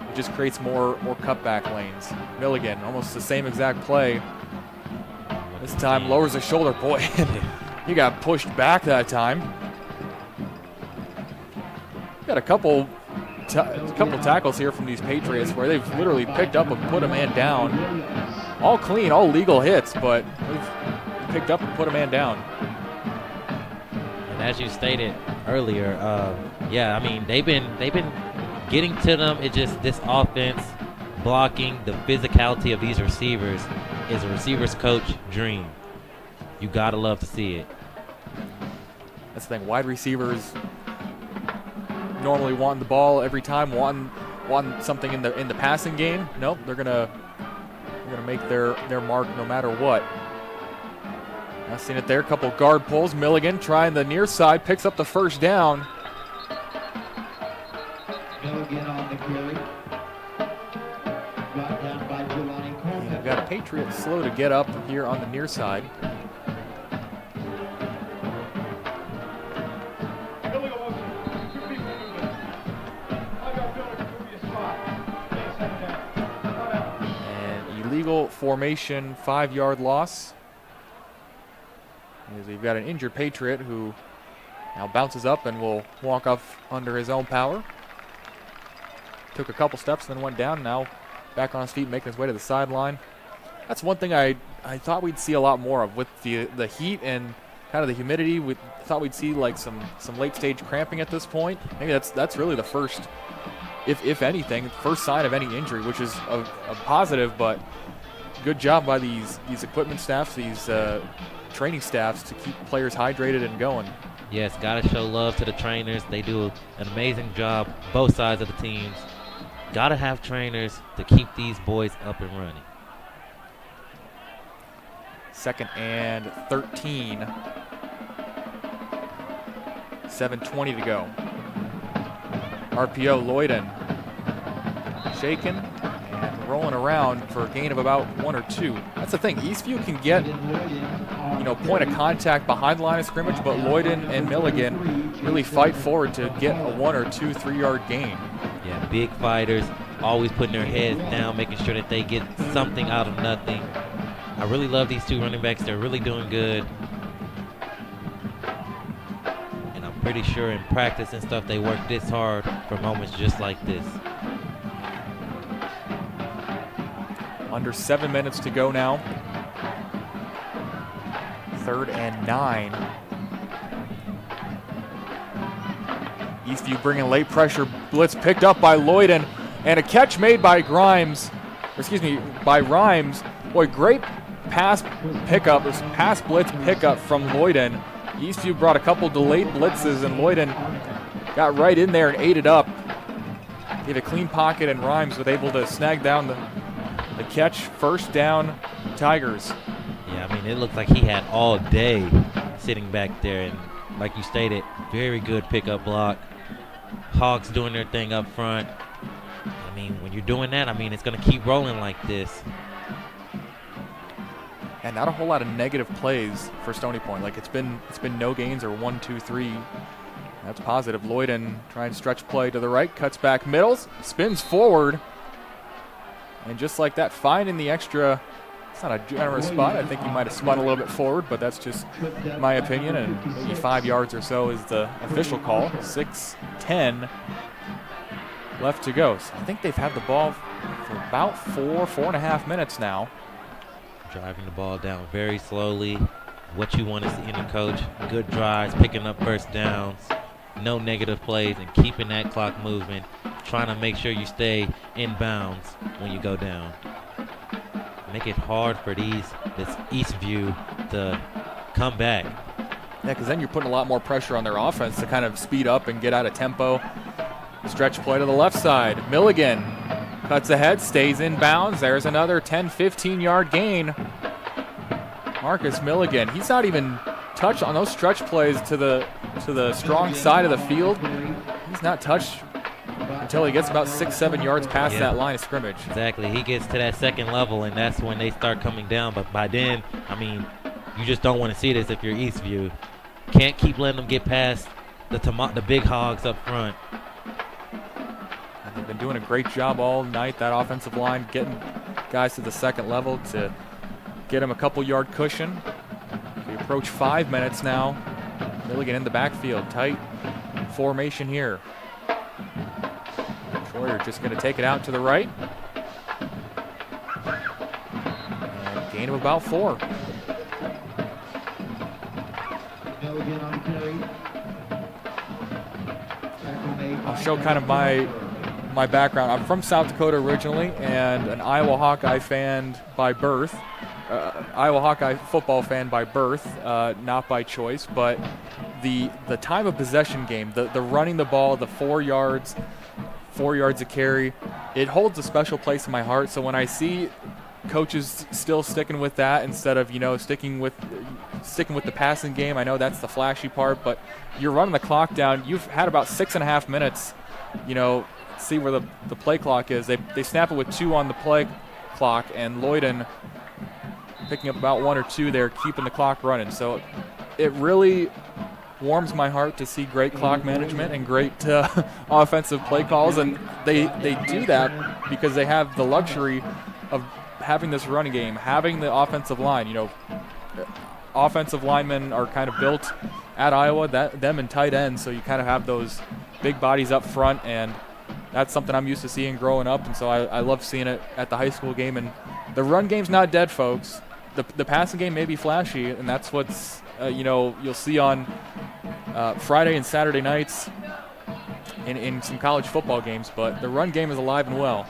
it just creates more cutback lanes. Milligan, almost the same exact play. This time lowers his shoulder. Boy, he got pushed back that time. Got a couple tackles here from these Patriots where they've literally picked up and put a man down. All clean, all legal hits, but they've picked up and put a man down. And as you stated earlier, yeah, I mean they've been getting to them. It's just this offense blocking, the physicality of these receivers is a receiver's coach dream. You gotta love to see it. That's the thing. Wide receivers normally want the ball every time, want something in the passing game. Nope, they're gonna make their mark no matter what. I've seen it there. A couple guard pulls. Milligan trying the near side, picks up the first down. Milligan on the carry. Brought down by Jelani Coleman. And we've got a Patriot slow to get up here on the near side. And illegal formation, 5-yard loss. As we've got an injured Patriot who now bounces up and will walk off under his own power. Took a couple steps, then went down. Now back on his feet, making his way to the sideline. That's one thing I thought we'd see a lot more of with the heat and kind of the humidity. We thought we'd see like some late stage cramping at this point. Maybe that's really the first, if anything, first sign of any injury, which is a positive. But good job by these equipment staffs, these training staffs to keep players hydrated and going. Yes, gotta show love to the trainers. They do an amazing job, both sides of the teams. Gotta have trainers to keep these boys up and running. 2nd and 13. 7:20 to go. RPO, Lloyden. Shaken and rolling around for a gain of about 1 or 2. That's the thing. Eastview can get, point of contact behind the line of scrimmage, but Lloyden and Milligan really fight forward to get a 1 or 2 3-yard gain. Yeah, big fighters, always putting their heads down, making sure that they get something out of nothing. I really love these two running backs. They're really doing good. And I'm pretty sure in practice and stuff, they work this hard for moments just like this. Under 7 minutes to go now. 3rd and 9. Eastview bringing late pressure blitz picked up by Lloyden, and a catch made by by Rhymes. Boy, great pass pickup, this pass blitz pickup from Lloyden. Eastview brought a couple delayed blitzes, and Lloyden got right in there and ate it up. Gave a clean pocket, and Rhymes was able to snag down the catch. 1st down, Tigers. Yeah, I mean, it looks like he had all day sitting back there, and like you stated, very good pickup block. Hogs doing their thing up front. I mean, when you're doing that, it's going to keep rolling like this. And not a whole lot of negative plays for Stony Point. Like it's been no gains or 1, 2, 3. That's positive. Lloyden trying to stretch play to the right, cuts back middles, spins forward, and just like that, finding the extra. It's not a generous spot. I think he might have spun a little bit forward, but that's just my opinion. And maybe 5 yards or so is the official call. 6:10 left to go. So I think they've had the ball for about 4.5 minutes now. Driving the ball down very slowly. What you want to see in a coach. Good drives, picking up first downs, no negative plays, and keeping that clock moving. Trying to make sure you stay in bounds when you go down. Make it hard for this Eastview to come back. Yeah, because then you're putting a lot more pressure on their offense to kind of speed up and get out of tempo. Stretch play to the left side. Milligan cuts ahead, stays in bounds. There's another 10, 15-yard gain. Marcus Milligan, he's not even touched on those stretch plays to the strong side of the field. He's not touched until he gets about 6-7 yards past that line of scrimmage. Exactly. He gets to that second level, and that's when they start coming down. But by then, you just don't want to see this if you're Eastview. Can't keep letting them get past the big hogs up front. And they've been doing a great job all night, that offensive line, getting guys to the second level to get them a couple yard cushion. We approach 5 minutes now. Milligan in the backfield, tight formation here. Troyer just going to take it out to the right. And gain of about 4. I'll show kind of my background. I'm from South Dakota originally and an Iowa Hawkeye fan by birth. Iowa Hawkeye football fan by birth, not by choice, but the time of possession game, the running the ball, the 4 yards a carry, it holds a special place in my heart. So when I see coaches still sticking with that instead of sticking with the passing game, I know that's the flashy part, but you're running the clock down. You've had about 6.5 minutes. See where the play clock is. They snap it with 2 on the play clock, and Lloyden picking up about 1 or 2 there, keeping the clock running. So it really warms my heart to see great clock management and great offensive play calls, and they do that because they have the luxury of having this running game, having the offensive line. Offensive linemen are kind of built at Iowa, them and tight ends, so you kind of have those big bodies up front, and that's something I'm used to seeing growing up, and so I love seeing it at the high school game. And the run game's not dead, folks. The passing game may be flashy, and that's what's you'll see on Friday and Saturday nights in some college football games, but the run game is alive and well.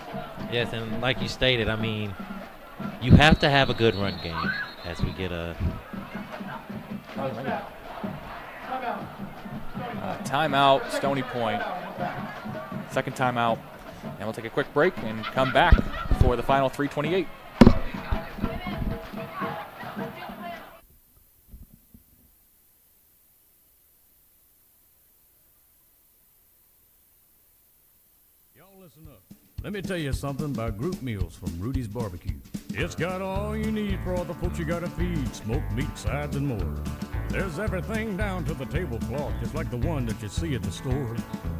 Yes, and like you stated, you have to have a good run game as we get a timeout, Stony Point. Second timeout, and we'll take a quick break and come back for the final 3:28. Listen up. Let me tell you something about group meals from Rudy's Barbecue. It's got all you need for all the folks you gotta feed, smoked meat, sides, and more. There's everything down to the tablecloth, just like the one that you see at the store.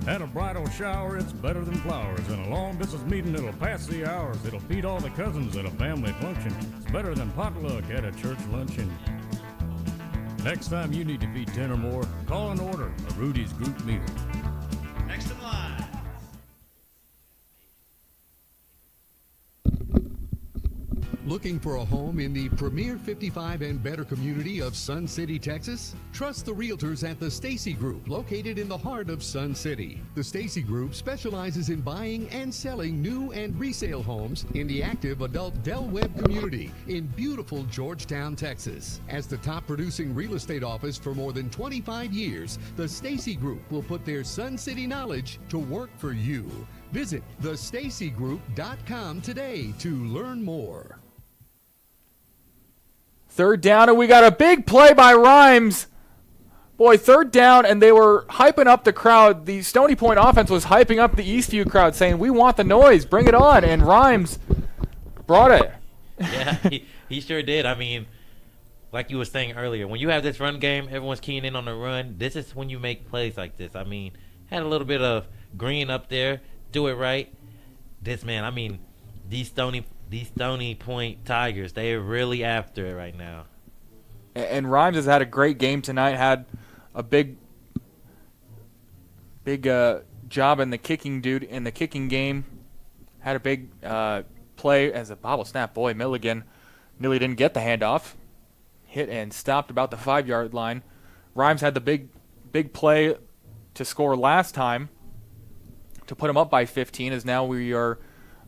At a bridal shower, it's better than flowers. In a long distance meeting, it'll pass the hours. It'll feed all the cousins at a family function. It's better than potluck at a church luncheon. Next time you need to feed 10 or more, call and order a Rudy's group meal. Next in line. Looking for a home in the premier 55 and better community of Sun City, Texas? Trust the realtors at the Stacey Group, located in the heart of Sun City. The Stacey Group specializes in buying and selling new and resale homes in the active adult Del Webb community in beautiful Georgetown, Texas. As the top producing real estate office for more than 25 years, the Stacey Group will put their Sun City knowledge to work for you. Visit thestaceygroup.com today to learn more. Third down, and we got a big play by Rhymes. Boy, third down, and they were hyping up the crowd. The Stony Point offense was hyping up the Eastview crowd, saying, "We want the noise, bring it on," and Rhymes brought it. Yeah, he sure did. I mean, like you were saying earlier, when you have this run game, everyone's keying in on the run. This is when you make plays like this. I mean, had a little bit of green up there, do it right. This man, I mean, these Stony Point Tigers, they are really after it right now. And Rhymes has had a great game tonight, had a big job in the kicking game, had a big play as a bobble snap. Boy, Milligan nearly didn't get the handoff, hit and stopped about the 5-yard line. Rhymes had the big play to score last time to put him up by 15, as now we are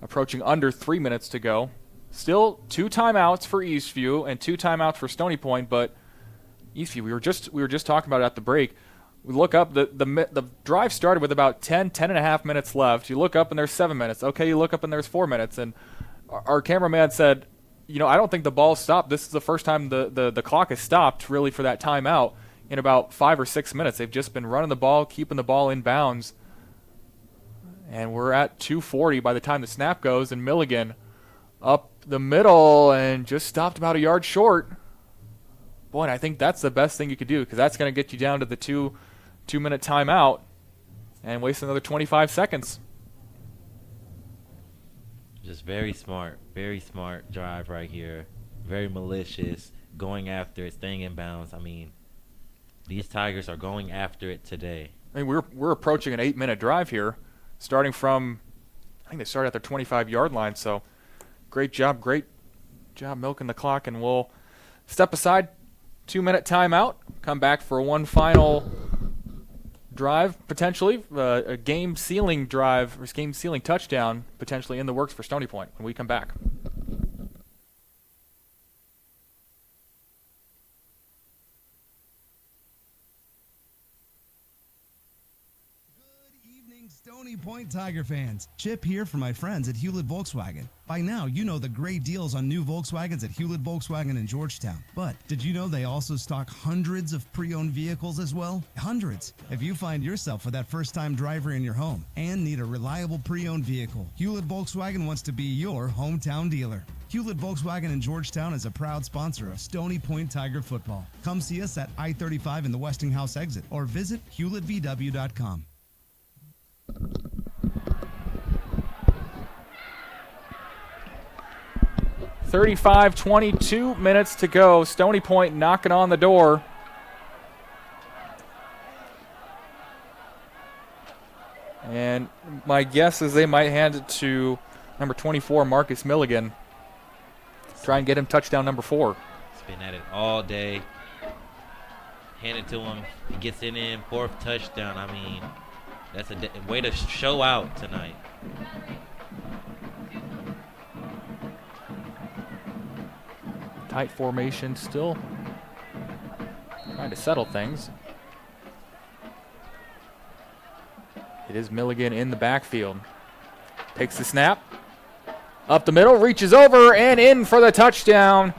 approaching under 3 minutes to go. Still 2 timeouts for Eastview and 2 timeouts for Stony Point, but Eastview, we were just talking about it at the break. We look up, the drive started with about 10 and a half minutes left. You look up and there's 7 minutes. Okay, you look up and there's 4 minutes. And our cameraman said, I don't think the ball stopped. This is the first time the clock has stopped really for that timeout in about 5 or 6 minutes. They've just been running the ball, keeping the ball in bounds. And we're at 2:40 by the time the snap goes, and Milligan up the middle and just stopped about a yard short. Boy, and I think that's the best thing you could do, because that's going to get you down to the two-minute timeout and waste another 25 seconds. Just very smart drive right here. Very malicious, going after it, staying in bounds. I mean, these Tigers are going after it today. I mean, we're approaching an 8-minute drive here, starting from, I think they started at their 25-yard line. So great job milking the clock, and we'll step aside. 2-minute timeout. Come back for one final drive, potentially a game-sealing drive or game-sealing touchdown, potentially in the works for Stony Point when we come back. Stony Point Tiger fans, Chip here for my friends at Hewlett Volkswagen. By now, you know the great deals on new Volkswagens at Hewlett Volkswagen in Georgetown. But did you know they also stock hundreds of pre-owned vehicles as well? Hundreds! If you find yourself with that first-time driver in your home and need a reliable pre-owned vehicle, Hewlett Volkswagen wants to be your hometown dealer. Hewlett Volkswagen in Georgetown is a proud sponsor of Stony Point Tiger football. Come see us at I-35 in the Westinghouse exit or visit HewlettVW.com. 22 minutes to go. Stony Point knocking on the door. And my guess is they might hand it to number 24, Marcus Milligan. Try and get him touchdown number 4. He's been at it all day. Hand it to him. He gets it in. 4th touchdown. I mean, that's a way to show out tonight. Tight formation still. Trying to settle things. It is Milligan in the backfield. Takes the snap. Up the middle, reaches over and in for the touchdown.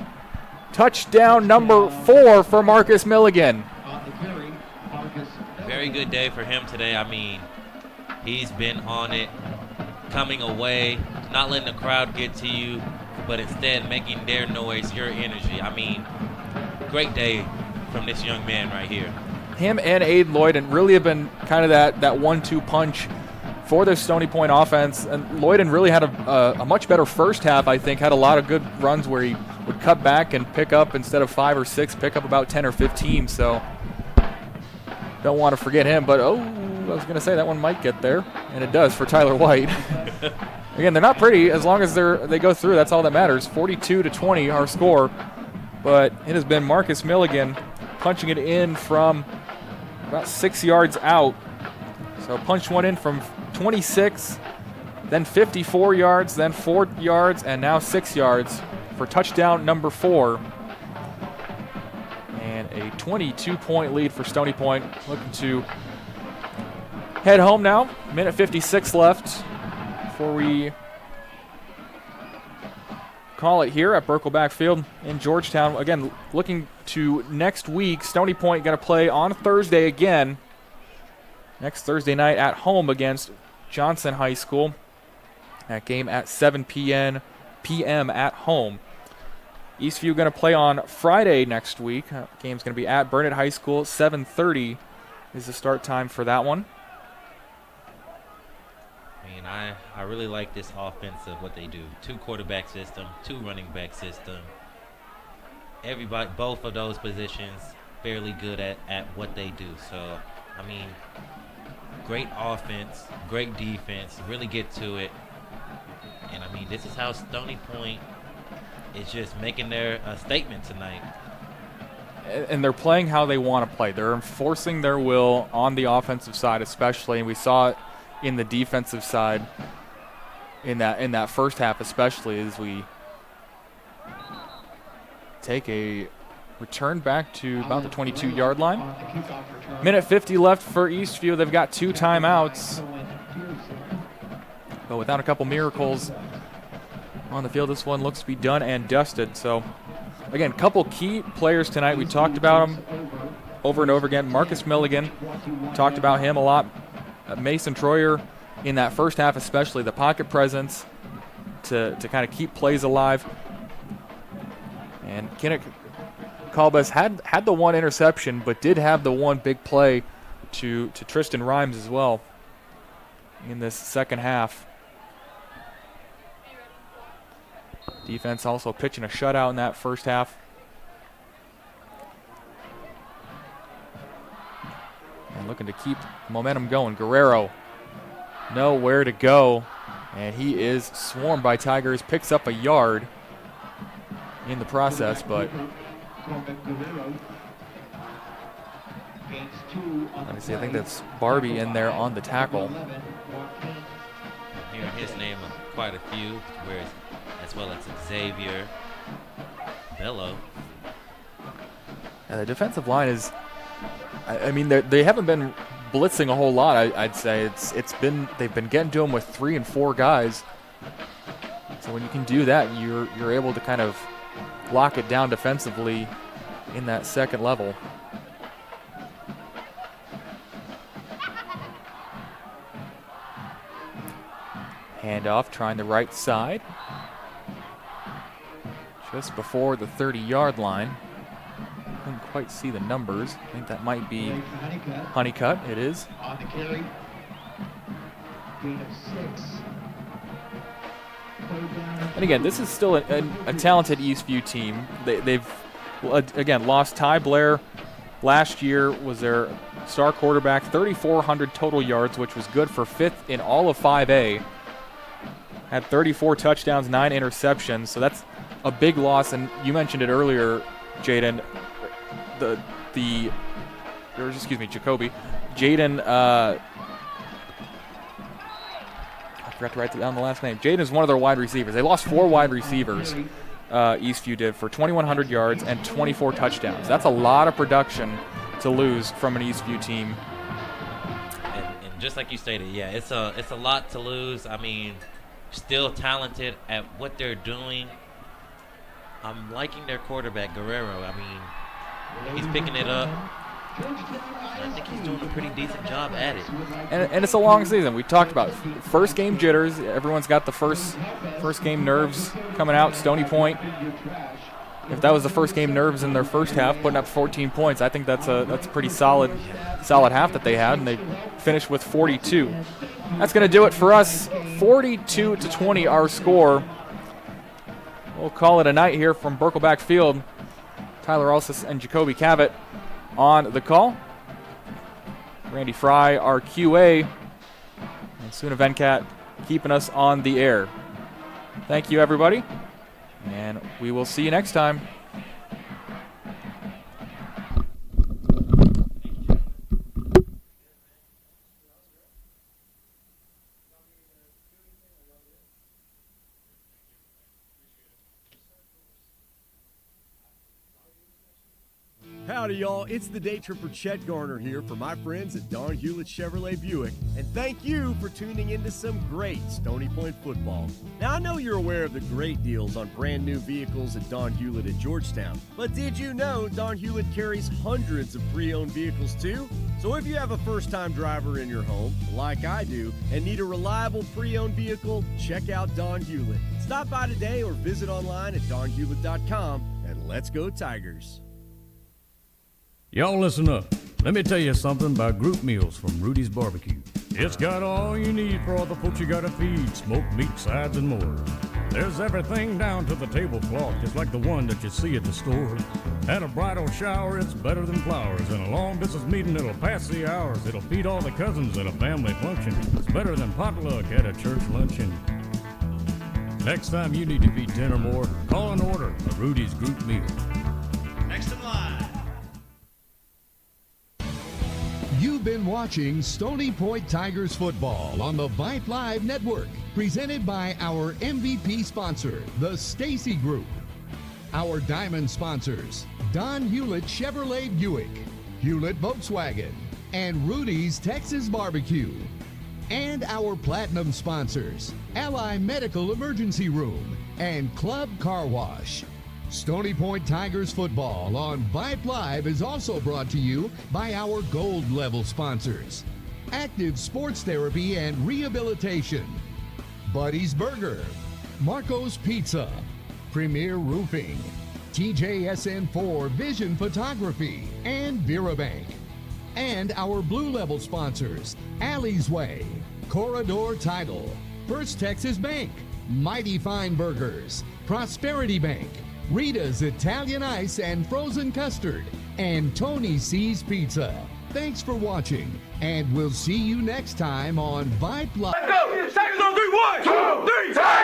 Touchdown number 4 for Marcus Milligan. Very good day for him today. I mean, he's been on it coming away, not letting the crowd get to you, but instead making their noise your energy. I mean, great day from this young man right here. Him and Aiden Lloyden really have been kind of that 1-2 punch for the Stony Point offense. And Lloyden really had a much better first half, I think. Had a lot of good runs where he would cut back and pick up, instead of 5 or 6, pick up about 10 or 15. So don't want to forget him. But, I was going to say that one might get there, and it does for Tyler White. Again, they're not pretty. As long as they go through, that's all that matters. 42-20 our score. But it has been Marcus Milligan punching it in from about 6 yards out. So punched one in from 26, then 54 yards, then 4 yards, and now 6 yards for touchdown number 4. And a 22-point lead for Stony Point. Looking to head home now. Minute 56 left before we call it here at Birkelback Field in Georgetown. Again, looking to next week. Stony Point going to play on Thursday again. Next Thursday night at home against Johnson High School. That game at 7 p.m. at home. Eastview going to play on Friday next week. Game's going to be at Burnett High School. 7:30 is the start time for that one. I mean, I really like this offense of what they do. 2 quarterback system, 2 running back system. Everybody, both of those positions, fairly good at what they do. So, I mean, great offense, great defense, really get to it. And, I mean, this is how Stony Point is just making their statement tonight. And they're playing how they want to play. They're enforcing their will on the offensive side especially, and we saw it in the defensive side in that first half especially, as we take a return back to about the 22-yard line. Minute 50 left for Eastview. They've got 2 timeouts. But without a couple miracles on the field, this one looks to be done and dusted. So, again, couple key players tonight. We talked about them over and over again. Marcus Milligan, talked about him a lot. Mason Troyer in that first half especially, the pocket presence to kind of keep plays alive. And Kinnick Kalbas had the 1 interception, but did have the 1 big play to Tristan Rhymes as well in this second half. Defense also pitching a shutout in that first half. And looking to keep momentum going. Guerrero, nowhere to go. And he is swarmed by Tigers. Picks up a yard in the process, but let me see, I think that's Barbie in there on the tackle. I'm hearing his name of quite a few, as well as Xavier Bello. And the defensive line is, I mean, they haven't been blitzing a whole lot. I'd say they've been getting to them with 3 and 4 guys. So when you can do that, you're able to kind of lock it down defensively in that second level. Handoff, trying the right side. Just before the 30-yard line. Couldn't quite see the numbers. I think that might be Honeycutt. It is. On the carry. Gain of 6. And again, this is still a talented Eastview team. They've again lost Ty Blair. Last year was their star quarterback. 3,400 total yards, which was good for 5th in all of 5A. Had 34 touchdowns, 9 interceptions. So that's a big loss. And you mentioned it earlier, Jaden. Jacoby. Jaden, I forgot to write down the last name. Jaden is one of their wide receivers. They lost 4 wide receivers, Eastview did, for 2,100 yards and 24 touchdowns. That's a lot of production to lose from an Eastview team. And just like you stated, yeah, it's a lot to lose. I mean, still talented at what they're doing. I'm liking their quarterback, Guerrero. I mean, he's picking it up. I think he's doing a pretty decent job at it. And it's a long season. We talked about first game jitters. Everyone's got the first game nerves coming out. Stony Point, if that was the first game nerves in their first half, putting up 14 points, I think that's a pretty solid half that they had, and they finished with 42. That's going to do it for us. 42-20 our score. We'll call it a night here from Birkelback Field. Tyler Alsis and Jacoby Cavett on the call. Randy Fry, our QA, and Suna Venkat keeping us on the air. Thank you, everybody, and we will see you next time. Howdy, y'all. It's the day tripper Chet Garner here for my friends at Don Hewlett Chevrolet Buick. And thank you for tuning into some great Stony Point football. Now, I know you're aware of the great deals on brand new vehicles at Don Hewlett in Georgetown. But did you know Don Hewlett carries hundreds of pre-owned vehicles too? So if you have a first-time driver in your home, like I do, and need a reliable pre-owned vehicle, check out Don Hewlett. Stop by today or visit online at donhewlett.com, and let's go Tigers. Y'all listen up. Let me tell you something about group meals from Rudy's Barbecue. It's got all you need for all the folks you gotta feed, smoked meat, sides, and more. There's everything down to the tablecloth, just like the one that you see at the store. At a bridal shower, it's better than flowers. And a long business meeting, it'll pass the hours. It'll feed all the cousins at a family function. It's better than potluck at a church luncheon. Next time you need to feed 10 or more, call and order a Rudy's group meal. Next in line. You've been watching Stony Point Tigers football on the Vype Live Network, presented by our MVP sponsor, the Stacey Group. Our diamond sponsors, Don Hewlett Chevrolet Buick, Hewlett Volkswagen, and Rudy's Texas Barbecue. And our platinum sponsors, Ally Medical Emergency Room and Club Car Wash. Stony Point Tigers football on Vype Live is also brought to you by our gold level sponsors, Active Sports Therapy and Rehabilitation, Buddy's Burger, Marco's Pizza, Premier Roofing, TJSN4 Vision Photography, and VeraBank. And our blue level sponsors, Alley's Way, Corridor Title, First Texas Bank, Mighty Fine Burgers, Prosperity Bank, Rita's Italian Ice and Frozen Custard, and Tony C's Pizza. Thanks for watching, and we'll see you next time on Vype Live. Let's go! Tigers on 3, 1, 2, 3, Tigers!